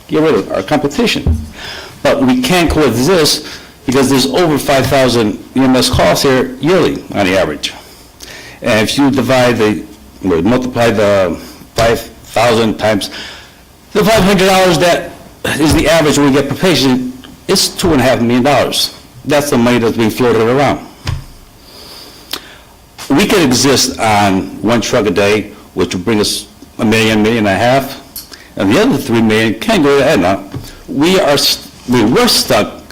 Get rid of our competition. But we can't coexist because there's over 5,000 EMS calls here yearly on the average. And if you multiply the 5,000 times the $500 that is the average we get per patient, it's $2.5 million. That's the money that's being floated around. We could exist on 1 truck a day, which would bring us $1 million, $1.5 million, and the other $3 million can go to Aetna. We were stuck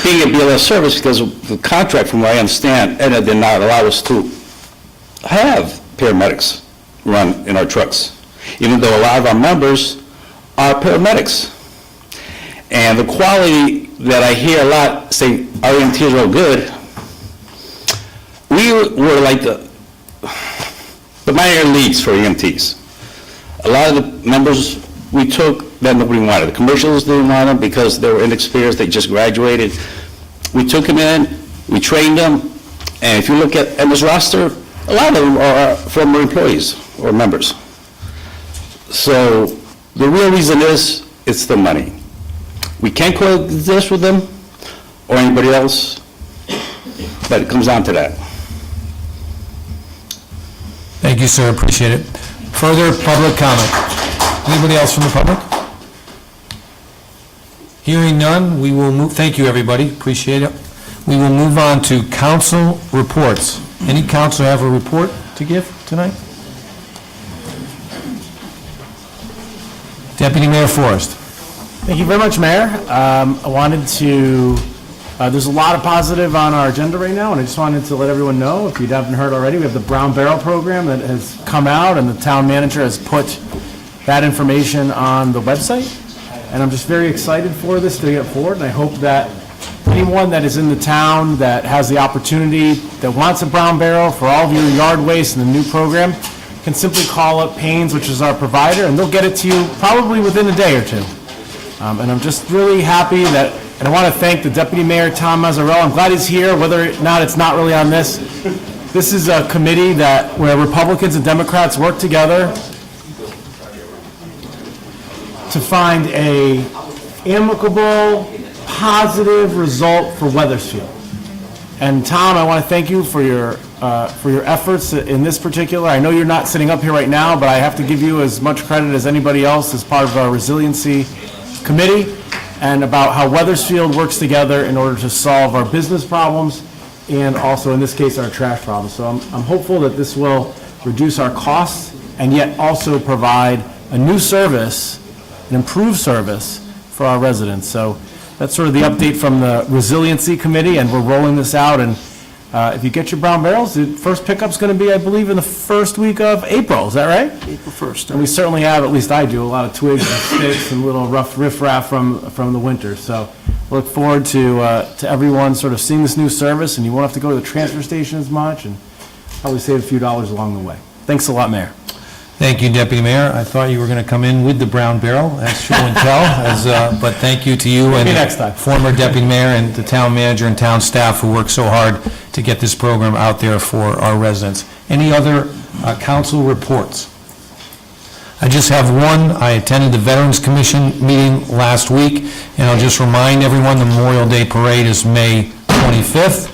being a BLS service because of the contract, from what I understand, Aetna did not allow us to have paramedics run in our trucks, even though a lot of our members are paramedics. And the quality that I hear a lot say our EMTs are all good, we were like the minor leagues for EMTs. A lot of the members we took that nobody wanted. The commercials didn't want them because they were inexperienced, they just graduated. We took them in, we trained them, and if you look at this roster, a lot of them are former employees or members. So the real reason is, it's the money. We can't coexist with them or anybody else, but it comes down to that. Thank you, sir, appreciate it. Further public comment? Anybody else from the public? Hearing none, we will move, thank you, everybody, appreciate it. We will move on to council reports. Any council have a report to give tonight? Deputy Mayor Forrest. Thank you very much, Mayor. I wanted to, there's a lot of positive on our agenda right now, and I just wanted to let everyone know, if you haven't heard already, we have the Brown Barrel program that has come out, and the town manager has put that information on the website. And I'm just very excited for this to get forward, and I hope that anyone that is in the town that has the opportunity, that wants a Brown Barrel for all of your yard waste in the new program, can simply call up Payne's, which is our provider, and they'll get it to you probably within a day or two. And I'm just really happy that, and I want to thank the Deputy Mayor, Tom Mazzarella. I'm glad he's here, whether or not it's not really on this. This is a committee where Republicans and Democrats work together to find a amicable, positive result for Wethersfield. And Tom, I want to thank you for your efforts in this particular. I know you're not sitting up here right now, but I have to give you as much credit as anybody else as part of our resiliency committee, and about how Wethersfield works together in order to solve our business problems and also, in this case, our trash problems. So I'm hopeful that this will reduce our costs and yet also provide a new service, an improved service for our residents. So that's sort of the update from the Resiliency Committee, and we're rolling this out. And if you get your Brown Barrels, the first pickup's going to be, I believe, in the first week of April. Is that right? April 1st. And we certainly have, at least I do, a lot of twigs and sticks and little rough riffraff from the winter. So look forward to everyone sort of seeing this new service, and you won't have to go to the transfer station as much, and probably save a few dollars along the way. Thanks a lot, Mayor. Thank you, Deputy Mayor. I thought you were going to come in with the brown barrel, as show and tell, but thank you to you and Maybe next time. former Deputy Mayor and the town manager and town staff who worked so hard to get this program out there for our residents. Any other council reports? I just have one. I attended the Veterans Commission meeting last week, and I'll just remind everyone the Memorial Day Parade is May 25th.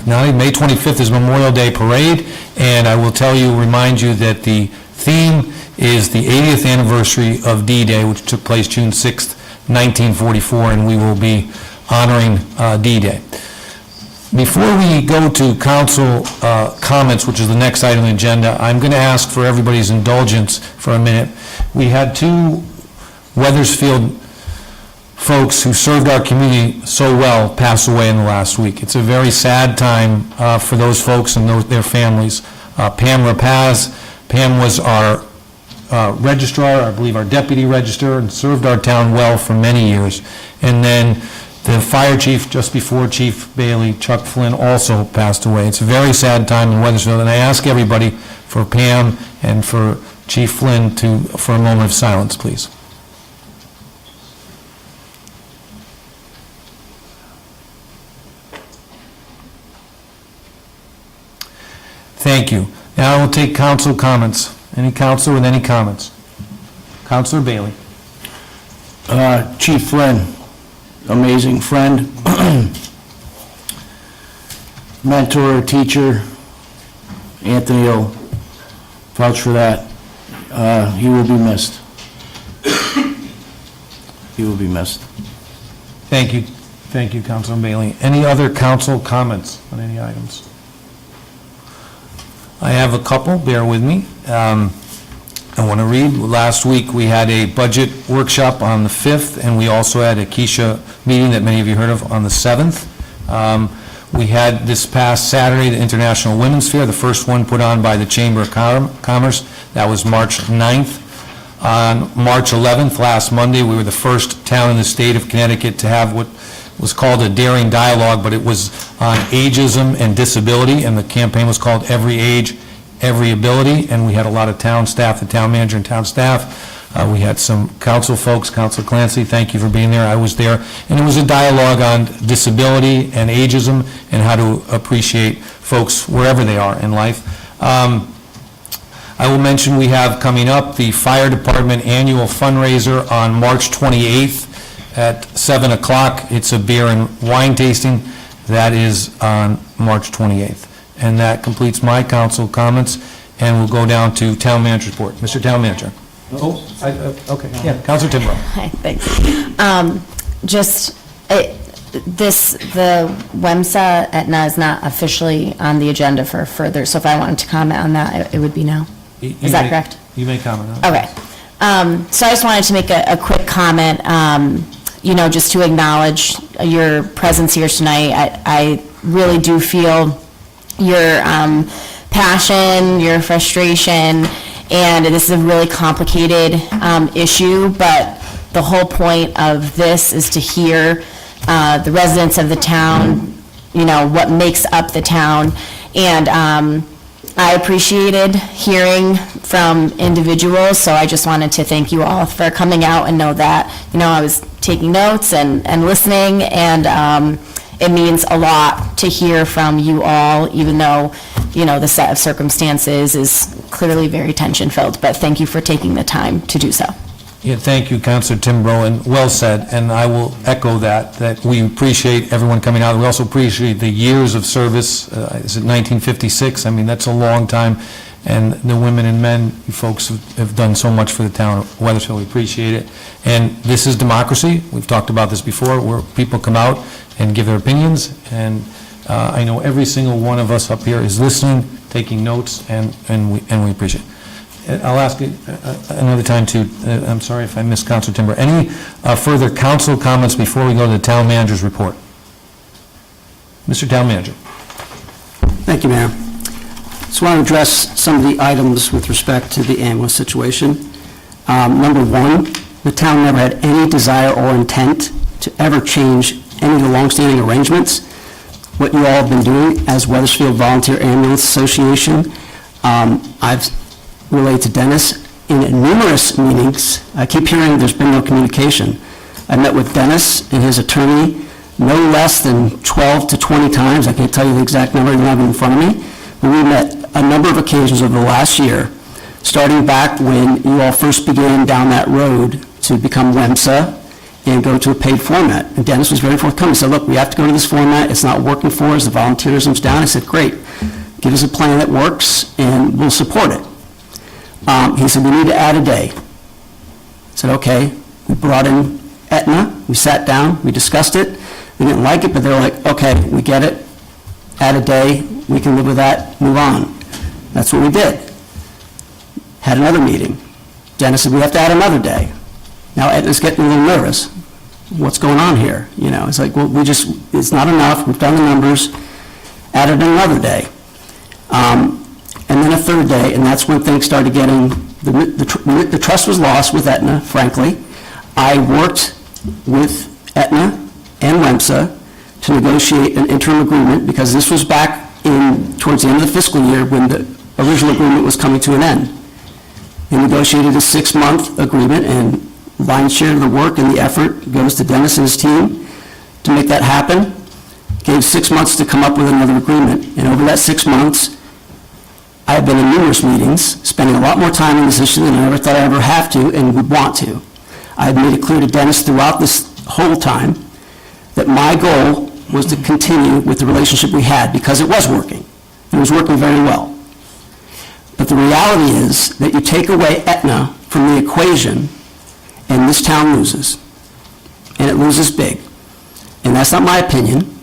May 25th is Memorial Day Parade, and I will remind you that the theme is the 80th anniversary of D-Day, which took place June 6th, 1944, and we will be honoring D-Day. Before we go to council comments, which is the next item on the agenda, I'm going to ask for everybody's indulgence for a minute. We had two Wethersfield folks who served our community so well pass away in the last week. It's a very sad time for those folks and their families. Pam Rapaz. Pam was our registrar, I believe our deputy registrar, and served our town well for many years. And then the fire chief, just before Chief Bailey, Chuck Flynn, also passed away. It's a very sad time in Wethersfield, and I ask everybody, for Pam and for Chief Flynn, for a moment of silence, please. Thank you. Now I will take council comments. Any councilor with any comments? Councilor Bailey. Chief Flynn, amazing friend, mentor, teacher. Anthony will vouch for that. He will be missed. He will be missed. Thank you. Thank you, Councilor Bailey. Any other council comments on any items? I have a couple, bear with me. I want to read. Last week, we had a budget workshop on the 5th, and we also had a Keisha meeting that many of you heard of on the 7th. We had this past Saturday, the International Women's Fair, the first one put on by the Chamber of Commerce. That was March 9th. On March 11th, last Monday, we were the first town in the state of Connecticut to have what was called a daring dialogue, but it was on ageism and disability, and the campaign was called Every Age, Every Ability, and we had a lot of town staff, the town manager and town staff. We had some council folks, Councilor Clancy, thank you for being there. I was there, and it was a dialogue on disability and ageism and how to appreciate folks wherever they are in life. I will mention we have coming up the Fire Department annual fundraiser on March 28th at 7 o'clock. It's a beer and wine tasting. That is on March 28th. And that completes my council comments, and we'll go down to Town Manager's report. Mr. Town Manager. Okay, yeah, Councilor Timbrow. Hi, thanks. The WEMSA Aetna is not officially on the agenda for further, so if I wanted to comment on that, it would be now. Is that correct? You may comment on it. Okay. So I just wanted to make a quick comment, just to acknowledge your presence here tonight. I really do feel your passion, your frustration, and this is a really complicated issue, but the whole point of this is to hear the residents of the town, what makes up the town, and I appreciated hearing from individuals, so I just wanted to thank you all for coming out and know that, I was taking notes and listening, and it means a lot to hear from you all, even though, the set of circumstances is clearly very tension-filled, but thank you for taking the time to do so. Yeah, thank you, Councilor Timbrow, and well said, and I will echo that we appreciate everyone coming out. We also appreciate the years of service. Is it 1956? I mean, that's a long time, and the women and men, you folks have done so much for the town of Wethersfield. We appreciate it. And this is democracy. We've talked about this before, where people come out and give their opinions, and I know every single one of us up here is listening, taking notes, and we appreciate it. I'll ask it another time, too. I'm sorry if I missed Councilor Timbrow. Any further council comments before we go to the town manager's report? Mr. Town Manager. Thank you, Mayor. Just want to address some of the items with respect to the ambulance situation. Number one, the town never had any desire or intent to ever change any of the longstanding arrangements. What you all have been doing as Wethersfield Volunteer Ambulance Association I've relayed to Dennis in numerous meetings. I keep hearing there's been no communication. I met with Dennis and his attorney no less than 12 to 20 times. I can't tell you the exact number, I don't have it in front of me. But we met a number of occasions over the last year, starting back when you all first began down that road to become WEMSA and go to a paid format. And Dennis was very forthcoming. He said, look, we have to go to this format. It's not working for us. The volunteerism's down. I said, great. Give us a plan that works, and we'll support it. He said, we need to add a day. I said, okay. We brought in Aetna. We sat down. We discussed it. They didn't like it, but they were like, okay, we get it. Add a day. We can live with that. Move on. That's what we did. Had another meeting. Dennis said, we have to add another day. Now Aetna's getting a little nervous. What's going on here? You know, it's like, well, it's not enough. We've done the numbers. Added another day. And then a third day, and that's when things started getting, the trust was lost with Aetna, frankly. I worked with Aetna and WEMSA to negotiate an interim agreement, because this was back towards the end of the fiscal year when the original agreement was coming to an end. They negotiated a 6-month agreement, and lion's share of the work and the effort goes to Dennis and his team to make that happen. Gave 6 months to come up with another agreement, and over that 6 months, I have been in numerous meetings, spending a lot more time on this issue than I ever thought I'd ever have to and would want to. I have made it clear to Dennis throughout this whole time that my goal was to continue with the relationship we had, because it was working. It was working very well. But the reality is that you take away Aetna from the equation, and this town loses. And it loses big. And that's not my opinion.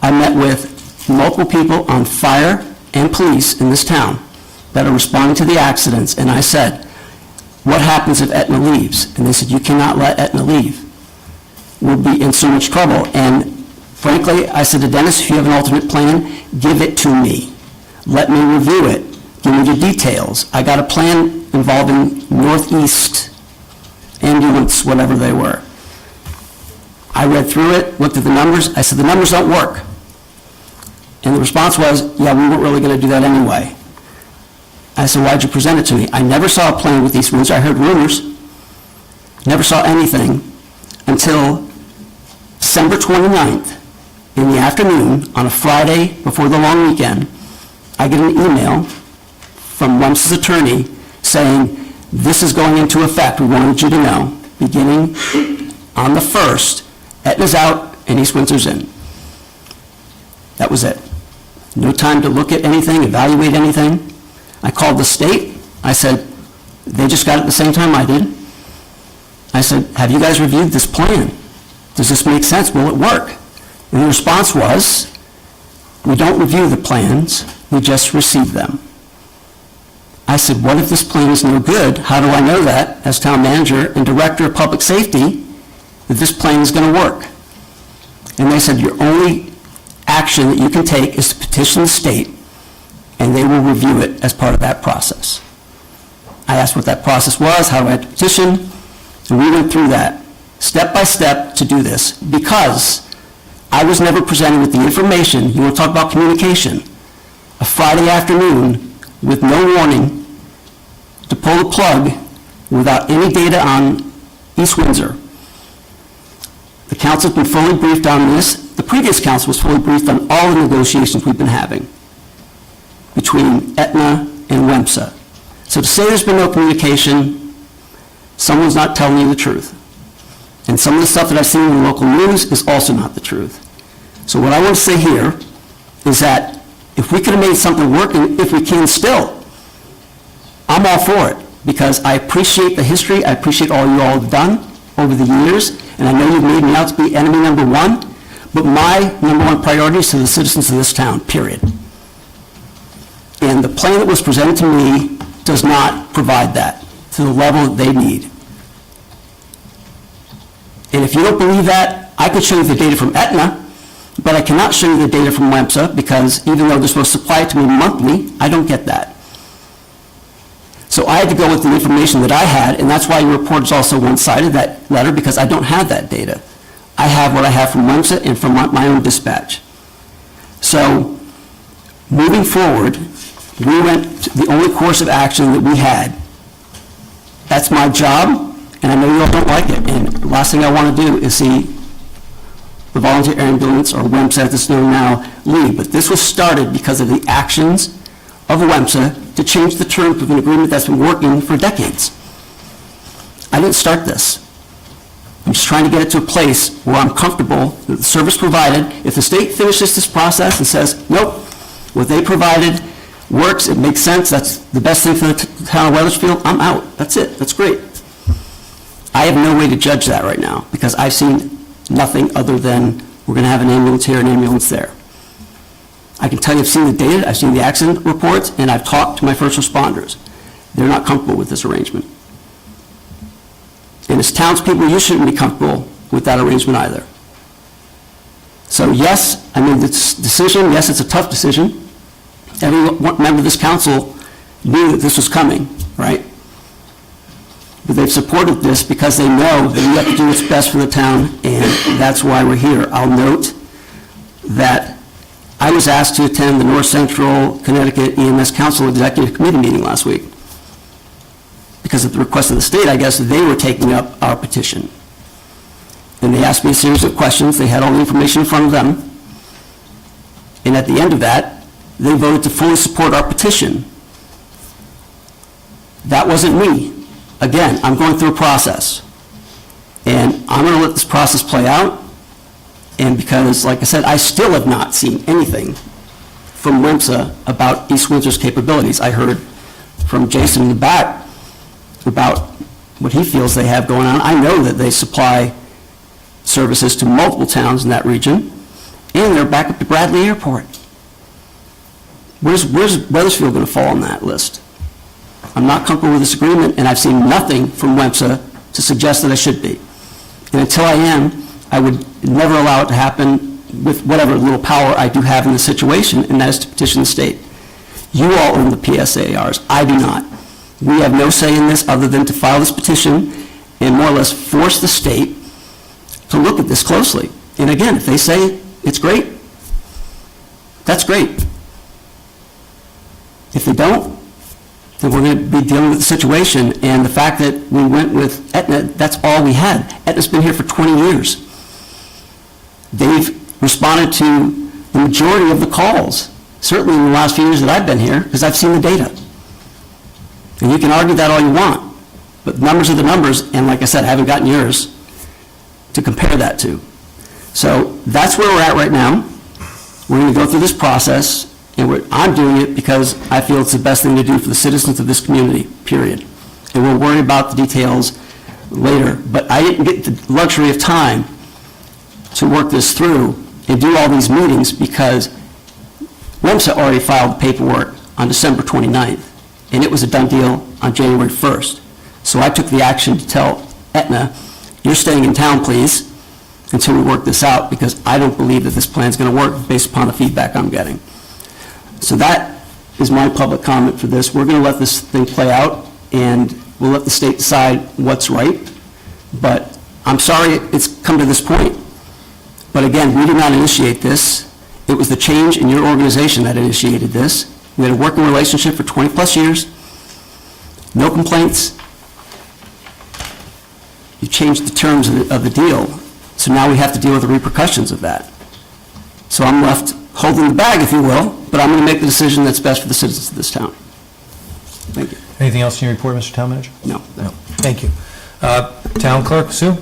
I met with multiple people on fire and police in this town that are responding to the accidents, and I said, what happens if Aetna leaves? And they said, you cannot let Aetna leave. We'll be in so much trouble. And frankly, I said to Dennis, if you have an alternate plan, give it to me. Let me review it. Give me the details. I got a plan involving Northeast ambulance, whatever they were. I read through it, looked at the numbers. I said, the numbers don't work. And the response was, yeah, we weren't really going to do that anyway. I said, why'd you present it to me? I never saw a plan with East Windsor. I heard rumors. Never saw anything until December 29th in the afternoon on a Friday before the long weekend. I get an email from WEMS's attorney saying, this is going into effect. We wanted you to know, beginning on the 1st, Aetna's out and East Windsor's in. That was it. No time to look at anything, evaluate anything. I called the state. I said, they just got it at the same time I did. I said, have you guys reviewed this plan? Does this make sense? Will it work? And the response was, we don't review the plans, we just receive them. I said, what if this plan is no good? How do I know that, as town manager and director of public safety, that this plan is going to work? And they said, your only action that you can take is to petition the state, and they will review it as part of that process. I asked what that process was, how do I have to petition, and we went through that step by step to do this, because I was never presented with the information. You want to talk about communication? A Friday afternoon with no warning to pull the plug without any data on East Windsor. The council's been fully briefed on this. The previous council was fully briefed on all the negotiations we've been having between Aetna and WEMSA. So to say there's been no communication, someone's not telling you the truth. And some of the stuff that I've seen in the local news is also not the truth. So what I want to say here is that if we could have made something work, and if we can still, I'm all for it, because I appreciate the history, I appreciate all you all have done over the years, and I know you've made me out to be enemy number one, but my number one priority is to the citizens of this town, period. And the plan that was presented to me does not provide that to the level that they need. And if you don't believe that, I could show you the data from Aetna, but I cannot show you the data from WEMSA, because even though they're supposed to supply it to me monthly, I don't get that. So I had to go with the information that I had, and that's why your report is also one-sided, that letter, because I don't have that data. I have what I have from WEMSA and from my own dispatch. So moving forward, We went, the only course of action that we had. That's my job, and I know you all don't like it. And the last thing I want to do is see the volunteer ambulance, or WEMSA as it's known now, leave. But this was started because of the actions of WEMSA to change the terms of an agreement that's been working for decades. I didn't start this. I'm just trying to get it to a place where I'm comfortable that the service provided, if the state finishes this process and says, nope, what they provided works, it makes sense, that's the best thing for the town of Wethersfield, I'm out. That's it. That's great. I have no way to judge that right now because I've seen nothing other than we're going to have an ambulance here, an ambulance there. I can tell you I've seen the data, I've seen the accident reports, and I've talked to my first responders. They're not comfortable with this arrangement. And as townspeople, you shouldn't be comfortable with that arrangement either. So yes, I made this decision. Yes, it's a tough decision. Every member of this council knew that this was coming, right? But they've supported this because they know that we have to do what's best for the town, and that's why we're here. I'll note that I was asked to attend the North Central Connecticut EMS Council Executive Committee meeting last week. Because at the request of the state, I guess, they were taking up our petition. And they asked me a series of questions. They had all the information in front of them. And at the end of that, they voted to fully support our petition. That wasn't me. Again, I'm going through a process. And I'm going to let this process play out. And because, like I said, I still have not seen anything from WMSA about East Windsor's capabilities. I heard from Jason in the back about what he feels they have going on. I know that they supply services to multiple towns in that region, and they're back up to Bradley Airport. Where's Wethersfield going to fall on that list? I'm not comfortable with this agreement, and I've seen nothing from WMSA to suggest that I should be. And until I am, I would never allow it to happen with whatever little power I do have in the situation, and that is to petition the state. You all own the PSARs. I do not. We have no say in this other than to file this petition and more or less force the state to look at this closely. And again, if they say it's great, that's great. If they don't, then we're going to be dealing with the situation. And the fact that we went with Aetna, that's all we had. Aetna's been here for 20 years. They've responded to the majority of the calls, certainly in the last few years that I've been here, because I've seen the data. And you can argue that all you want, but numbers are the numbers, and like I said, I haven't gotten yours to compare that to. So that's where we're at right now. We're going to go through this process, and I'm doing it because I feel it's the best thing to do for the citizens of this community, period. And we'll worry about the details later, but I didn't get the luxury of time to work this through and do all these meetings because WMSA already filed the paperwork on December 29th. And it was a done deal on January 1st. So I took the action to tell Aetna, you're staying in town, please, until we work this out, because I don't believe that this plan's going to work based upon the feedback I'm getting. So that is my public comment for this. We're going to let this thing play out, and we'll let the state decide what's right. But I'm sorry it's come to this point. But again, we did not initiate this. It was the change in your organization that initiated this. We had a working relationship for 20-plus years, no complaints. You changed the terms of the deal, so now we have to deal with the repercussions of that. So I'm left holding the bag, if you will, but I'm going to make the decision that's best for the citizens of this town. Thank you. Anything else in your report, Mr. Town Manager? No. No. Thank you. Town Clerk, Sue?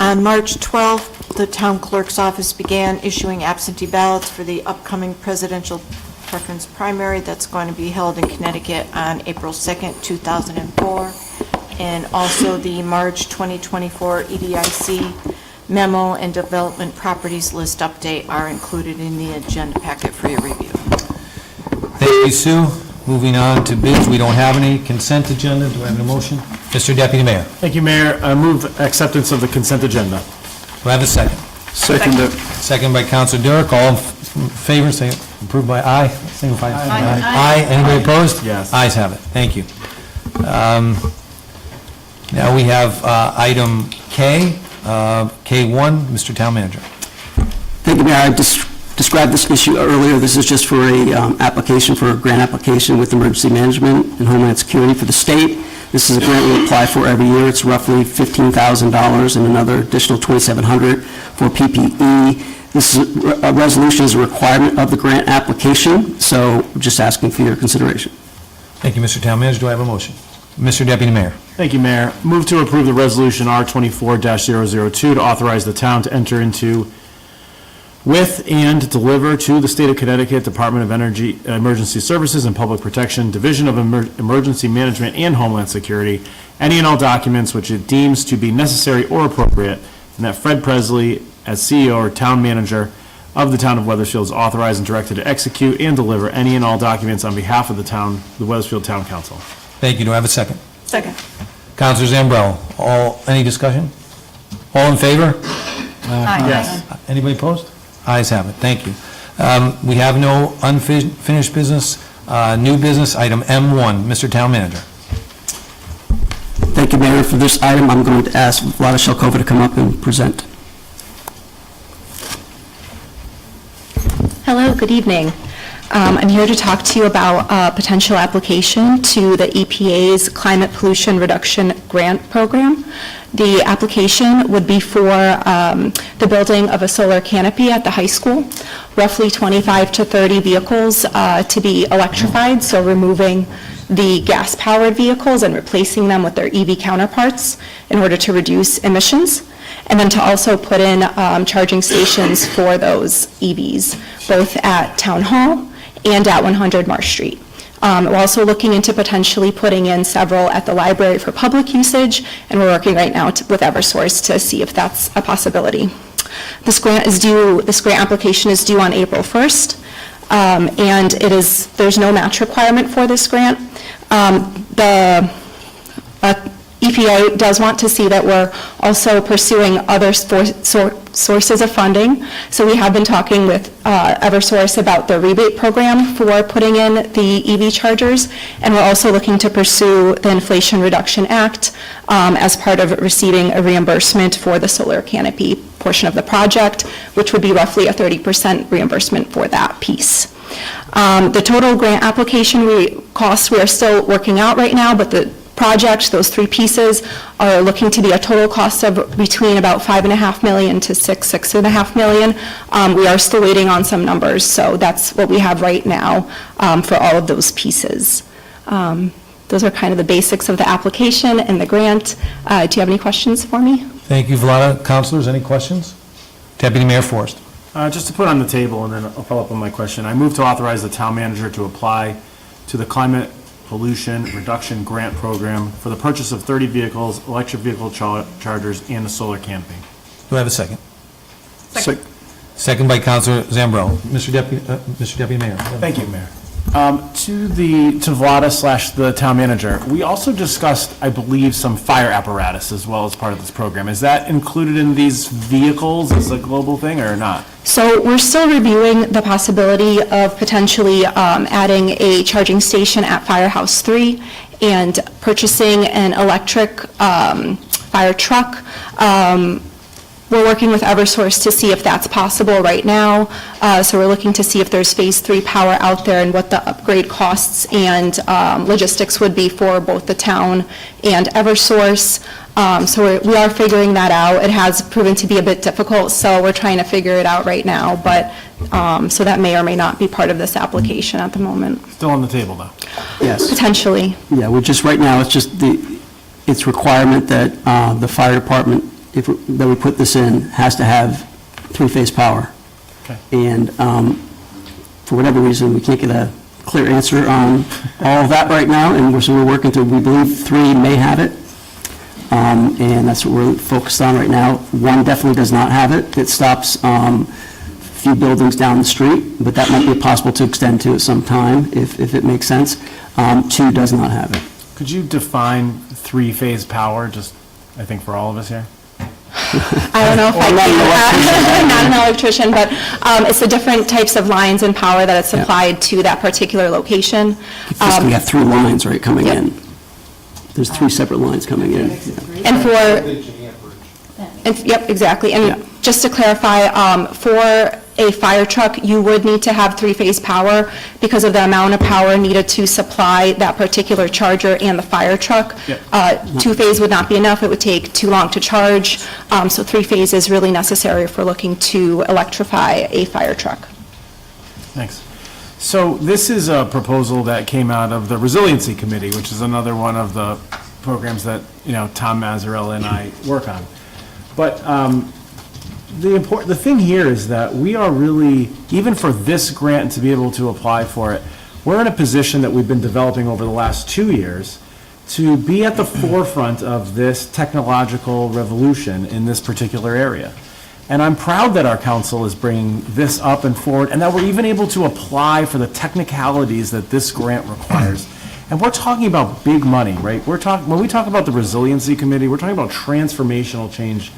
On March 12th, the town clerk's office began issuing absentee ballots for the upcoming presidential preference primary that's going to be held in Connecticut on April 2nd, 2004. And also the March 2024 EDIC memo and development properties list update are included in the agenda packet for your review. Thank you, Sue. Moving on to bids, we don't have any. Consent agenda, do I have a motion? Mr. Deputy Mayor. Thank you, Mayor. I move acceptance of the consent agenda. Do I have a second? Second. Second by Councilor Durek. All in favor, say approved by aye. Signify by aye. Aye. Anybody opposed? Yes. Ayes have it. Thank you. Now we have item K, K1, Mr. Town Manager. Thank you, Mayor. I described this issue earlier. This is just for a grant application with Emergency Management and Homeland Security for the state. This is a grant we apply for every year. It's roughly $15,000 and another additional $2,700 for PPE. This is a resolution is a requirement of the grant application, so just asking for your consideration. Thank you, Mr. Town Manager. Do I have a motion? Mr. Deputy Mayor. Thank you, Mayor. Move to approve the resolution R24-002 to authorize the town to enter into with and deliver to the State of Connecticut Department of Energy, Emergency Services and Public Protection, Division of Emergency Management and Homeland Security, any and all documents which it deems to be necessary or appropriate, and that Fred Presley, as CEO or town manager of the Town of Wethersfield, is authorized and directed to execute and deliver any and all documents on behalf of the town, the Wethersfield Town Council. Thank you. Do I have a second? Second. Counselor Zambrell, any discussion? All in favor? Aye. Yes. Anybody opposed? Ayes have it. Thank you. We have no unfinished business. New business, item M1. Mr. Town Manager. Thank you, Mayor. For this item, I'm going to ask Vlada Shelkova to come up and present. Hello, good evening. I'm here to talk to you about a potential application to the EPA's Climate Pollution Reduction Grant Program. The application would be for the building of a solar canopy at the high school, roughly 25 to 30 vehicles to be electrified, so removing the gas-powered vehicles and replacing them with their EV counterparts in order to reduce emissions, and then to also put in charging stations for those EVs, both at Town Hall and at 100 Marsh Street. We're also looking into potentially putting in several at the library for public usage, and we're working right now with Eversource to see if that's a possibility. This grant application is due on April 1st, and there's no match requirement for this grant. The EPA does want to see that we're also pursuing other sources of funding. So we have been talking with Eversource about the rebate program for putting in the EV chargers, and we're also looking to pursue the Inflation Reduction Act as part of receiving a reimbursement for the solar canopy portion of the project, which would be roughly a 30% reimbursement for that piece. The total grant application costs we are still working out right now, but the project, those three pieces, are looking to be a total cost of between about $5.5 million to $6.5 million. We are still waiting on some numbers, so that's what we have right now for all of those pieces. Those are kind of the basics of the application and the grant. Do you have any questions for me? Thank you, Vlada. Councilors, any questions? Deputy Mayor Forrest. Just to put on the table, and then I'll follow up on my question. I move to authorize the town manager to apply to the Climate Pollution Reduction Grant Program for the purchase of 30 vehicles, electric vehicle chargers, and a solar canopy. Do I have a second? Second by Councilor Zambrell. Mr. Deputy Mayor. Thank you, Mayor. To Vlada / the town manager, we also discussed, I believe, some fire apparatus as well as part of this program. Is that included in these vehicles as a global thing or not? So we're still reviewing the possibility of potentially adding a charging station at Firehouse 3 and purchasing an electric fire truck. We're working with Eversource to see if that's possible right now. So we're looking to see if there's phase 3 power out there and what the upgrade costs and logistics would be for both the town and Eversource. So we are figuring that out. It has proven to be a bit difficult, so we're trying to figure it out right now. But so that may or may not be part of this application at the moment. Still on the table, though. Yes. Potentially. Yeah, right now, it's requirement that the fire department, that we put this in, has to have three-phase power. Okay. And for whatever reason, we can't get a clear answer on all of that right now, and so we're working through, we believe 3 may have it, and that's what we're focused on right now. 1 definitely does not have it. It stops a few buildings down the street, but that might be possible to extend to at some time, if it makes sense. 2 does not have it. Could you define three-phase power, just, I think, for all of us here? I don't know if I can, not an electrician, but it's the different types of lines and power that it's supplied to that particular location. We have 3 lines, right, coming in. There's 3 separate lines coming in. And yep, exactly. And Just to clarify, for a fire truck, you would need to have three-phase power because of the amount of power needed to supply that particular charger and the fire truck. Two-phase would not be enough, it would take too long to charge, so three-phase is really necessary if we're looking to electrify a fire truck. Thanks. So this is a proposal that came out of the Resiliency Committee, which is another one of the programs that, Tom Mazzarella and I work on. But the thing here is that we are really, even for this grant and to be able to apply for it, we're in a position that we've been developing over the last 2 years to be at the forefront of this technological revolution in this particular area. And I'm proud that our council is bringing this up and forward, and that we're even able to apply for the technicalities that this grant requires. And we're talking about big money, right? When we talk about the Resiliency Committee, we're talking about transformational change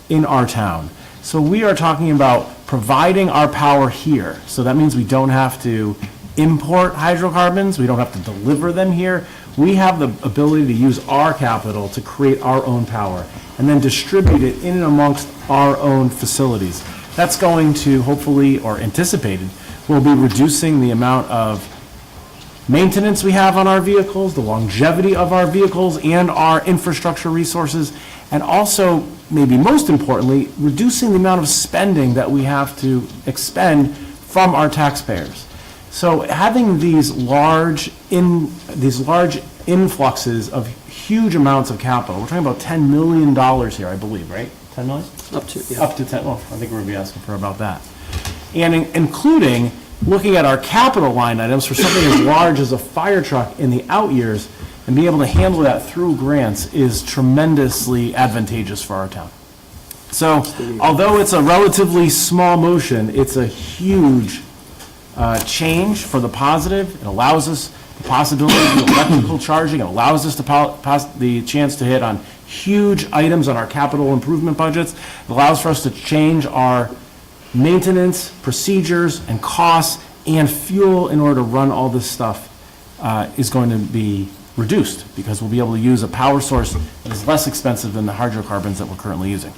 in our town. So we are talking about providing our power here. So that means we don't have to import hydrocarbons, we don't have to deliver them here. We have the ability to use our capital to create our own power and then distribute it in and amongst our own facilities. That's going to hopefully, or anticipated, will be reducing the amount of maintenance we have on our vehicles, the longevity of our vehicles and our infrastructure resources, and also, maybe most importantly, reducing the amount of spending that we have to expend from our taxpayers. So having these large influxes of huge amounts of capital, we're talking about $10 million here, I believe, right? 10 million? Up to, yeah. Up to 10, well, I think we're going to be asking for about that. And including looking at our capital line items for something as large as a fire truck in the out years, and being able to handle that through grants is tremendously advantageous for our town. So, although it's a relatively small motion, it's a huge change for the positive. It allows us the possibility of electrical charging. It allows us the chance to hit on huge items on our capital improvement budgets. It allows for us to change our maintenance, procedures, and costs, and fuel in order to run all this stuff is going to be reduced, because we'll be able to use a power source that is less expensive than the hydrocarbons that we're currently using.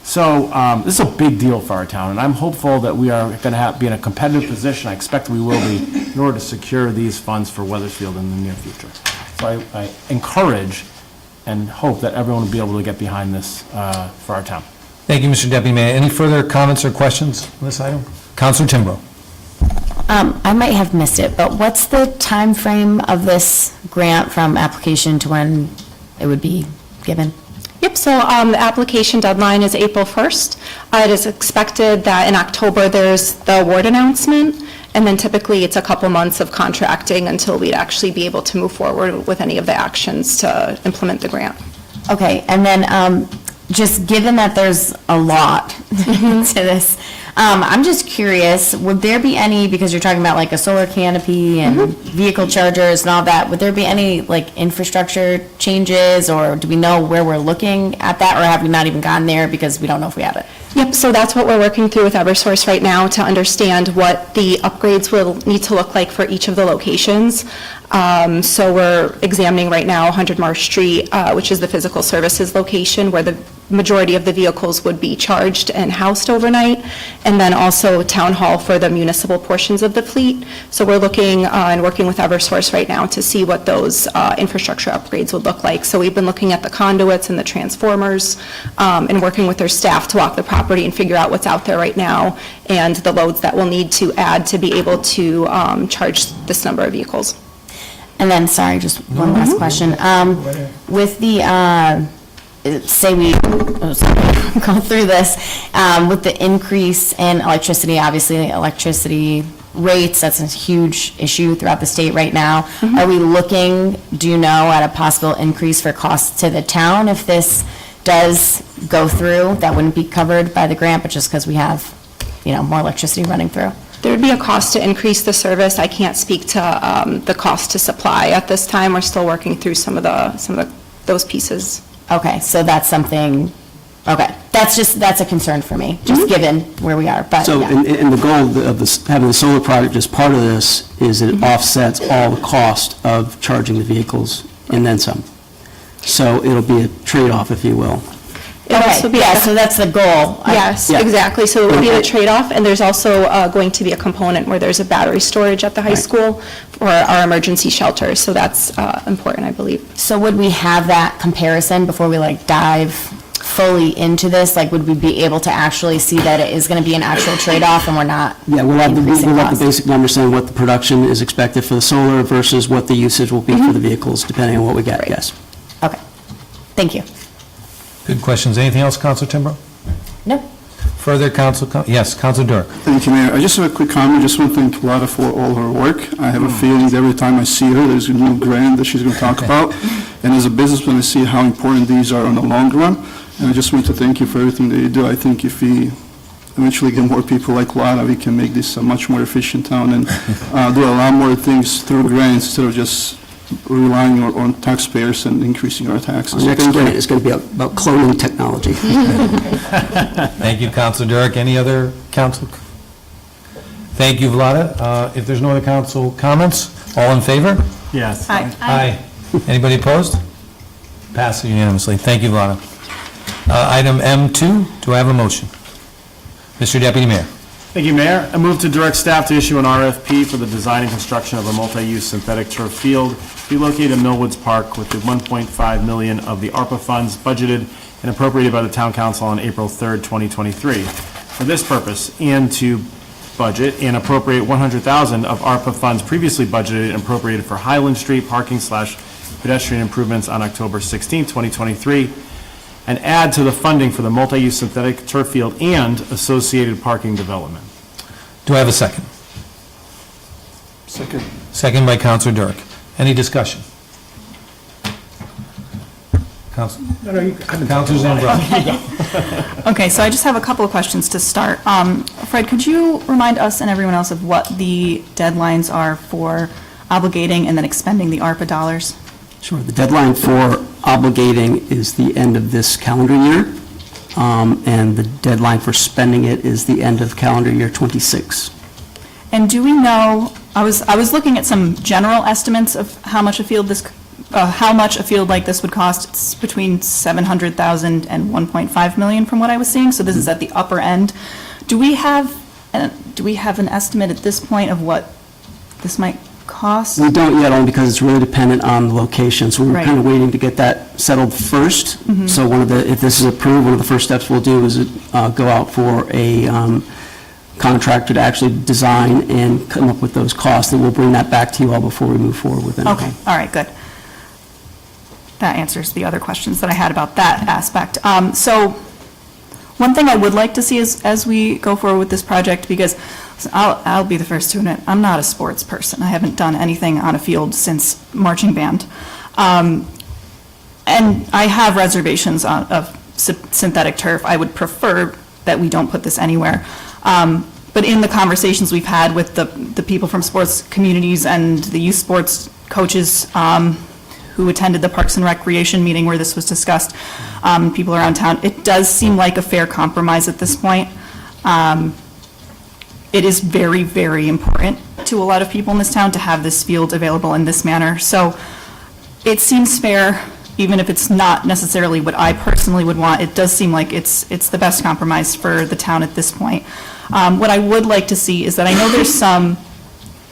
So this is a big deal for our town, and I'm hopeful that we are going to be in a competitive position. I expect we will be, in order to secure these funds for Wethersfield in the near future. So I encourage and hope that everyone will be able to get behind this for our town. Thank you, Mr. Deputy Mayor. Any further comments or questions on this item? Councilor Timbrow. I might have missed it, but what's the time frame of this grant from application to when it would be given? Yep, so the application deadline is April 1st. It is expected that in October there's the award announcement, and then typically it's a couple months of contracting until we'd actually be able to move forward with any of the actions to implement the grant. Okay, and then just given that there's a lot to this, I'm just curious, would there be any, because you're talking about like a solar canopy and vehicle chargers and all that, would there be any like infrastructure changes, or do we know where we're looking at that, or have we not even gotten there because we don't know if we have it? Yep, so that's what we're working through with Eversource right now to understand what the upgrades will need to look like for each of the locations. So we're examining right now 100 Marsh Street, which is the physical services location where the majority of the vehicles would be charged and housed overnight, and then also Town Hall for the municipal portions of the fleet. So we're looking and working with Eversource right now to see what those infrastructure upgrades would look like. So we've been looking at the conduits and the transformers and working with their staff to walk the property and figure out what's out there right now and the loads that we'll need to add to be able to charge this number of vehicles. And then, sorry, just one last question. With the, say we go through this, with the increase in electricity, obviously electricity rates, that's a huge issue throughout the state right now. Are we looking, do you know, at a possible increase for costs to the town if this does go through? That wouldn't be covered by the grant, but just because we have, more electricity running through? There would be a cost to increase the service. I can't speak to the cost to supply at this time. We're still working through some of those pieces. Okay, so that's something, okay, that's a concern for me, just given where we are, but So, yeah. and the goal of this, having the solar project as part of this, is that it offsets all the cost of charging the vehicles and then some. So it'll be a trade-off, if you will. It'll also Okay, be yeah, at the- so that's the goal. Yes, Yeah. exactly. So it would be the trade-off, and there's also going to be a component where there's a battery storage at the high school for our emergency shelters, so that's important, I believe. So would we have that comparison before we like dive fully into this? Like, would we be able to actually see that it is going to be an actual trade-off and we're not Yeah, we'll have increasing the costs? basic numbers saying what the production is expected for the solar versus what the usage will be for the vehicles, depending on what we get, yes. Okay, thank you. Good questions. Anything else, Counselor Timbrow? No? Further, yes, Counselor Dirk. Thank you, Mayor. I just have a quick comment. Just want to thank Lada for all her work. I have a feeling that every time I see her, there's a new grant that she's going to talk about. And as a businessman, I see how important these are in the long run. And I just want to thank you for everything that you do. I think if we eventually get more people like Lada, we can make this a much more efficient town and do a lot more things through grants instead of just relying on taxpayers and increasing our taxes. Our next Thank you. grant is going to be about cloning technology. Thank you, Counselor Dirk. Any other council? Thank you, Vlada. If there's no other council comments, all in favor? Yes. Aye. Anybody opposed? Passes unanimously. Thank you, Vlada. Item M2, do I have a motion? Mr. Deputy Mayor. Thank you, Mayor. I move to direct staff to issue an RFP for the design and construction of a multi-use synthetic turf field to be located in Millwoods Park with the $1.5 million of the ARPA funds budgeted and appropriated by the Town Council on April 3rd, 2023. For this purpose, and to budget and appropriate $100,000 of ARPA funds previously budgeted and appropriated for Highland Street parking/pedestrian improvements on October 16th, 2023, and add to the funding for the multi-use synthetic turf field and associated parking development. Do I have a second? Second. Second by Counselor Dirk. Any discussion? Counselor Zambrano. Okay, so I just have a couple of questions to start. Fred, could you remind us and everyone else of what the deadlines are for obligating and then expending the ARPA dollars? Sure. The deadline for obligating is the end of this calendar year, and the deadline for spending it is the end of calendar year '26. And do we know, I was looking at some general estimates of how much a field like this would cost. It's between $700,000 and $1.5 million from what I was seeing, so this is at the upper end. Do we have an estimate at this point of what this might cost? We don't yet, only because it's really dependent on the location, so we're Right. kind of waiting to get that settled first. So if this is approved, one of the first steps we'll do is go out for a contractor to actually design and come up with those costs, and we'll bring that back to you all before we move forward with anything. Okay, all right, good. That answers the other questions that I had about that aspect. So one thing I would like to see is, as we go forward with this project, because I'll be the first to admit, I'm not a sports person. I haven't done anything on a field since marching band. And I have reservations of synthetic turf. I would prefer that we don't put this anywhere. But in the conversations we've had with the people from sports communities and the youth sports coaches who attended the Parks and Recreation meeting where this was discussed, people around town, it does seem like a fair compromise at this point. It is very, very important to a lot of people in this town to have this field available in this manner. So it seems fair, even if it's not necessarily what I personally would want. It does seem like it's the best compromise for the town at this point. What I would like to see is that I know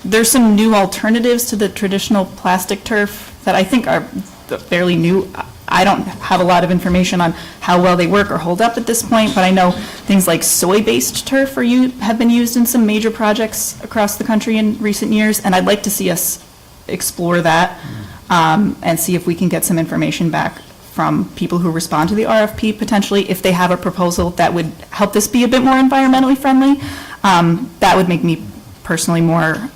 there's some new alternatives to the traditional plastic turf that I think are fairly new. I don't have a lot of information on how well they work or hold up at this point, but I know things like soy-based turf have been used in some major projects across the country in recent years, and I'd like to see us explore that and see if we can get some information back from people who respond to the RFP, potentially, if they have a proposal that would help this be a bit more environmentally friendly. That would make me personally more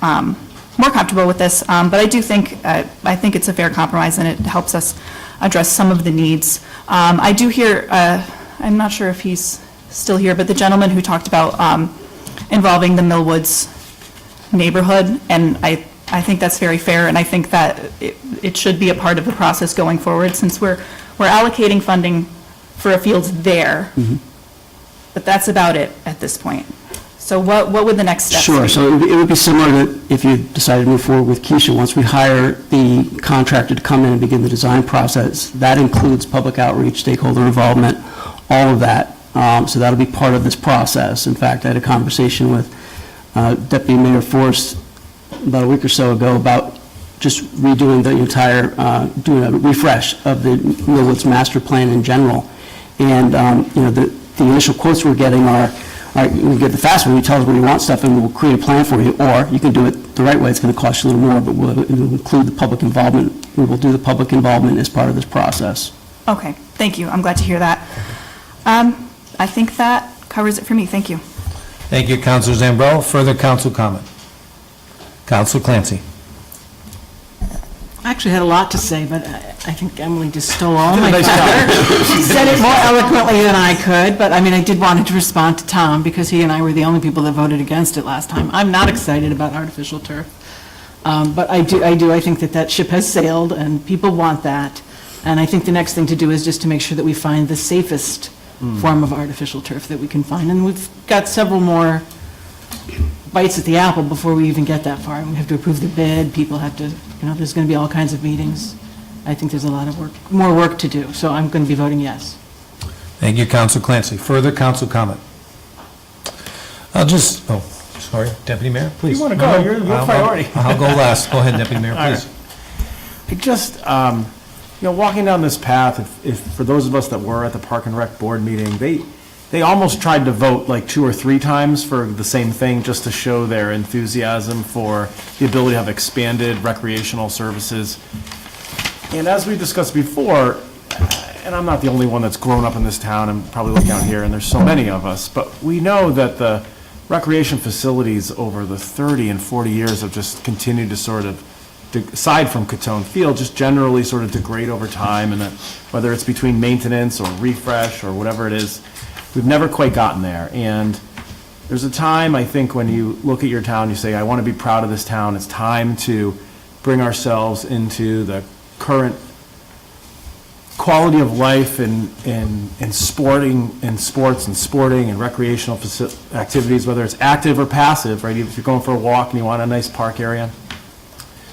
comfortable with this, but I do think, I think it's a fair compromise, and it helps us address some of the needs. I do hear, I'm not sure if he's still here, but the gentleman who talked about involving the Millwoods neighborhood, and I think that's very fair, and I think that it should be a part of the process going forward, since we're allocating funding for a field there, but that's about it at this point. So what would the next steps be? Sure, so it would be similar to if you decided to move forward with Keisha. Once we hire the contractor to come in and begin the design process, that includes public outreach, stakeholder involvement, all of that. So that'll be part of this process. In fact, I had a conversation with Deputy Mayor Forrest about a week or so ago about just redoing the entire, doing a refresh of the Millwoods master plan in general. And, the initial quotes we're getting are, we get the fast one, you tell us where you want stuff and we'll create a plan for you, or you can do it the right way, it's going to cost you a little more, but we'll include the public involvement. We will do the public involvement as part of this process. Okay, thank you. I'm glad to hear that. I think that covers it for me. Thank you. Thank you, Councilor Zambrell. Further council comment? Councilor Clancy. I actually had a lot to say, but I think Emily just stole all my thunder. She said it more eloquently than I could, but I did want to respond to Tom because he and I were the only people that voted against it last time. I'm not excited about artificial turf, but I think that ship has sailed and people want that. And I think the next thing to do is just to make sure that we find the safest form of artificial turf that we can find. And we've got several more bites at the apple before we even get that far. We have to approve the bid, people have to, there's going to be all kinds of meetings. I think there's a lot of more work to do, so I'm going to be voting yes. Thank you, Councilor Clancy. Further council comment? Sorry, Deputy Mayor, please. You want to go, you're priority. I'll go last. Go ahead, Deputy Mayor, please. I just, walking down this path, if for those of us that were at the Park and Rec Board meeting, they almost tried to vote like 2 or 3 times for the same thing just to show their enthusiasm for the ability to have expanded recreational services. And as we discussed before, and I'm not the only one that's grown up in this town and probably looking out here, and there's so many of us, but we know that the recreation facilities over the 30 and 40 years have just continued to sort of, aside from Catone Field, just generally sort of degrade over time, and that whether it's between maintenance or refresh or whatever it is, we've never quite gotten there. And there's a time, I think, when you look at your town, you say, I want to be proud of this town. It's time to bring ourselves into the current quality of life in sporting and recreational activities, whether it's active or passive, right? If you're going for a walk and you want a nice park area.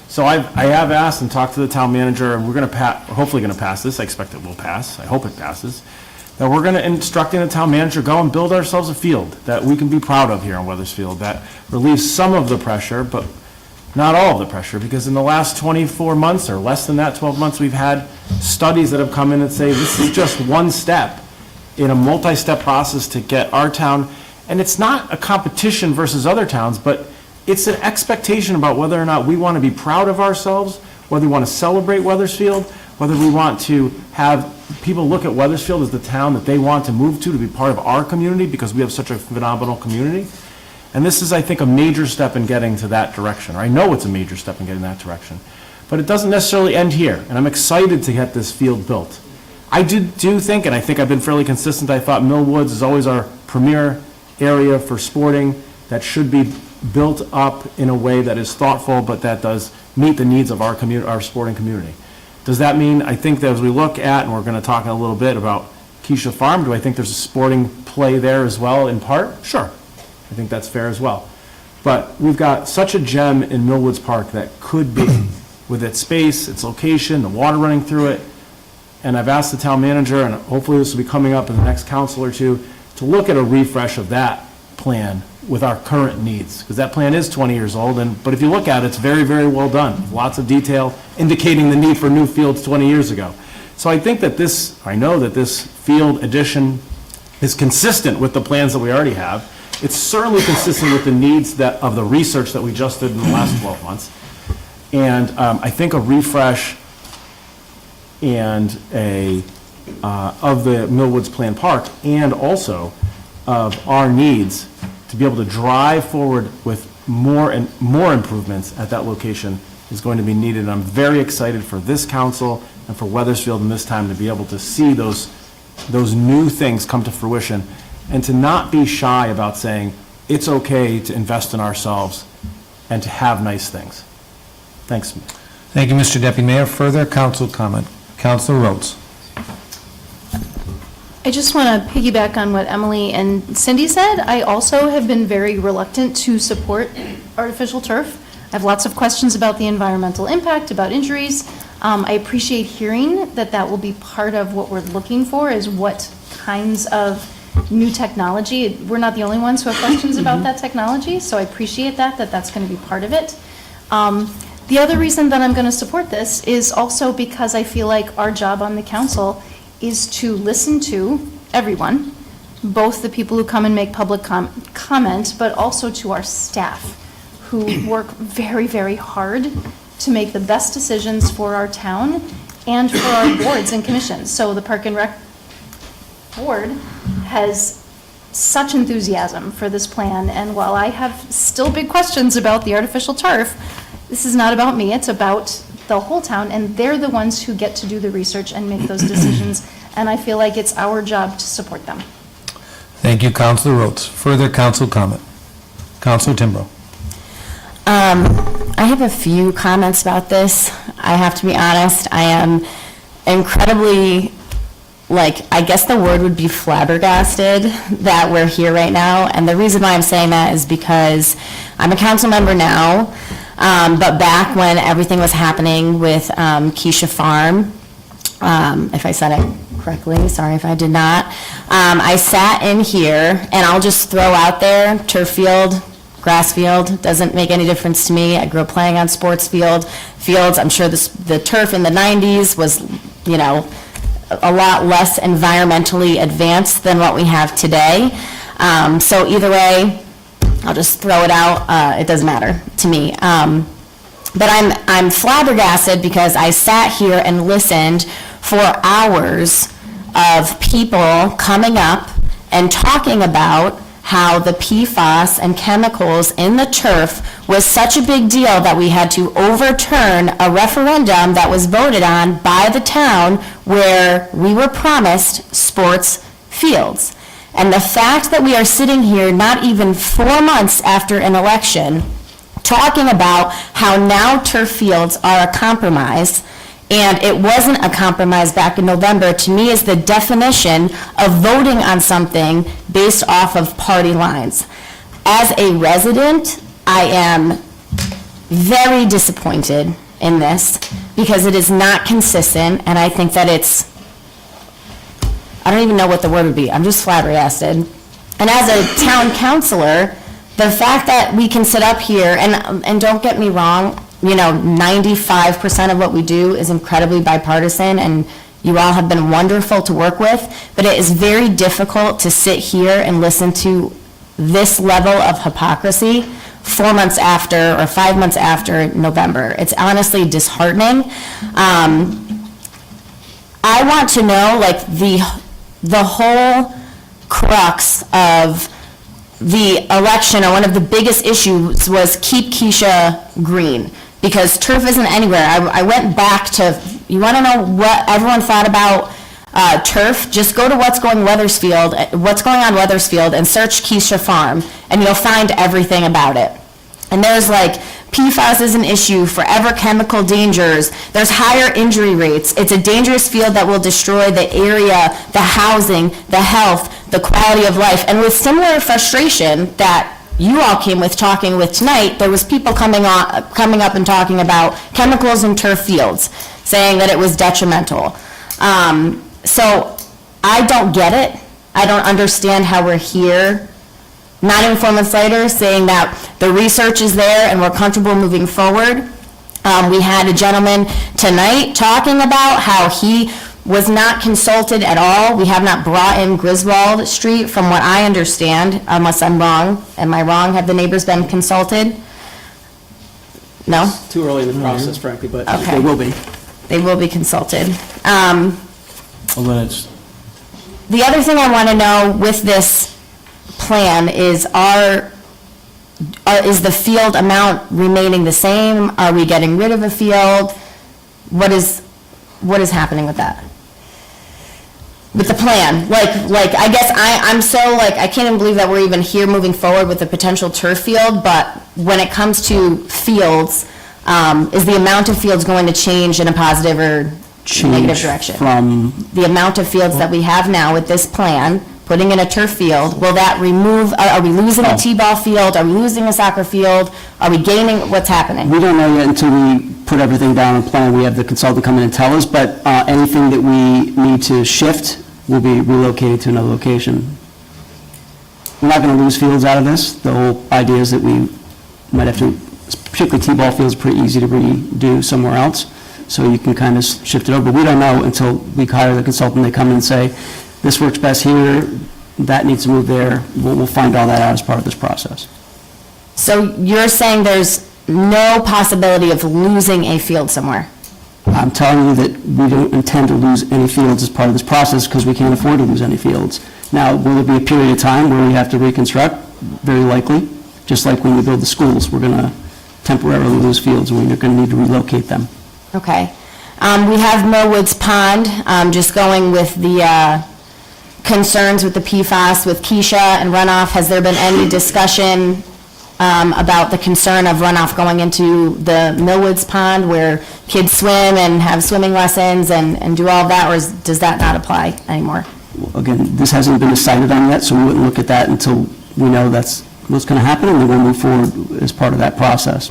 So I have asked and talked to the town manager, and we're hopefully going to pass this. I expect it will pass. I hope it passes. That we're going to instructing the town manager, go and build ourselves a field that we can be proud of here in Wethersfield, that relieves some of the pressure, but not all of the pressure, because in the last 24 months or less than that, 12 months, we've had studies that have come in and say this is just one step in a multi-step process to get our town, and it's not a competition versus other towns, but it's an expectation about whether or not we want to be proud of ourselves, whether we want to celebrate Wethersfield, whether we want to have people look at Wethersfield as the town that they want to move to be part of our community because we have such a phenomenal community. And this is, I think, a major step in getting to that direction. Or I know it's a major step in getting that direction. But it doesn't necessarily end here, and I'm excited to get this field built. I do think, and I think I've been fairly consistent, I thought Millwoods is always our premier area for sporting that should be built up in a way that is thoughtful, but that does meet the needs of our community, our sporting community. Does that mean, I think that as we look at, and we're going to talk a little bit about Keisha Farm, do I think there's a sporting play there as well in part? Sure. I think that's fair as well. But we've got such a gem in Millwoods Park that could be, with its space, its location, the water running through it, and I've asked the town manager, and hopefully this will be coming up in the next council or two, to look at a refresh of that plan with our current needs, because that plan is 20 years old, but if you look at it, it's very, very well done. Lots of detail indicating the need for new fields 20 years ago. So I think that I know that this field addition is consistent with the plans that we already have. It's certainly consistent with the needs of the research that we just did in the last 12 months. And I think a refresh and of the Millwoods Plan Park, and also of our needs to be able to drive forward with more improvements at that location is going to be needed. And I'm very excited for this council and for Wethersfield in this time to be able to see those new things come to fruition, and to not be shy about saying it's okay to invest in ourselves and to have nice things. Thanks. Thank you, Mr. Deputy Mayor. Further council comment? Councilor Rhodes. I just want to piggyback on what Emily and Cindy said. I also have been very reluctant to support artificial turf. I have lots of questions about the environmental impact, about injuries. I appreciate hearing that will be part of what we're looking for, is what kinds of new technology. We're not the only ones who have questions about that technology, so I appreciate that's going to be part of it. The other reason that I'm going to support this is also because I feel like our job on the council is to listen to everyone, both the people who come and make public comment, but also to our staff, who work very, very hard to make the best decisions for our town and for our boards and commissions. So the Park and Rec Board has such enthusiasm for this plan, and while I have still big questions about the artificial turf, this is not about me, it's about the whole town, and they're the ones who get to do the research and make those decisions, and I feel like it's our job to support them. Thank you, Councilor Rhodes. Further council comment? Councilor Timbrow. I have a few comments about this. I have to be honest, I am incredibly, I guess the word would be flabbergasted that we're here right now. And the reason why I'm saying that is because I'm a council member now, but back when everything was happening with Keisha Farm, if I said it correctly, sorry if I did not, I sat in here, and I'll just throw out there, turf field, grass field, doesn't make any difference to me. I grew up playing on sports fields. I'm sure the turf in the 90s was, a lot less environmentally advanced than what we have today. So either way, I'll just throw it out. It doesn't matter to me. But I'm flabbergasted because I sat here and listened for hours of people coming up and talking about how the PFAS and chemicals in the turf was such a big deal that we had to overturn a referendum that was voted on by the town where we were promised sports fields. And the fact that we are sitting here not even 4 months after an election talking about how now turf fields are a compromise, and it wasn't a compromise back in November, to me is the definition of voting on something based off of party lines. As a resident, I am very disappointed in this because it is not consistent, and I think that I don't even know what the word would be. I'm just flabbergasted. And as a town councilor, the fact that we can sit up here, and don't get me wrong, 95% of what we do is incredibly bipartisan, and you all have been wonderful to work with, but it is very difficult to sit here and listen to this level of hypocrisy 4 months after or 5 months after November. It's honestly disheartening. I want to know, the whole crux of the election, or one of the biggest issues, was keep Keisha green, because turf isn't anywhere. I went back to, you want to know what everyone thought about turf? Just go to what's going on Wethersfield and search Keisha Farm, and you'll find everything about it. And there's PFAS is an issue, forever chemical dangers, there's higher injury rates, it's a dangerous field that will destroy the area, the housing, the health, the quality of life. And with similar frustration that you all came with talking with tonight, there was people coming up and talking about chemicals in turf fields, saying that it was detrimental. So I don't get it. I don't understand how we're here, not even 4 months later, saying that the research is there and we're comfortable moving forward. We had a gentleman tonight talking about how he was not consulted at all. We have not brought in Griswold Street, from what I understand, unless I'm wrong. Am I wrong? Have the neighbors been consulted? No? Too early in the process, frankly, but Okay. they will be. They will be consulted. Well, then it's, The other thing I want to know with this plan is, is the field amount remaining the same? Are we getting rid of a field? What is happening with that? With the plan? I guess I'm so, I can't even believe that we're even here moving forward with a potential turf field, but when it comes to fields, is the amount of fields going to change in a positive or negative direction? From, The amount of fields that we have now with this plan, putting in a turf field, will that remove, are we losing a T-ball field? Are we losing a soccer field? Are we gaining, what's happening? we don't know yet until we put everything down on plan. We have the consultant come in and tell us, but anything that we need to shift, will be relocated to another location. We're not going to lose fields out of this. The whole idea is that we might have to, particularly T-ball fields, pretty easy to redo somewhere else, so you can kind of shift it over. But we don't know until we hire the consultant. They come in and say, this works best here, that needs to move there. We'll find all that out as part of this process. So you're saying there's no possibility of losing a field somewhere? I'm telling you that we don't intend to lose any fields as part of this process because we can't afford to lose any fields. Now, will there be a period of time where we have to reconstruct? Very likely. Just like when we build the schools, we're going to temporarily lose fields and we're going to need to relocate them. Okay. We have Millwoods Pond, just going with the concerns with the PFAS, with Keisha and runoff. Has there been any discussion about the concern of runoff going into the Millwoods Pond where kids swim and have swimming lessons and do all of that, or does that not apply anymore? Again, this hasn't been decided on yet, so we wouldn't look at that until we know that's what's going to happen, and then we'll move forward as part of that process.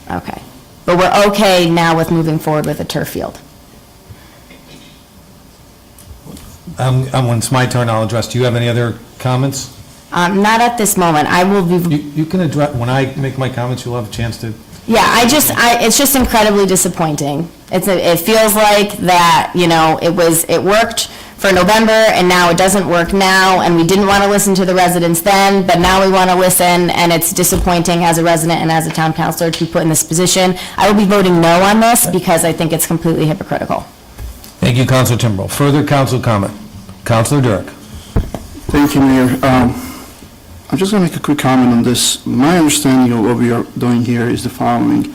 Okay. But we're okay now with moving forward with a turf field? When it's my turn, I'll address. Do you have any other comments? Not at this moment. I will be... You can address, when I make my comments, you'll have a chance to... Yeah, it's just incredibly disappointing. It feels like that, it worked for November, and now it doesn't work now, and we didn't want to listen to the residents then, but now we want to listen, and it's disappointing as a resident and as a town councilor to be put in this position. I will be voting no on this because I think it's completely hypocritical. Thank you, Councilor Timbrell. Further council comment? Councilor Durek. Thank you, Mayor. I'm just going to make a quick comment on this. My understanding of what we are doing here is the following.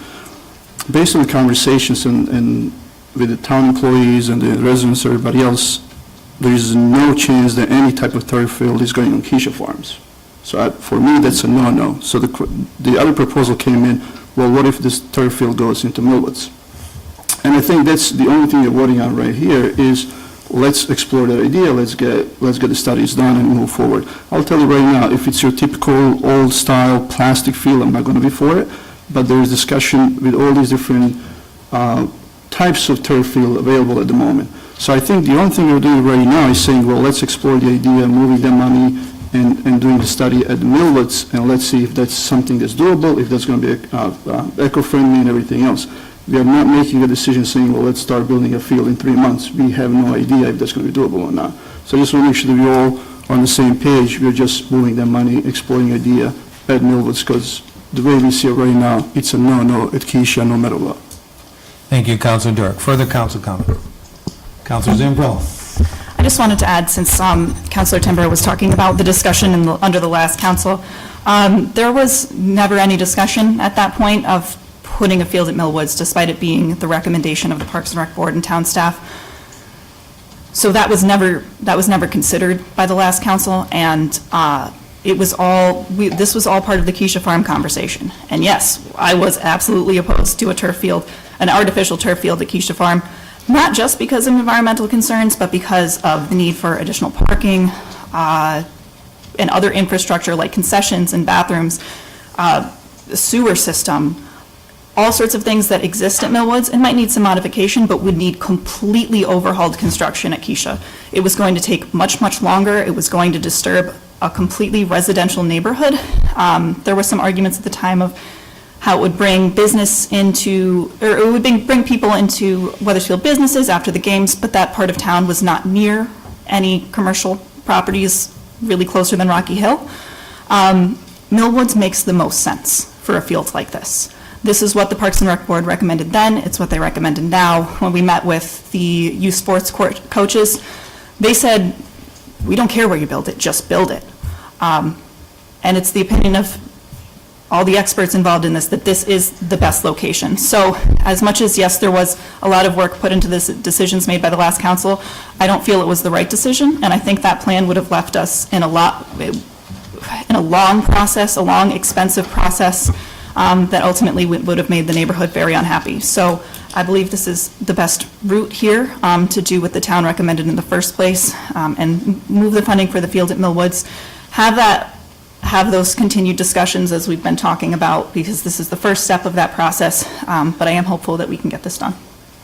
Based on the conversations and with the town employees and the residents, everybody else, there is no chance that any type of turf field is going on Keisha Farms. So for me, that's a no-no. So the other proposal came in, well, what if this turf field goes into Millwoods? And I think that's the only thing you're voting on right here is let's explore that idea, let's get the studies done and move forward. I'll tell you right now, if it's your typical old-style plastic field, I'm not going to be for it, but there is discussion with all these different types of turf field available at the moment. So I think the only thing we're doing right now is saying, well, let's explore the idea of moving the money and doing the study at the Millwoods, and let's see if that's something that's doable, if that's going to be eco-friendly and everything else. We are not making a decision saying, well, let's start building a field in 3 months. We have no idea if that's going to be doable or not. So I just want to make sure that we're all on the same page. We're just moving that money, exploring idea at Millwoods, because the way we see it right now, it's a no-no at Keisha, no matter what. Thank you, Councilor Durek. Further council comment? Councilor Zambrella. I just wanted to add, since Councilor Timber was talking about the discussion under the last council, there was never any discussion at that point of putting a field at Millwoods, despite it being the recommendation of the Parks and Rec Board and town staff. So that was never considered by the last council, and this was all part of the Keisha Farm conversation. And yes, I was absolutely opposed to a turf field, an artificial turf field at Keisha Farm, not just because of environmental concerns, but because of the need for additional parking and other infrastructure like concessions and bathrooms, the sewer system, all sorts of things that exist at Millwoods and might need some modification, but would need completely overhauled construction at Keisha. It was going to take much, much longer. It was going to disturb a completely residential neighborhood. There were some arguments at the time of how it would bring business into, or it would bring people into Wethersfield businesses after the games, but that part of town was not near any commercial properties really closer than Rocky Hill. Millwoods makes the most sense for a field like this. This is what the Parks and Rec Board recommended then. It's what they recommended now. When we met with the youth sports coaches, they said, we don't care where you build it, just build it. And it's the opinion of all the experts involved in this that this is the best location. So as much as, yes, there was a lot of work put into this, decisions made by the last council, I don't feel it was the right decision, and I think that plan would have left us in a long process, a long, expensive process that ultimately would have made the neighborhood very unhappy. So I believe this is the best route here to do what the town recommended in the first place, and move the funding for the field at Millwoods. Have those continued discussions as we've been talking about, because this is the first step of that process, but I am hopeful that we can get this done.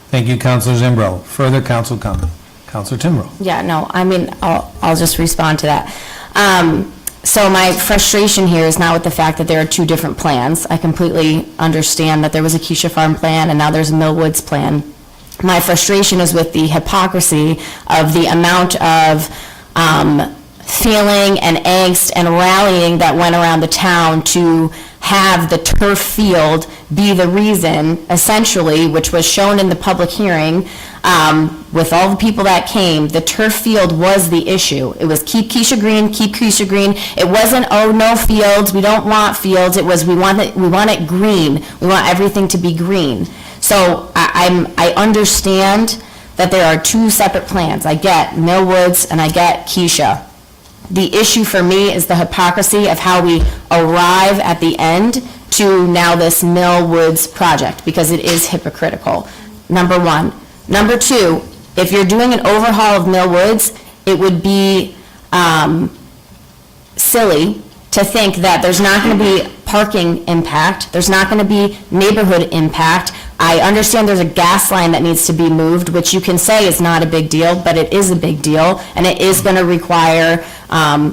Thank you, Councilor Zambrella. Further council comment? Counselor Timbrow. Yeah, no, I mean, I'll just respond to that. So my frustration here is not with the fact that there are two different plans. I completely understand that there was a Keisha Farm plan and now there's a Millwoods plan. My frustration is with the hypocrisy of the amount of feeling and angst and rallying that went around the town to have the turf field be the reason, essentially, which was shown in the public hearing, with all the people that came, the turf field was the issue. It was keep Keisha green, keep Keisha green. It wasn't, oh, no fields, we don't want fields. It was, we want it green. We want everything to be green. So I understand that there are two separate plans. I get Millwoods and I get Keisha. The issue for me is the hypocrisy of how we arrive at the end to now this Millwoods project, because it is hypocritical, number one. Number two, if you're doing an overhaul of Millwoods, it would be silly to think that there's not going to be parking impact, there's not going to be neighborhood impact. I understand there's a gas line that needs to be moved, which you can say is not a big deal, but it is a big deal, and it is going to require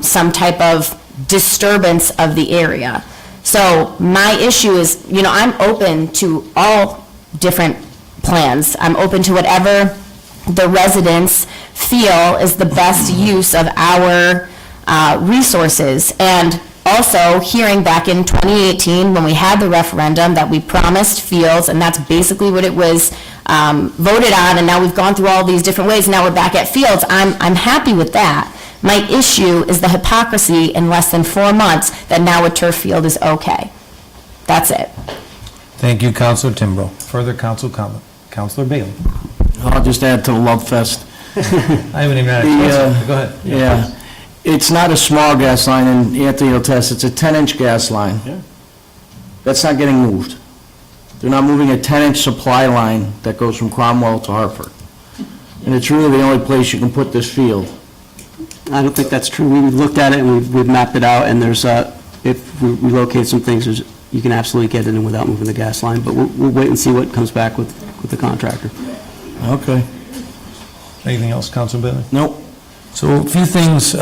some type of disturbance of the area. So my issue is, I'm open to all different plans. I'm open to whatever the residents feel is the best use of our resources. And also, hearing back in 2018, when we had the referendum, that we promised fields, and that's basically what it was voted on, and now we've gone through all these different ways, now we're back at fields. I'm happy with that. My issue is the hypocrisy in less than 4 months that now a turf field is okay. That's it. Thank you, Counselor Timbrow. Further council comment? Counselor Bailey. I'll just add to the love fest. I haven't even had a chance. Go ahead. Yeah. It's not a small gas line, and Anthony will test, it's a 10-inch gas line. Yeah. That's not getting moved. They're not moving a 10-inch supply line that goes from Cromwell to Hartford. And it's really the only place you can put this field. I don't think that's true. We looked at it and we've mapped it out, and there's, if we relocate some things, you can absolutely get it in without moving the gas line, but we'll wait and see what comes back with the contractor. Okay. Anything else, Counselor Bailey? Nope. So a few things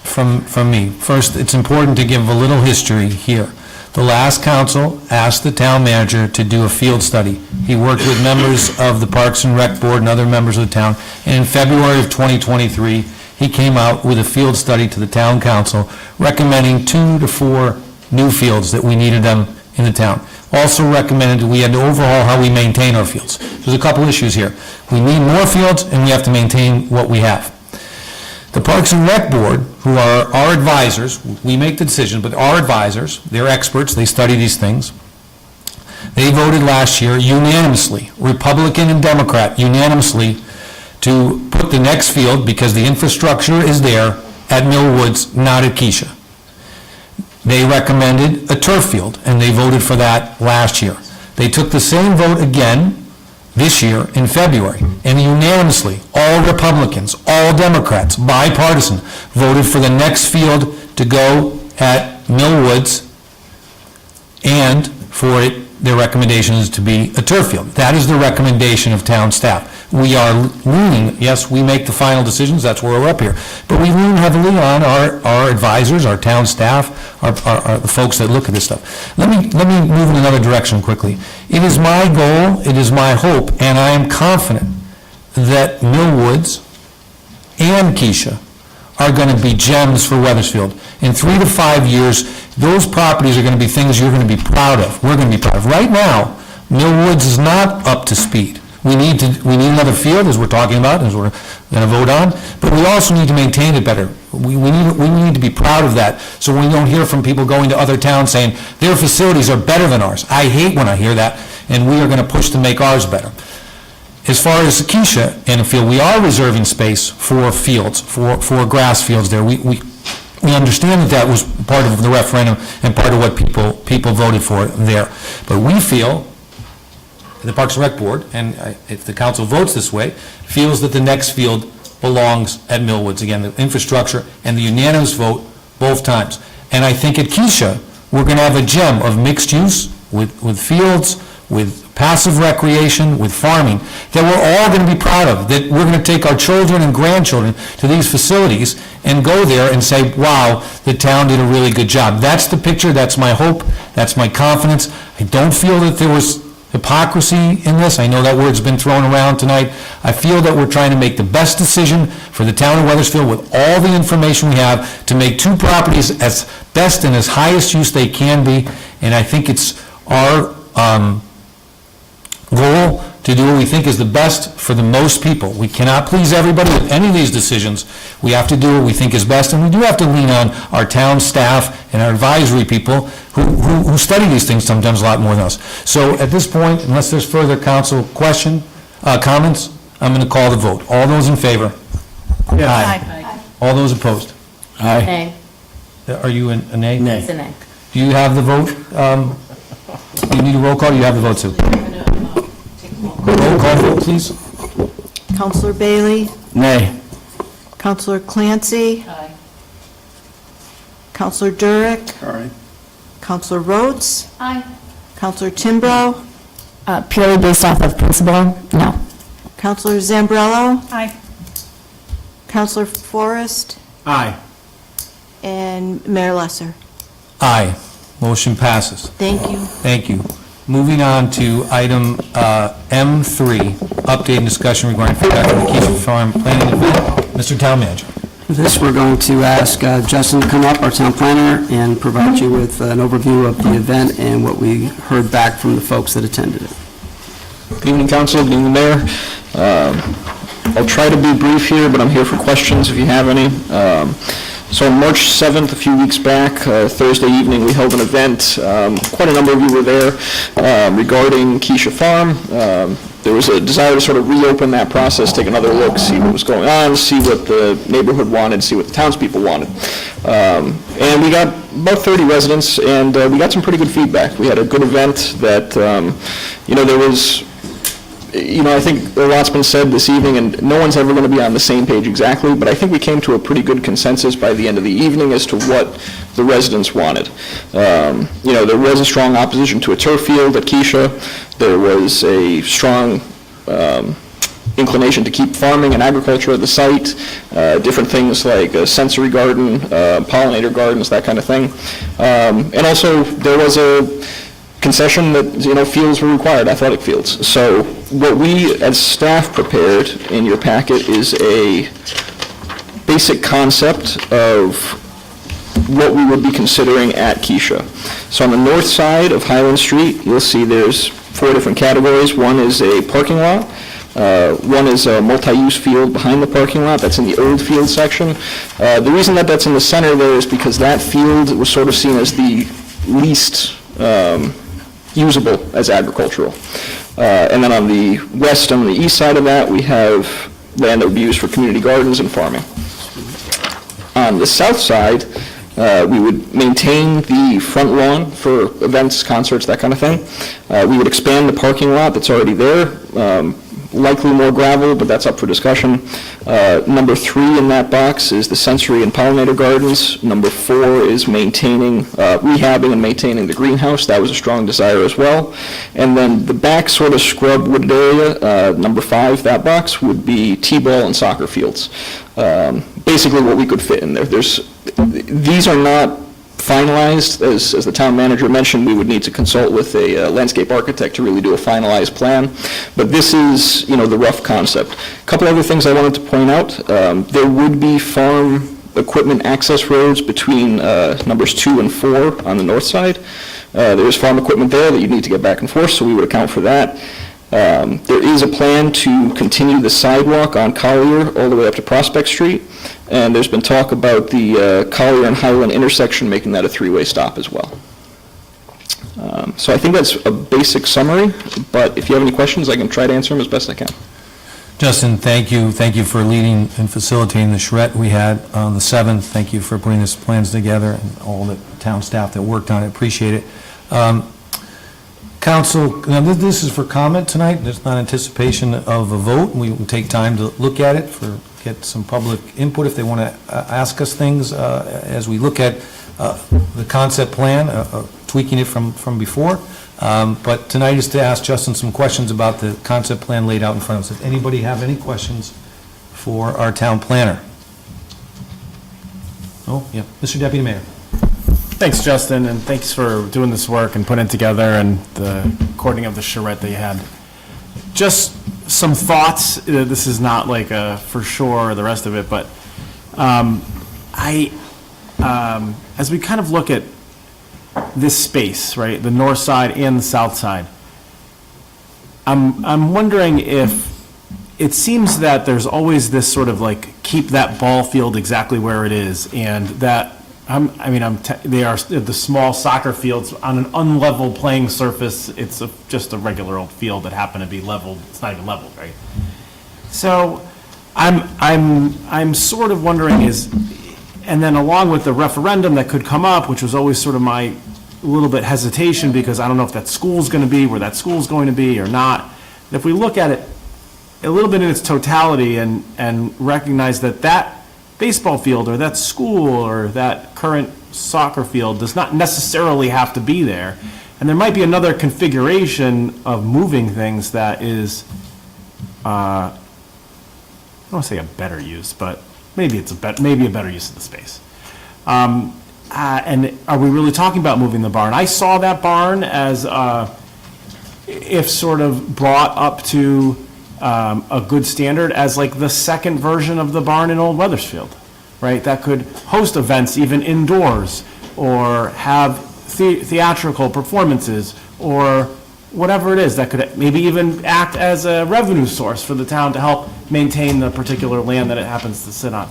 from me. First, it's important to give a little history here. The last council asked the town manager to do a field study. He worked with members of the Parks and Rec Board and other members of the town, and in February of 2023, he came out with a field study to the town council recommending 2 to 4 new fields that we needed them in the town. Also recommended we had to overhaul how we maintain our fields. There's a couple issues here. We need more fields and we have to maintain what we have. The Parks and Rec Board, who are our advisors, we make the decision, but our advisors, they're experts, they study these things. They voted last year unanimously, Republican and Democrat unanimously, to put the next field, because the infrastructure is there, at Millwoods, not at Keisha. They recommended a turf field, and they voted for that last year. They took the same vote again this year in February, and unanimously, all Republicans, all Democrats, bipartisan, voted for the next field to go at Millwoods, and for it, their recommendation is to be a turf field. That is the recommendation of town staff. We are leaning, yes, we make the final decisions, that's where we're up here, but we lean heavily on our advisors, our town staff, the folks that look at this stuff. Let me move in another direction quickly. It is my goal, it is my hope, and I am confident that Millwoods and Keisha are going to be gems for Wethersfield. In 3 to 5 years, those properties are going to be things you're going to be proud of. We're going to be proud of. Right now, Millwoods is not up to speed. We need another field, as we're talking about, as we're going to vote on, but we also need to maintain it better. We need to be proud of that, so we don't hear from people going to other towns saying their facilities are better than ours. I hate when I hear that, and we are going to push to make ours better. As far as Keisha and a field, we are reserving space for fields, for grass fields there. We understand that was part of the referendum and part of what people voted for there. But we feel, the Parks and Rec Board, and if the council votes this way, feels that the next field belongs at Millwoods. Again, the infrastructure and the unanimous vote both times. And I think at Keisha, we're going to have a gem of mixed use with fields, with passive recreation, with farming, that we're all going to be proud of, that we're going to take our children and grandchildren to these facilities and go there and say, wow, the town did a really good job. That's the picture, that's my hope, that's my confidence. I don't feel that there was hypocrisy in this. I know that word's been thrown around tonight. I feel that we're trying to make the best decision for the town of Wethersfield with all the information we have to make two properties as best and as highest use they can be, and I think it's our goal to do what we think is the best for the most people. We cannot please everybody with any of these decisions. We have to do what we think is best, and we do have to lean on our town staff and our advisory people who study these things sometimes a lot more than us. So at this point, unless there's further council comments, I'm going to call the vote. All those in favor? Aye. All those opposed? Nay. Are you a nay? It's a nay. Do you have the vote? Do you need a roll call? You have the vote too. Roll call vote, please. Counselor Bailey? Nay. Counselor Clancy? Aye. Counselor Durick? All right. Counselor Rhodes? Aye. Counselor Timbrow? Purely based off of principle, no. Counselor Zambrello? Aye. Counselor Forrest? Aye. And Mayor Lesser? Aye. Motion passes. Thank you. Thank you. Moving on to item M3, update and discussion regarding feedback on the Keisha Farm planning event. Mr. Town Manager. For this, we're going to ask Justin to come up, our town planner, and provide you with an overview of the event and what we heard back from the folks that attended it. Good evening, Council. Good evening, Mayor. I'll try to be brief here, but I'm here for questions if you have any. So on March 7th, a few weeks back, Thursday evening, we held an event. Quite a number of you were there regarding Keisha Farm. There was a desire to sort of reopen that process, take another look, see what was going on, see what the neighborhood wanted, see what the townspeople wanted. And we got about 30 residents, and we got some pretty good feedback. We had a good event that, there was, I think a lot's been said this evening, and no one's ever going to be on the same page exactly, but I think we came to a pretty good consensus by the end of the evening as to what the residents wanted. There was a strong opposition to a turf field at Keisha. There was a strong inclination to keep farming and agriculture at the site, different things like a sensory garden, pollinator gardens, that kind of thing. And also, there was a concession that, fields were required, athletic fields. So what we as staff prepared in your packet is a basic concept of what we would be considering at Keisha. So on the north side of Highland Street, you'll see there's 4 different categories. One is a parking lot. One is a multi-use field behind the parking lot. That's in the old field section. The reason that that's in the center there is because that field was sort of seen as the least usable as agricultural. And then on the west, on the east side of that, we have land that would be used for community gardens and farming. On the south side, we would maintain the front lawn for events, concerts, that kind of thing. We would expand the parking lot that's already there, likely more gravel, but that's up for discussion. Number 3 in that box is the sensory and pollinator gardens. Number 4 is maintaining, rehabbing and maintaining the greenhouse. That was a strong desire as well. And then the back sort of scrub wooded area, number 5, that box, would be t-ball and soccer fields. Basically what we could fit in there. These are not finalized. As the town manager mentioned, we would need to consult with a landscape architect to really do a finalized plan. But this is, the rough concept. A couple other things I wanted to point out. There would be farm equipment access roads between numbers 2 and 4 on the north side. There is farm equipment there that you need to get back and forth, so we would account for that. There is a plan to continue the sidewalk on Collier all the way up to Prospect Street, and there's been talk about the Collier and Highland intersection, making that a 3-way stop as well. So I think that's a basic summary, but if you have any questions, I can try to answer them as best I can. Justin, thank you. Thank you for leading and facilitating the charrette we had on the 7th. Thank you for putting these plans together and all the town staff that worked on it. Appreciate it. Council, now this is for comment tonight. There's not anticipation of a vote. We will take time to look at it, get some public input if they want to ask us things as we look at the concept plan, tweaking it from before. But tonight is to ask Justin some questions about the concept plan laid out in front of us. If anybody have any questions for our town planner? Oh, yeah, Mr. Deputy Mayor. Thanks, Justin, and thanks for doing this work and putting it together and the recording of the charrette that you had. Just some thoughts. This is not like a for sure or the rest of it, but as we kind of look at this space, right, the north side and the south side, I'm wondering if it seems that there's always this sort of like keep that ball field exactly where it is, and that they are the small soccer fields on an unlevel playing surface. It's just a regular old field that happened to be leveled. It's not even leveled, right? So I'm sort of wondering and then along with the referendum that could come up, which was always sort of my little bit hesitation, because I don't know if that school's going to be where that school's going to be or not. And if we look at it a little bit in its totality and recognize that baseball field or that school or that current soccer field does not necessarily have to be there. And there might be another configuration of moving things that is, I don't want to say a better use, but maybe it's a better use of the space. And are we really talking about moving the barn? I saw that barn as, if sort of brought up to a good standard, as like the second version of the barn in Old Wethersfield, right? That could host events even indoors, or have theatrical performances, or whatever it is, that could maybe even act as a revenue source for the town to help maintain the particular land that it happens to sit on.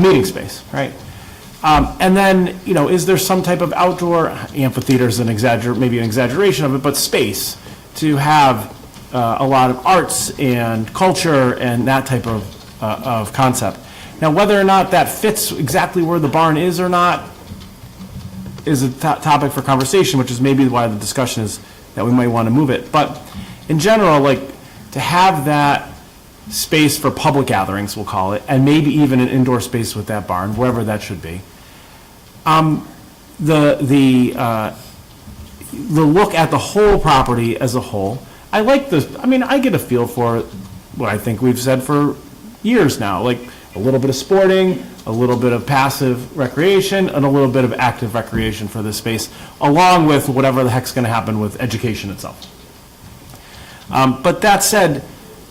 Meeting space, right? And then, is there some type of outdoor amphitheater, is maybe an exaggeration of it, but space to have a lot of arts and culture and that type of concept. Now, whether or not that fits exactly where the barn is or not is a topic for conversation, which is maybe why the discussion is that we might want to move it. But in general, like, to have that space for public gatherings, we'll call it, and maybe even an indoor space with that barn, wherever that should be. The look at the whole property as a whole, I like this. I get a feel for what I think we've said for years now, like a little bit of sporting, a little bit of passive recreation, and a little bit of active recreation for this space, along with whatever the heck's going to happen with education itself. But that said,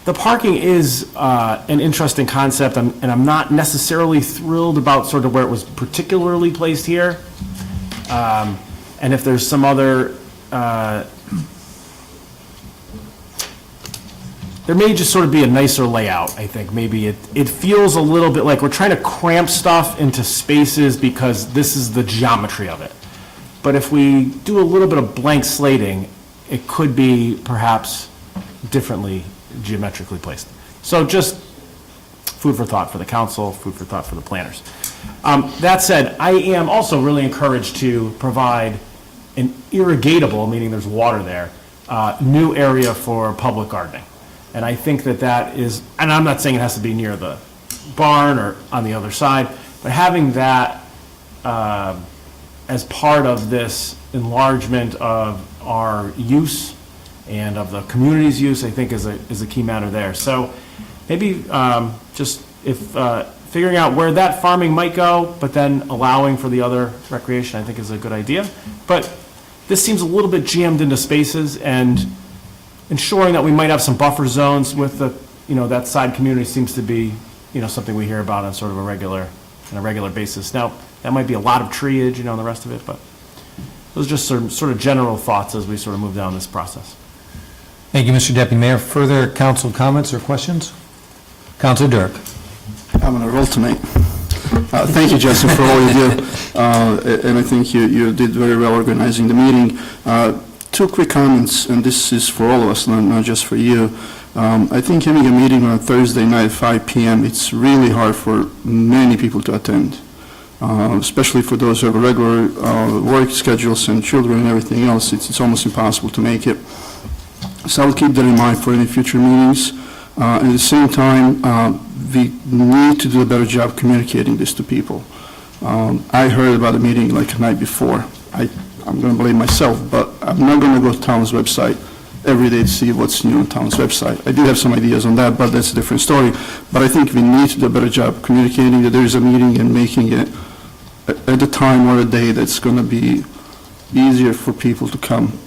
the parking is an interesting concept, and I'm not necessarily thrilled about sort of where it was particularly placed here. And if there's some other, there may just sort of be a nicer layout, I think. Maybe it feels a little bit like we're trying to cramp stuff into spaces because this is the geometry of it. But if we do a little bit of blank slating, it could be perhaps differently geometrically placed. So just food for thought for the council, food for thought for the planners. That said, I am also really encouraged to provide an irrigatable, meaning there's water there, new area for public gardening. And I think that is, and I'm not saying it has to be near the barn or on the other side, but having that as part of this enlargement of our use and of the community's use, I think is a key matter there. So maybe just if figuring out where that farming might go, but then allowing for the other recreation, I think is a good idea. But this seems a little bit jammed into spaces, and ensuring that we might have some buffer zones with the, that side community seems to be, something we hear about on sort of a regular basis. Now, that might be a lot of treeage, and the rest of it, but those are just sort of general thoughts as we sort of move down this process. Thank you, Mr. Deputy Mayor. Further council comments or questions? Councilor Dirk. I'm on a roll tonight. Thank you, Justin, for all you do. And I think you did very well organizing the meeting. Two quick comments, and this is for all of us, not just for you. I think having a meeting on a Thursday night at 5 p.m., it's really hard for many people to attend, especially for those who have regular work schedules and children and everything else. It's almost impossible to make it. So I'll keep that in mind for any future meetings. At the same time, we need to do a better job communicating this to people. I heard about the meeting like the night before. I'm going to blame myself, but I'm not going to go to town's website every day to see what's new on town's website. I do have some ideas on that, but that's a different story. But I think we need to do a better job communicating that there is a meeting and making it at the time or a day that's going to be easier for people to come.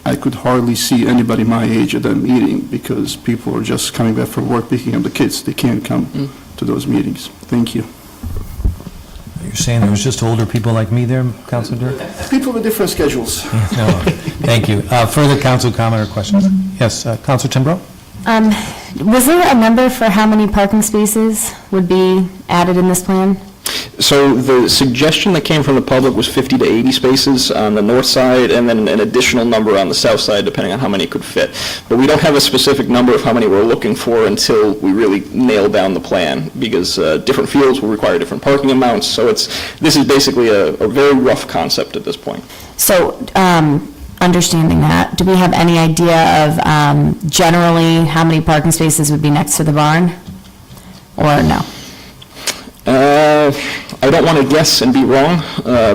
I could hardly see anybody my age at that meeting because people are just coming back from work, picking up the kids. They can't come to those meetings. Thank you. You're saying there was just older people like me there, Councilor Dirk? People with different schedules. No, thank you. Further council comment or questions? Yes, Councilor Timbrow? Was there a number for how many parking spaces would be added in this plan? So the suggestion that came from the public was 50 to 80 spaces on the north side, and then an additional number on the south side, depending on how many could fit. But we don't have a specific number of how many we're looking for until we really nail down the plan, because different fields will require different parking amounts, so this is basically a very rough concept at this point. So, understanding that, do we have any idea of generally how many parking spaces would be next to the barn? Or no? I don't want to guess and be wrong,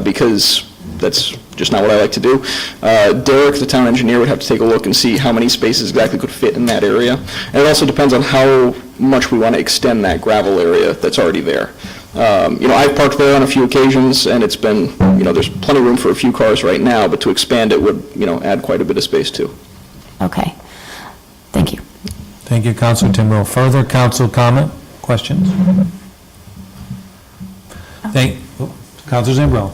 because that's just not what I like to do. Derek, the town engineer, would have to take a look and see how many spaces exactly could fit in that area. And it also depends on how much we want to extend that gravel area that's already there. I've parked there on a few occasions, and it's been, there's plenty of room for a few cars right now, but to expand it would, add quite a bit of space too. Okay. Thank you. Thank you, Councilor Timbrow. Further council comment, questions? Councilor Zambrell.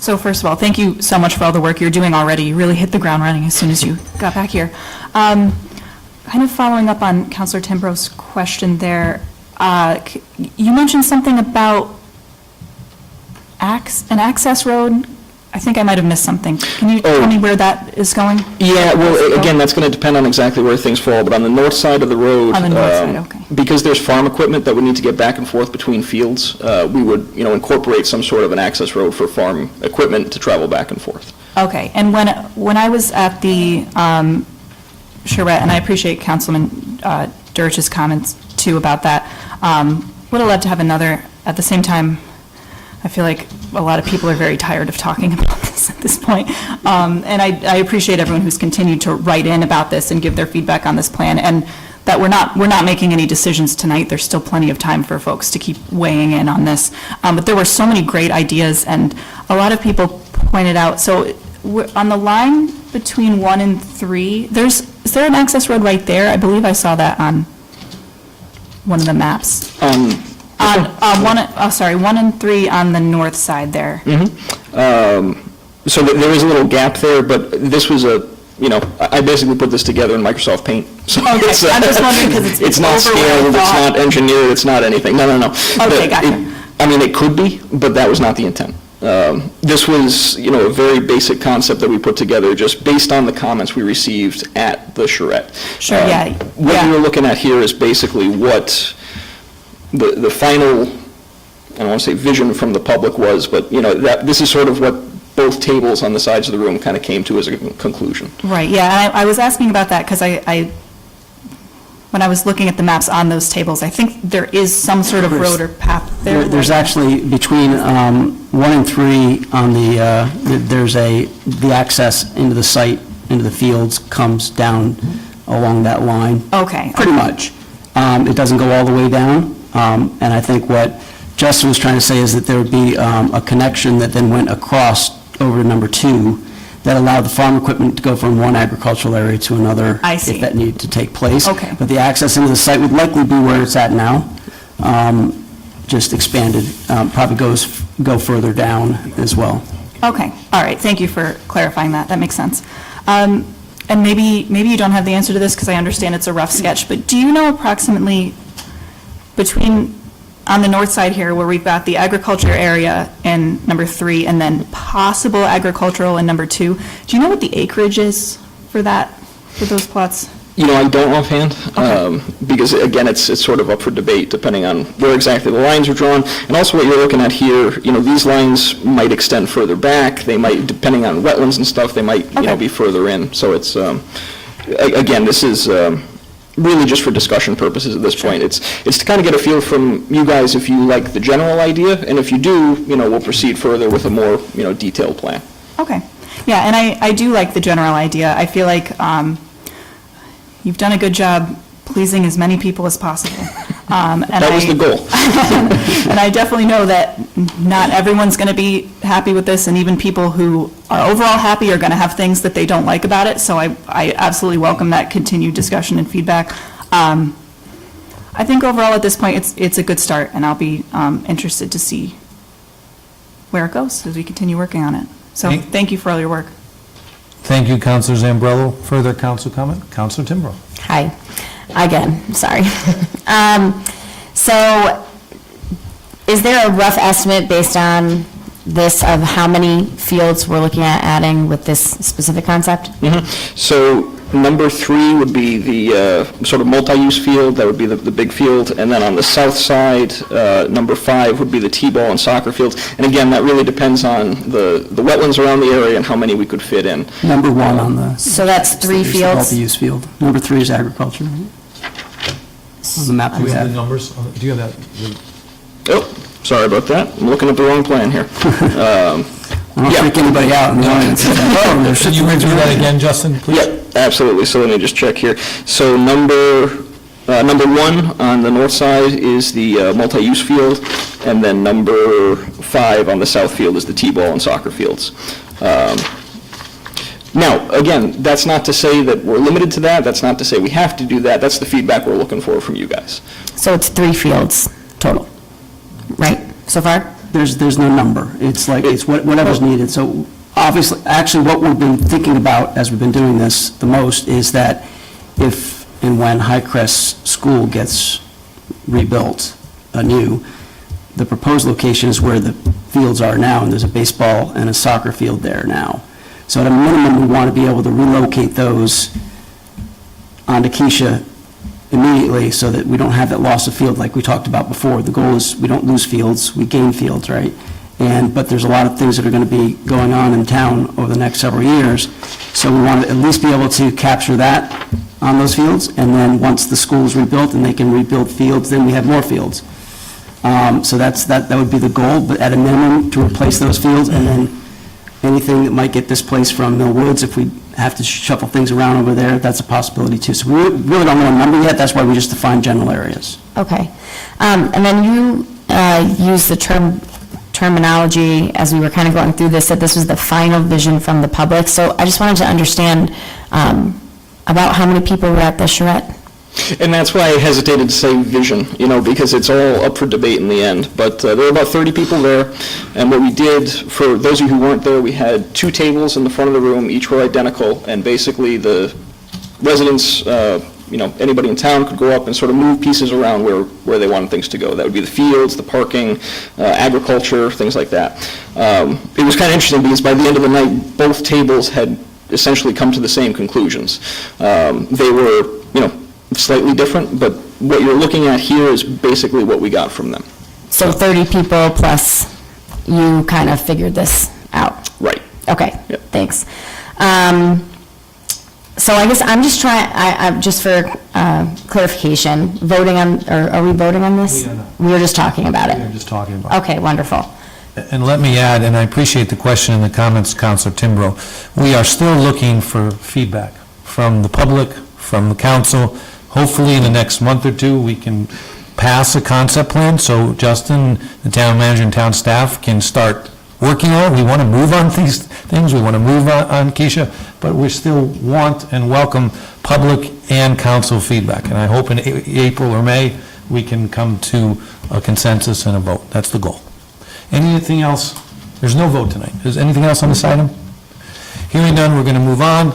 So first of all, thank you so much for all the work you're doing already. You really hit the ground running as soon as you got back here. Kind of following up on Councilor Timbrow's question there, you mentioned something about an access road. I think I might have missed something. Can you tell me where that is going? Yeah, well, again, that's going to depend on exactly where things fall, but on the north side of the road, On the north side, okay. because there's farm equipment that would need to get back and forth between fields, we would, incorporate some sort of an access road for farm equipment to travel back and forth. Okay, and when I was at the charrette, and I appreciate Councilman Dirch's comments too about that, would have loved to have another, at the same time, I feel like a lot of people are very tired of talking about this at this point. And I appreciate everyone who's continued to write in about this and give their feedback on this plan, and that we're not making any decisions tonight. There's still plenty of time for folks to keep weighing in on this. But there were so many great ideas, and a lot of people pointed out, so on the line between 1 and 3, is there an access road right there? I believe I saw that on one of the maps. 1 and 3 on the north side there. So there is a little gap there, but this was I basically put this together in Microsoft Paint. So Okay, I'm just wondering because it's not over where I scaled, it's thought. not engineered, it's not anything. No. Okay, gotcha. It could be, but that was not the intent. This was, a very basic concept that we put together just based on the comments we received at the charrette. Sure, yeah. What we were looking at here is basically what the final, I don't want to say vision from the public was, but, this is sort of what both tables on the sides of the room kind of came to as a conclusion. Right, yeah, and I was asking about that because when I was looking at the maps on those tables, I think there is some sort of road or path there. There's actually, between 1 and 3 on the access into the site, into the fields, comes down along that line. Okay. Pretty much. It doesn't go all the way down, and I think what Justin was trying to say is that there would be a connection that then went across over to number 2 that allowed the farm equipment to go from one agricultural area to another. I see. If that needed to take place. Okay. But the access into the site would likely be where it's at now, just expanded, probably go further down as well. Okay, all right, thank you for clarifying that, that makes sense. And maybe you don't have the answer to this because I understand it's a rough sketch, but do you know approximately between, on the north side here, where we've got the agriculture area in number 3 and then possible agricultural in number 2, do you know what the acreage is for those plots? I don't offhand, Okay. because again, it's sort of up for debate depending on where exactly the lines are drawn. And also what you're looking at here, these lines might extend further back. They might, depending on wetlands and stuff, they might, Okay. be further in. So it's, again, this is, really just for discussion purposes at this point. It's to kind of get a feel from you guys if you like the general idea, and if you do, we'll proceed further with a more, detailed plan. Okay. Yeah, and I do like the general idea. I feel like you've done a good job pleasing as many people as possible. That was the goal. And I definitely know that not everyone's going to be happy with this, and even people who are overall happy are going to have things that they don't like about it, so I absolutely welcome that continued discussion and feedback. I think overall at this point, it's a good start, and I'll be interested to see where it goes as we continue working on it. So thank you for all your work. Thank you, Councilor Zambrello. Further council comment? Councilor Timbrow. Hi, again, sorry. So, is there a rough estimate based on this of how many fields we're looking at adding with this specific concept? So number 3 would be the sort of multi-use field, that would be the big field, and then on the south side, number 5 would be the T-ball and soccer fields. And again, that really depends on the wetlands around the area and how many we could fit in. Number 1 on the... So that's 3 there's the fields? multi-use field. Number 3 is agriculture. On the map Do we you have have. the numbers? Do you have that? Oh, sorry about that. I'm looking at the wrong plan here. I don't freak anybody out in the audience. Oh, there's Can you review that again, Justin, please? Yeah, absolutely. So let me just check here. So number 1 on the north side is the multi-use field, and then number 5 on the south field is the T-ball and soccer fields. Now, again, that's not to say that we're limited to that. That's not to say we have to do that. That's the feedback we're looking for from you guys. So it's 3 fields total, right, so far? There's no number. It's like, it's whatever's needed. So obviously, actually, what we've been thinking about as we've been doing this the most is that if and when Highcrest School gets rebuilt anew, the proposed location is where the fields are now, and there's a baseball and a soccer field there now. So at a minimum, we want to be able to relocate those onto Keisha immediately so that we don't have that loss of field like we talked about before. The goal is we don't lose fields, we gain fields, right? But there's a lot of things that are going to be going on in town over the next several years. So we want to at least be able to capture that on those fields, and then once the school is rebuilt and they can rebuild fields, then we have more fields. So that would be the goal, but at a minimum, to replace those fields, and then anything that might get displaced from Mill Woods, if we have to shuffle things around over there, that's a possibility too. So we really don't know a number yet, that's why we just define general areas. Okay. And then you used the terminology as we were kind of going through this, that this was the final vision from the public. So I just wanted to understand about how many people were at the charrette. And that's why I hesitated to say vision, because it's all up for debate in the end. But there were about 30 people there, and what we did, for those of you who weren't there, we had 2 tables in the front of the room, each were identical, and basically the residents, anybody in town could go up and sort of move pieces around where they wanted things to go. That would be the fields, the parking, agriculture, things like that. It was kind of interesting because by the end of the night, both tables had essentially come to the same conclusions. They were, slightly different, but what you're looking at here is basically what we got from them. So 30 people plus you kind of figured this out? Right. Okay, Yep. thanks. So I guess I'm just trying, just for clarification, voting on, or are we voting on this? We are not. We were just talking about it? We were just talking about it. Okay, wonderful. And let me add, and I appreciate the question and the comments, Councilor Timbrow, we are still looking for feedback from the public, from the council. Hopefully, in the next month or 2, we can pass a concept plan, so Justin, the town manager, and town staff can start working on it. We want to move on these things, we want to move on Keisha, but we still want and welcome public and council feedback. And I hope in April or May, we can come to a consensus and a vote. That's the goal. Anything else? There's no vote tonight. Is anything else on this item? Hearing none, we're going to move on.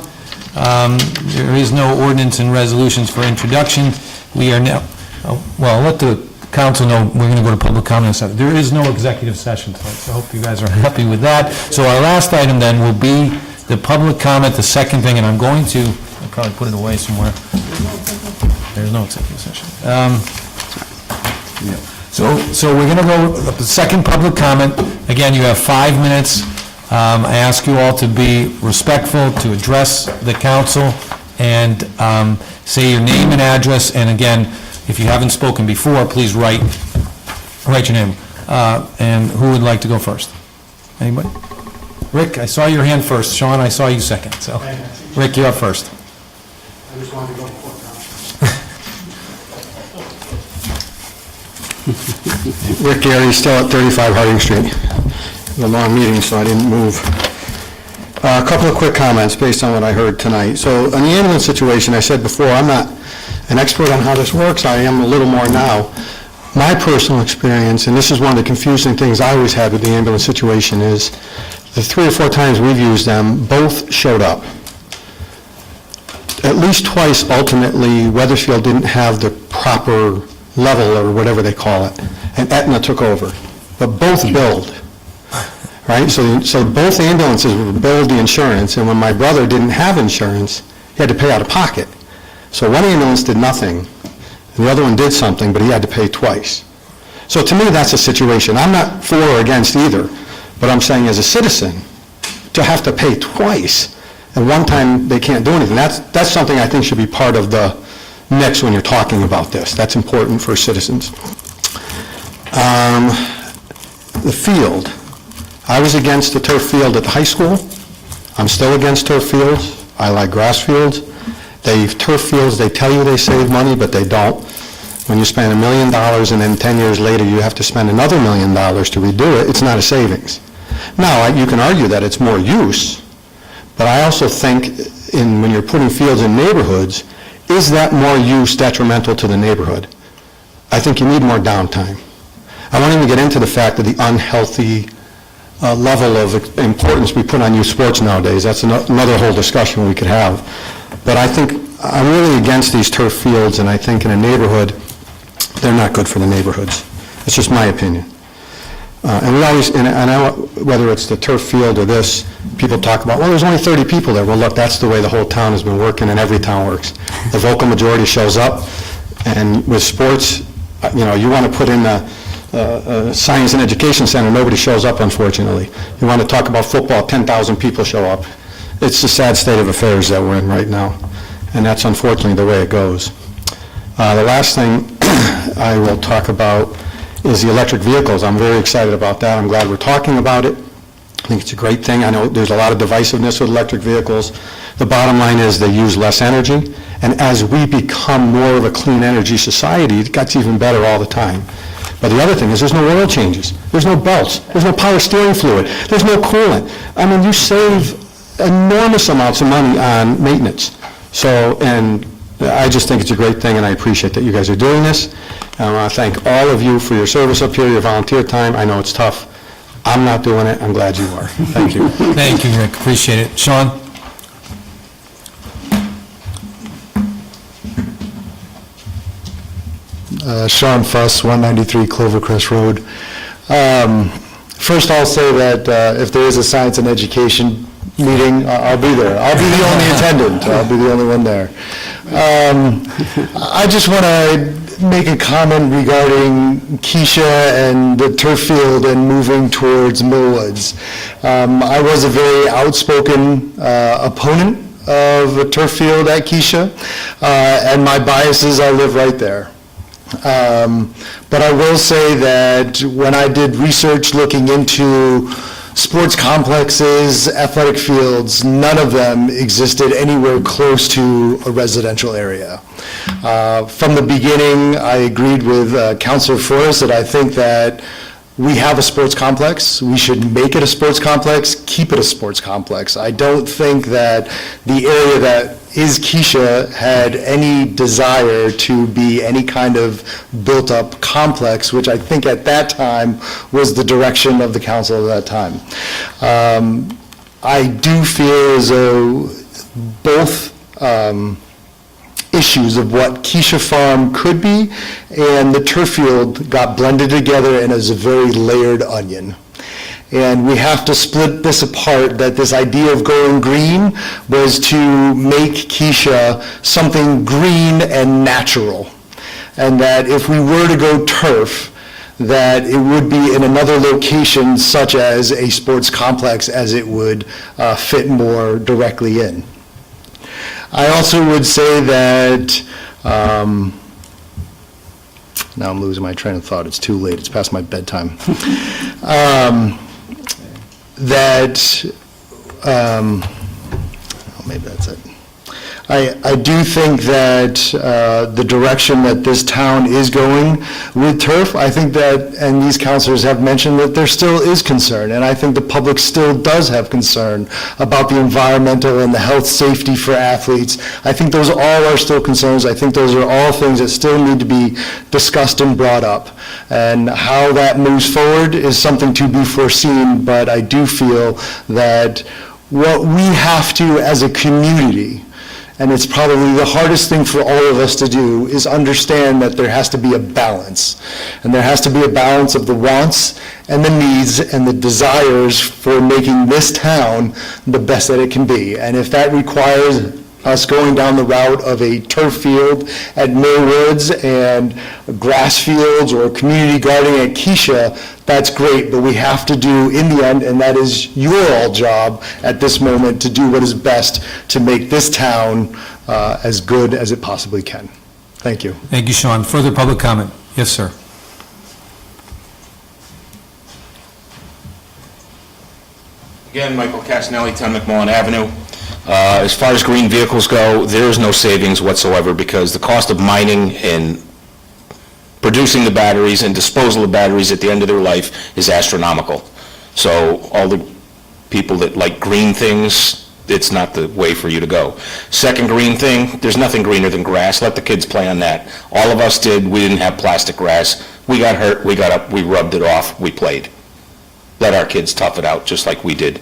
There is no ordinance and resolutions for introduction. We are now, well, I'll let the council know we're going to go to public comment. There is no executive session tonight, so I hope you guys are happy with that. So our last item then will be the public comment, the second thing, and I'm going to, I'll probably put it away somewhere. There's no executive session. So we're going to go with the second public comment. Again, you have 5 minutes. I ask you all to be respectful, to address the council, and say your name and address, and again, if you haven't spoken before, please write your name. And who would like to go first? Anybody? Rick, I saw your hand first. Sean, I saw you second, so. Rick, you're up first. I just wanted to go before Rick Gary, still at 35 Harding Street. It was a long meeting, so I didn't move. A couple of quick comments based on what I heard tonight. So on the ambulance situation, I said before, I'm not an expert on how this works. I am a little more now. My personal experience, and this is one of the confusing things I always had with the ambulance situation, is the 3 or 4 times we've used them, both showed up. At least twice, ultimately, Wethersfield didn't have the proper level, or whatever they call it, and Aetna took over. But both billed, right? So both ambulances billed the insurance, and when my brother didn't have insurance, he had to pay out of pocket. So one ambulance did nothing, and the other one did something, but he had to pay twice. So to me, that's a situation. I'm not for or against either, but I'm saying as a citizen, to have to pay twice, and one time they can't do anything, that's something I think should be part of the mix when you're talking about this. That's important for citizens. The field. I was against the turf field at the high school. I'm still against turf fields. I like grass fields. Turf fields, they tell you they save money, but they don't. When you spend $1 million and then 10 years later you have to spend another $1 million to redo it, it's not a savings. Now, you can argue that it's more use, but I also think when you're putting fields in neighborhoods, is that more use detrimental to the neighborhood? I think you need more downtime. I won't even get into the fact of the unhealthy level of importance we put on youth sports nowadays. That's another whole discussion we could have. But I think I'm really against these turf fields, and I think in a neighborhood, they're not good for the neighborhoods. It's just my opinion. And we always, and whether it's the turf field or this, people talk about, well, there's only 30 people there. Well, look, that's the way the whole town has been working, and every town works. The vocal majority shows up, and with sports, you want to put in a science and education center, nobody shows up, unfortunately. You want to talk about football, 10,000 people show up. It's the sad state of affairs that we're in right now, and that's unfortunately the way it goes. The last thing I will talk about is the electric vehicles. I'm very excited about that. I'm glad we're talking about it. I think it's a great thing. I know there's a lot of divisiveness with electric vehicles. The bottom line is they use less energy, and as we become more of a clean energy society, it gets even better all the time. But the other thing is there's no oil changes, there's no belts, there's no power steering fluid, there's no coolant. I mean, you save enormous amounts of money on maintenance. So, and I just think it's a great thing, and I appreciate that you guys are doing this. And I want to thank all of you for your service up here, your volunteer time. I know it's tough. I'm not doing it. I'm glad you are. Thank you. Thank you, Rick, appreciate it. Sean? Sean Fuss, 193 Clovercrest Road. First, I'll say that if there is a science and education meeting, I'll be there. I'll be the only attendant. I'll be the only one there. I just want to make a comment regarding Keisha and the turf field and moving towards Millwoods. I was a very outspoken opponent of a turf field at Keisha, and my bias is I live right there. But I will say that when I did research looking into sports complexes, athletic fields, none of them existed anywhere close to a residential area. From the beginning, I agreed with Councilor Forrest that I think that we have a sports complex. We should make it a sports complex, keep it a sports complex. I don't think that the area that is Keisha had any desire to be any kind of built-up complex, which I think at that time was the direction of the council at that time. I do feel as though both issues of what Keisha Farm could be and the turf field got blended together and is a very layered onion. And we have to split this apart, that this idea of going green was to make Keisha something green and natural. And that if we were to go turf, that it would be in another location such as a sports complex as it would fit more directly in. I also would say that, now I'm losing my train of thought, it's too late, it's past my bedtime. Maybe that's it. I do think that the direction that this town is going with turf, I think that, and these counselors have mentioned that there still is concern, and I think the public still does have concern about the environmental and the health safety for athletes. I think those all are still concerns. I think those are all things that still need to be discussed and brought up. And how that moves forward is something to be foreseen, but I do feel that what we have to as a community, and it's probably the hardest thing for all of us to do, is understand that there has to be a balance. And there has to be a balance of the wants and the needs and the desires for making this town the best that it can be. And if that requires us going down the route of a turf field at Millwoods and grass fields or community gardening at Keisha, that's great, but we have to do in the end, and that is your all job at this moment, to do what is best to make this town as good as it possibly can. Thank you. Thank you, Sean. Further public comment? Yes, sir. Again, Michael Castanelli, 10 McMullen Avenue. As far as green vehicles go, there is no savings whatsoever because the cost of mining and producing the batteries and disposal of batteries at the end of their life is astronomical. So all the people that like green things, it's not the way for you to go. Second green thing, there's nothing greener than grass. Let the kids play on that. All of us did. We didn't have plastic grass. We got hurt. We got up. We rubbed it off. We played. Let our kids tough it out just like we did.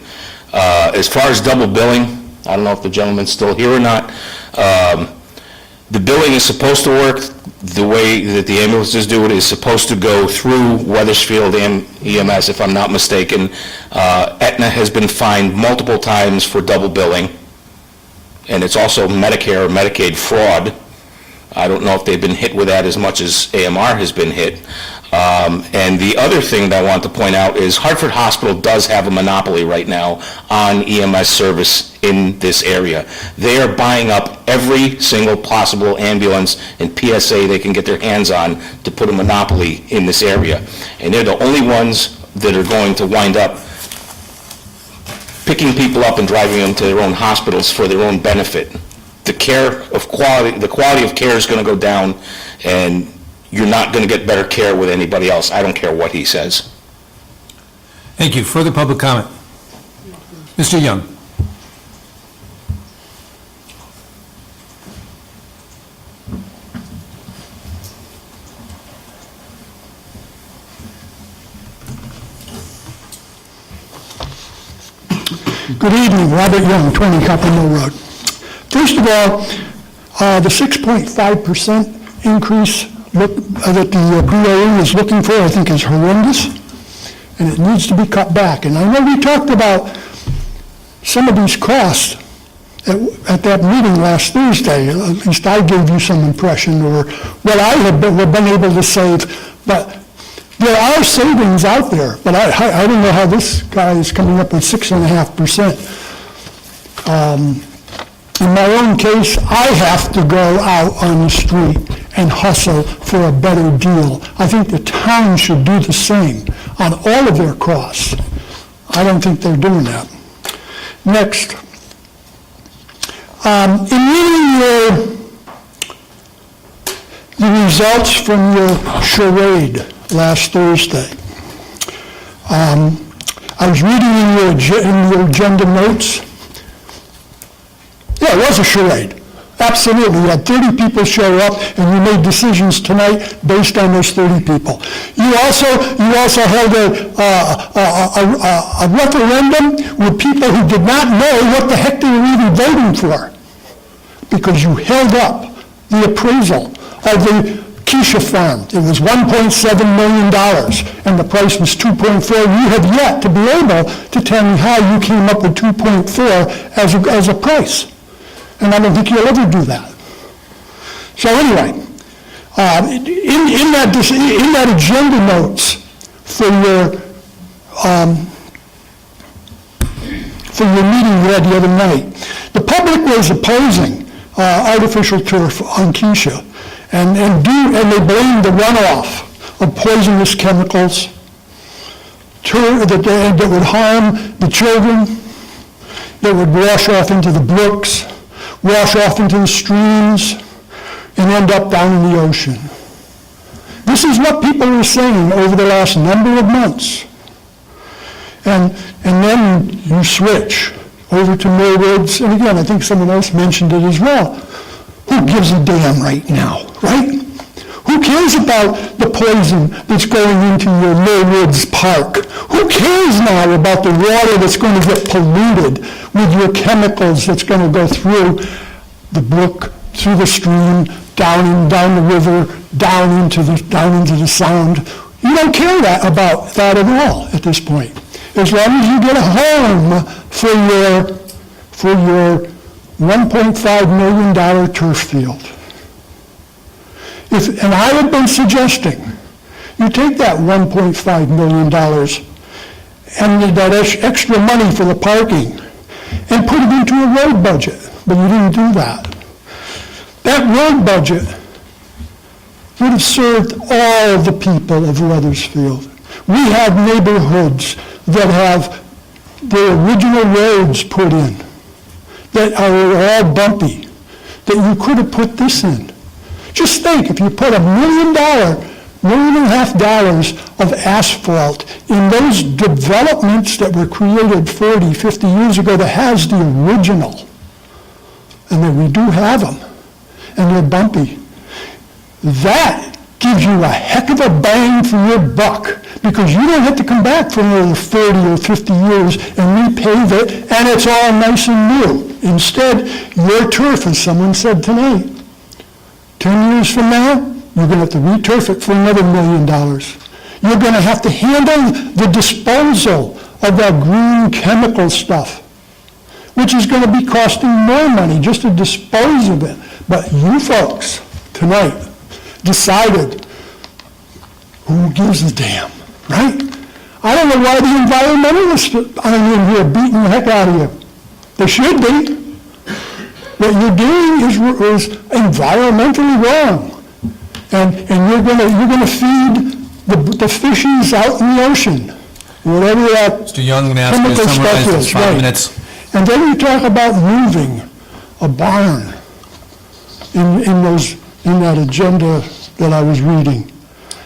As far as double billing, I don't know if the gentleman's still here or not. The billing is supposed to work the way that the ambulances do it. Is supposed to go through Wethersfield EMS, if I'm not mistaken. Aetna has been fined multiple times for double billing, and it's also Medicare or Medicaid fraud. I don't know if they've been hit with that as much as AMR has been hit. And the other thing that I want to point out is Hartford Hospital does have a monopoly right now on EMS service in this area. They are buying up every single possible ambulance and PSA they can get their hands on to put a monopoly in this area. And they're the only ones that are going to wind up picking people up and driving them to their own hospitals for their own benefit. The quality of care is going to go down, and you're not going to get better care with anybody else. I don't care what he says. Thank you. Further public comment? Mr. Young. Good evening, Robert Young, 20 Copper Mill Road. First of all, the 6.5% increase that the BOE is looking for, I think, is horrendous, and it needs to be cut back. And I know we talked about some of these costs at that meeting last Thursday. At least I gave you some impression, or what I have been able to save. But there are savings out there, but I don't know how this guy is coming up with 6.5%. In my own case, I have to go out on the street and hustle for a better deal. I think the town should do the same on all of their costs. I don't think they're doing that. Next, in reading the results from your charade last Thursday, I was reading in your agenda notes. Yeah, it was a charade. Absolutely. You had 30 people show up, and you made decisions tonight based on those 30 people. You also held a referendum with people who did not know what the heck they were even voting for, because you held up the appraisal of the Keisha farm. It was $1.7 million, and the price was $2.4. You have yet to be able to tell me how you came up with $2.4 as a price. And I don't think you'll ever do that. So anyway, in that agenda notes for your meeting you had the other night, the public was opposing artificial turf on Keisha. And they blame the runoff of poisonous chemicals that would harm the children, that would wash off into the brooks, wash off into the streams, and end up down in the ocean. This is what people were saying over the last number of months. And then you switch over to Millwoods, and again, I think someone else mentioned it as well. Who gives a damn right now, right? Who cares about the poison that's going into your Millwoods Park? Who cares now about the water that's going to get polluted with your chemicals that's going to go through the brook, through the stream, down the river, down into the sound? You don't care about that at all at this point. As long as you get a home for your $1.5 million turf field. And I have been suggesting, you take that $1.5 million and that extra money for the parking and put it into a road budget, but you didn't do that. That road budget would have served all the people of Wethersfield. We have neighborhoods that have their original roads put in, that are all bumpy, that you could have put this in. Just think, if you put $1 million, $1.5 million of asphalt in those developments that were created 40, 50 years ago that has the original, and that we do have them, and they're bumpy, that gives you a heck of a bang for your buck, because you don't have to come back for another 40 or 50 years and repave it, and it's all nice and new. Instead, your turf, as someone said tonight, 10 years from now, you're going to have to returf it for another $1 million. You're going to have to handle the disposal of that green chemical stuff, which is going to be costing more money just to dispose of it. But you folks, tonight, decided who gives a damn, right? I don't know why the environmentalists aren't in here beating the heck out of you. They should be. What you're doing is environmentally wrong, and you're gonna feed the fishes out in the ocean, whatever that Mr. Young, I'm going to ask you chemical to summarize stuff this is, 5 right. minutes. And then you talk about moving a barn in that agenda that I was reading.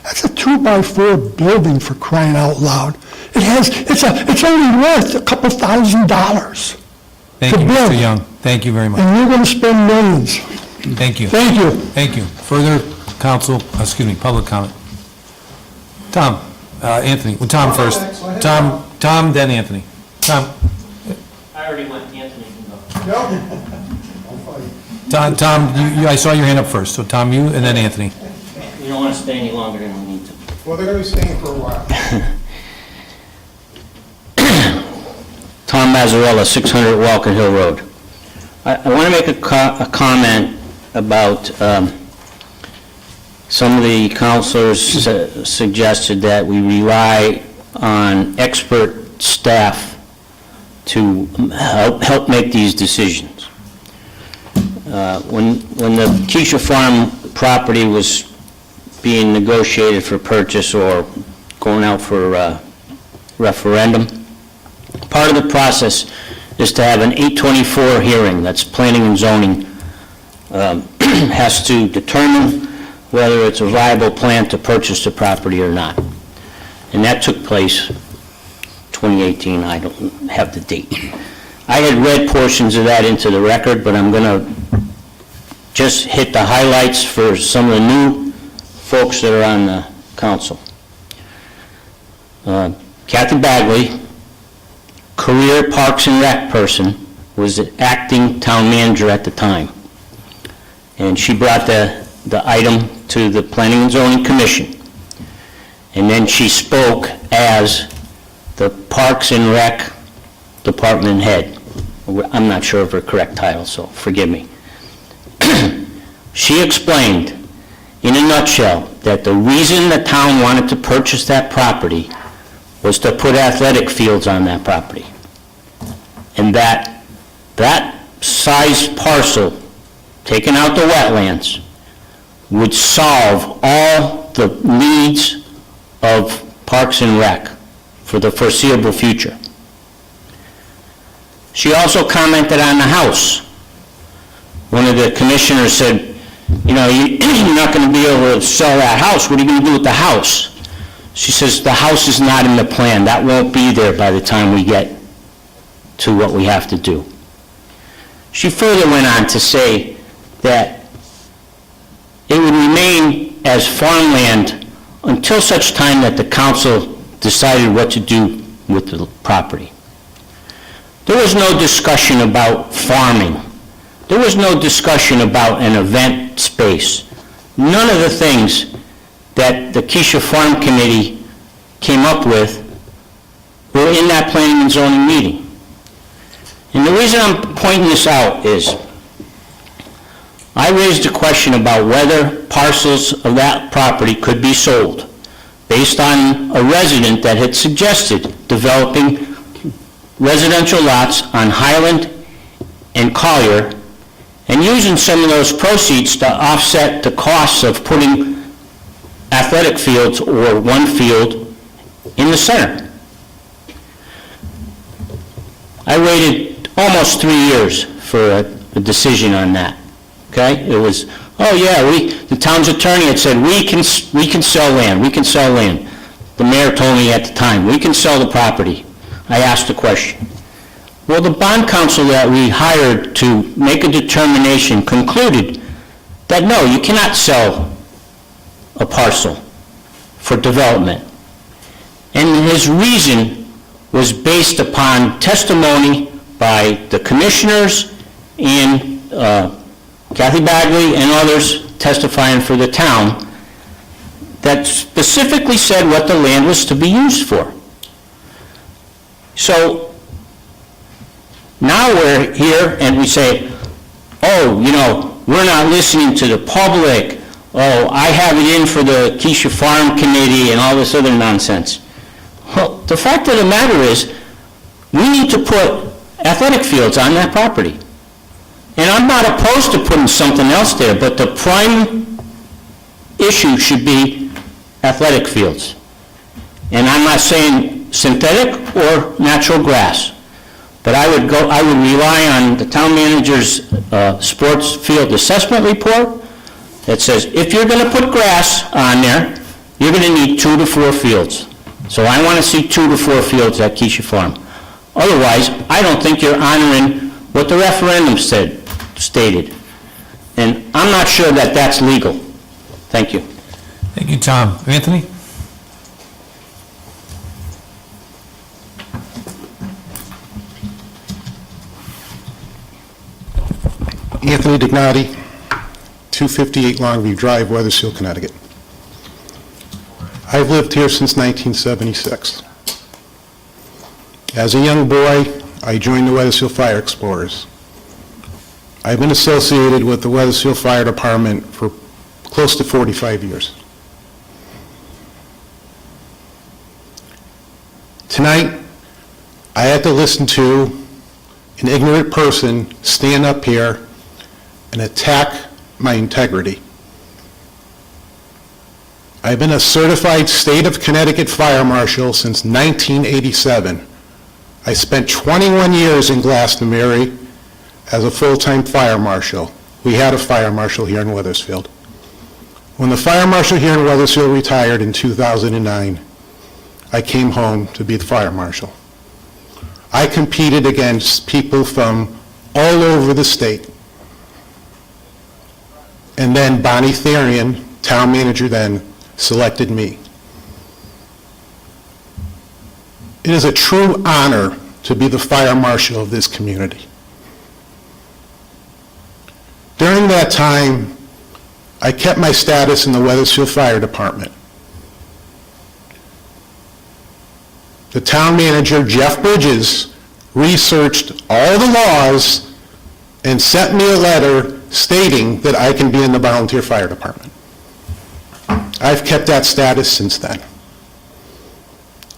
That's a 2x4 building, for crying out loud. It's only worth a couple $1,000. Thank you, Mr. Young. Thank you very much. And you're going to spend millions. Thank you. Thank you. Thank you. Further public comment. Tom, Anthony, well, Tom first. Tom, then Anthony. Tom. I already went, Anthony can go. Tom, I saw your hand up first, so Tom, you, and then Anthony. You don't want to stay any longer than we need to. Well, they're going to be staying for a while. Tom Mazzarella, 600 Walker Hill Road. I want to make a comment about some of the counselors suggested that we rely on expert staff to help make these decisions. When the Keisha Farm property was being negotiated for purchase or going out for referendum, part of the process is to have an 824 hearing, that's planning and zoning, has to determine whether it's a viable plan to purchase the property or not. And that took place 2018, I don't have the date. I had read portions of that into the record, but I'm going to just hit the highlights for some of the new folks that are on the council. Kathy Bagley, career Parks and Rec person, was the acting town manager at the time. And she brought the item to the Planning and Zoning Commission. And then she spoke as the Parks and Rec department head. I'm not sure of her correct title, so forgive me. She explained, in a nutshell, that the reason the town wanted to purchase that property was to put athletic fields on that property. And that size parcel taking out the wetlands, would solve all the needs of Parks and Rec for the foreseeable future. She also commented on the house. One of the commissioners said, you know, you're not going to be able to sell that house. What are you going to do with the house? She says, the house is not in the plan. That won't be there by the time we get to what we have to do. She further went on to say that it would remain as farmland until such time that the council decided what to do with the property. There was no discussion about farming. There was no discussion about an event space. None of the things that the Keisha Farm Committee came up with were in that planning and zoning meeting. And the reason I'm pointing this out is I raised a question about whether parcels of that property could be sold based on a resident that had suggested developing residential lots on Highland and Collier and using some of those proceeds to offset the costs of putting athletic fields or one field in the center. I waited almost 3 years for a decision on that, okay? It was, oh yeah, the town's attorney had said, we can sell land, we can sell land. The mayor told me at the time, we can sell the property. I asked the question. Well, the bond counsel that we hired to make a determination concluded that no, you cannot sell a parcel for development. And his reason was based upon testimony by the commissioners and Kathy Bagley and others testifying for the town that specifically said what the land was to be used for. So now we're here and we say, oh, you know, we're not listening to the public. Oh, I have it in for the Keisha Farm Committee and all this other nonsense. Well, the fact of the matter is, we need to put athletic fields on that property. And I'm not opposed to putting something else there, but the prime issue should be athletic fields. And I'm not saying synthetic or natural grass, but I would rely on the town manager's sports field assessment report that says if you're going to put grass on there, you're going to need 2 to 4 fields. So I want to see 2 to 4 fields at Keisha Farm. Otherwise, I don't think you're honoring what the referendum stated. And I'm not sure that that's legal. Thank you. Thank you, Tom. Anthony? Anthony Dignati, 258 Longview Drive, Wethersfield, Connecticut. I've lived here since 1976. As a young boy, I joined the Wethersfield Fire Explorers. I've been associated with the Wethersfield Fire Department for close to 45 years. Tonight, I had to listen to an ignorant person stand up here and attack my integrity. I've been a certified state of Connecticut fire marshal since 1987. I spent 21 years in Glastonbury as a full-time fire marshal. We had a fire marshal here in Wethersfield. When the fire marshal here in Wethersfield retired in 2009, I came home to be the fire marshal. I competed against people from all over the state. And then Bonnie Therian, town manager then, selected me. It is a true honor to be the fire marshal of this community. During that time, I kept my status in the Wethersfield Fire Department. The town manager, Jeff Bridges, researched all the laws and sent me a letter stating that I can be in the volunteer fire department. I've kept that status since then.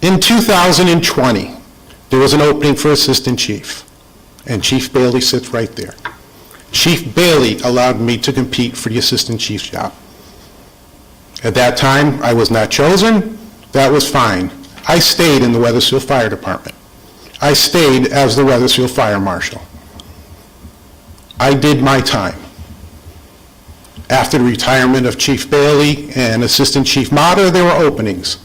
In 2020, there was an opening for assistant chief, and Chief Bailey sits right there. Chief Bailey allowed me to compete for the assistant chief's job. At that time, I was not chosen. That was fine. I stayed in the Wethersfield Fire Department. I stayed as the Wethersfield Fire Marshal. I did my time. After the retirement of Chief Bailey and Assistant Chief Motter, there were openings.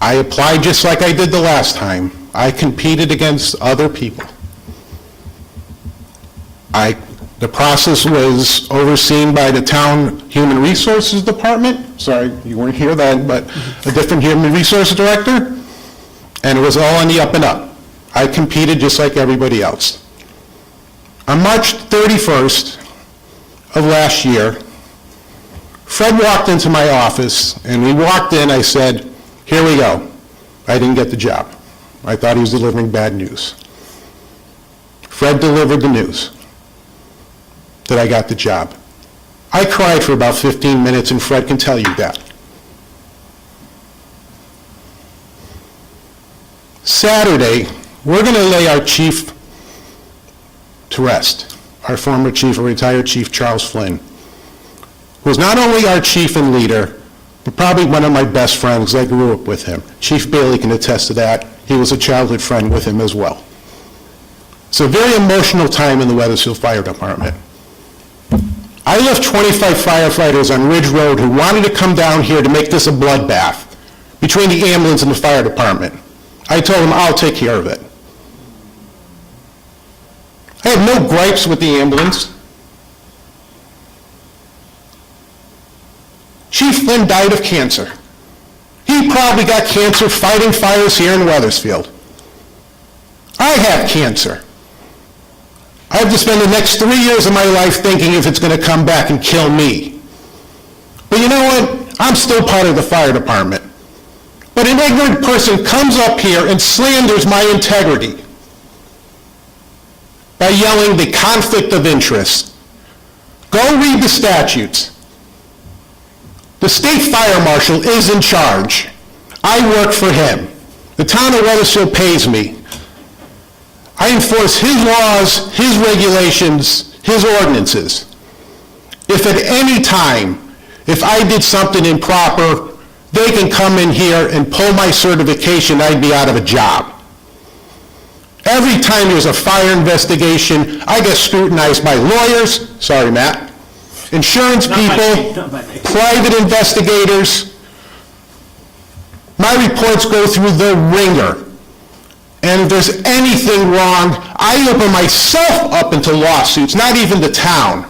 I applied just like I did the last time. I competed against other people. The process was overseen by the Town Human Resources Department. Sorry, you weren't here then, but a different Human Resources Director. And it was all on the up and up. I competed just like everybody else. On March 31st of last year, Fred walked into my office, and we walked in, I said, here we go. I didn't get the job. I thought he was delivering bad news. Fred delivered the news that I got the job. I cried for about 15 minutes, and Fred can tell you that. Saturday, we're going to lay our chief to rest, our former chief, retired Chief Charles Flynn, who was not only our chief and leader, but probably one of my best friends. I grew up with him. Chief Bailey can attest to that. He was a childhood friend with him as well. It's a very emotional time in the Wethersfield Fire Department. I left 25 firefighters on Ridge Road who wanted to come down here to make this a bloodbath between the ambulance and the fire department. I told them, I'll take care of it. I have no gripes with the ambulance. Chief Flynn died of cancer. He probably got cancer fighting fires here in Wethersfield. I have cancer. I have to spend the next 3 years of my life thinking if it's going to come back and kill me. But you know what? I'm still part of the fire department. But an ignorant person comes up here and slanders my integrity by yelling the conflict of interest. Go read the statutes. The state fire marshal is in charge. I work for him. The town of Wethersfield pays me. I enforce his laws, his regulations, his ordinances. If at any time, if I did something improper, they can come in here and pull my certification, I'd be out of a job. Every time there's a fire investigation, I get scrutinized by lawyers, sorry Matt, insurance people, private investigators. My reports go through the ringer. And if there's anything wrong, I open myself up into lawsuits, not even the town.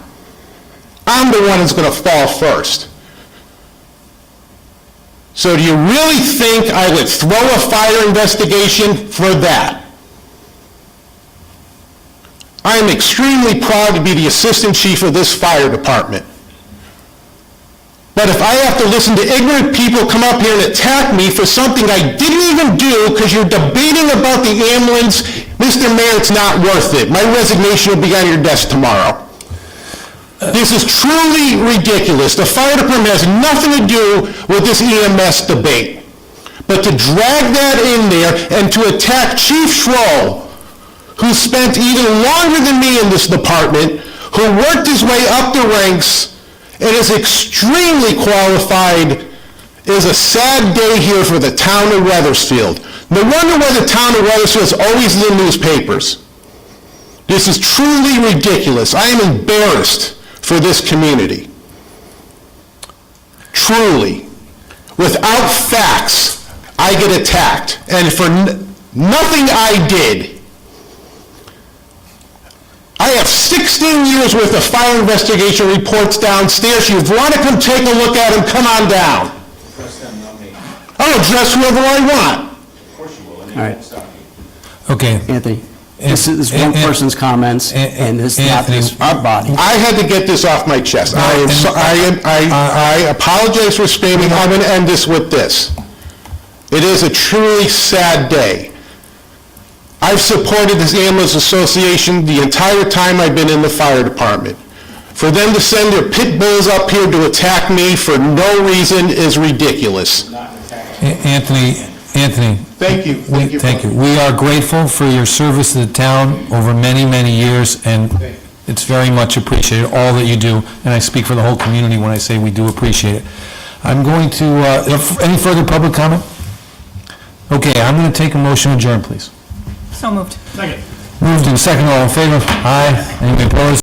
I'm the one that's going to fall first. So do you really think I would throw a fire investigation for that? I am extremely proud to be the assistant chief of this fire department. But if I have to listen to ignorant people come up here and attack me for something I didn't even do because you're debating about the ambulance, Mr. Mayor, it's not worth it. My resignation will be on your desk tomorrow. This is truly ridiculous. The fire department has nothing to do with this EMS debate. But to drag that in there and to attack Chief Schroll, who spent even longer than me in this department, who worked his way up the ranks, and is extremely qualified, is a sad day here for the town of Wethersfield. No wonder why the town of Wethersfield is always in the newspapers. This is truly ridiculous. I am embarrassed for this community. Truly. Without facts, I get attacked. And for nothing I did. I have 16 years worth of fire investigation reports downstairs. You want to come take a look at them, come on down. Address them, not me. I'll address whoever I want. Of course you will, and All right. stop you. Okay. Anthony, this is one person's comments, and this is not this our body. I had to get this off my chest. I apologize for screaming. I'm going to end this with this. It is a truly sad day. I've supported this ambulance association the entire time I've been in the fire department. For them to send their pit bulls up here to attack me for no reason is ridiculous. Anthony, Thank you. thank you. We are grateful for your service to the town over many, many years, and It's very much appreciated, all that you do, and I speak for the whole community when I say we do appreciate it. I'm going to, any further public comment? Okay, I'm going to take a motion to adjourn, please. So moved. Moved and second, all in favor? Aye. Anybody opposed?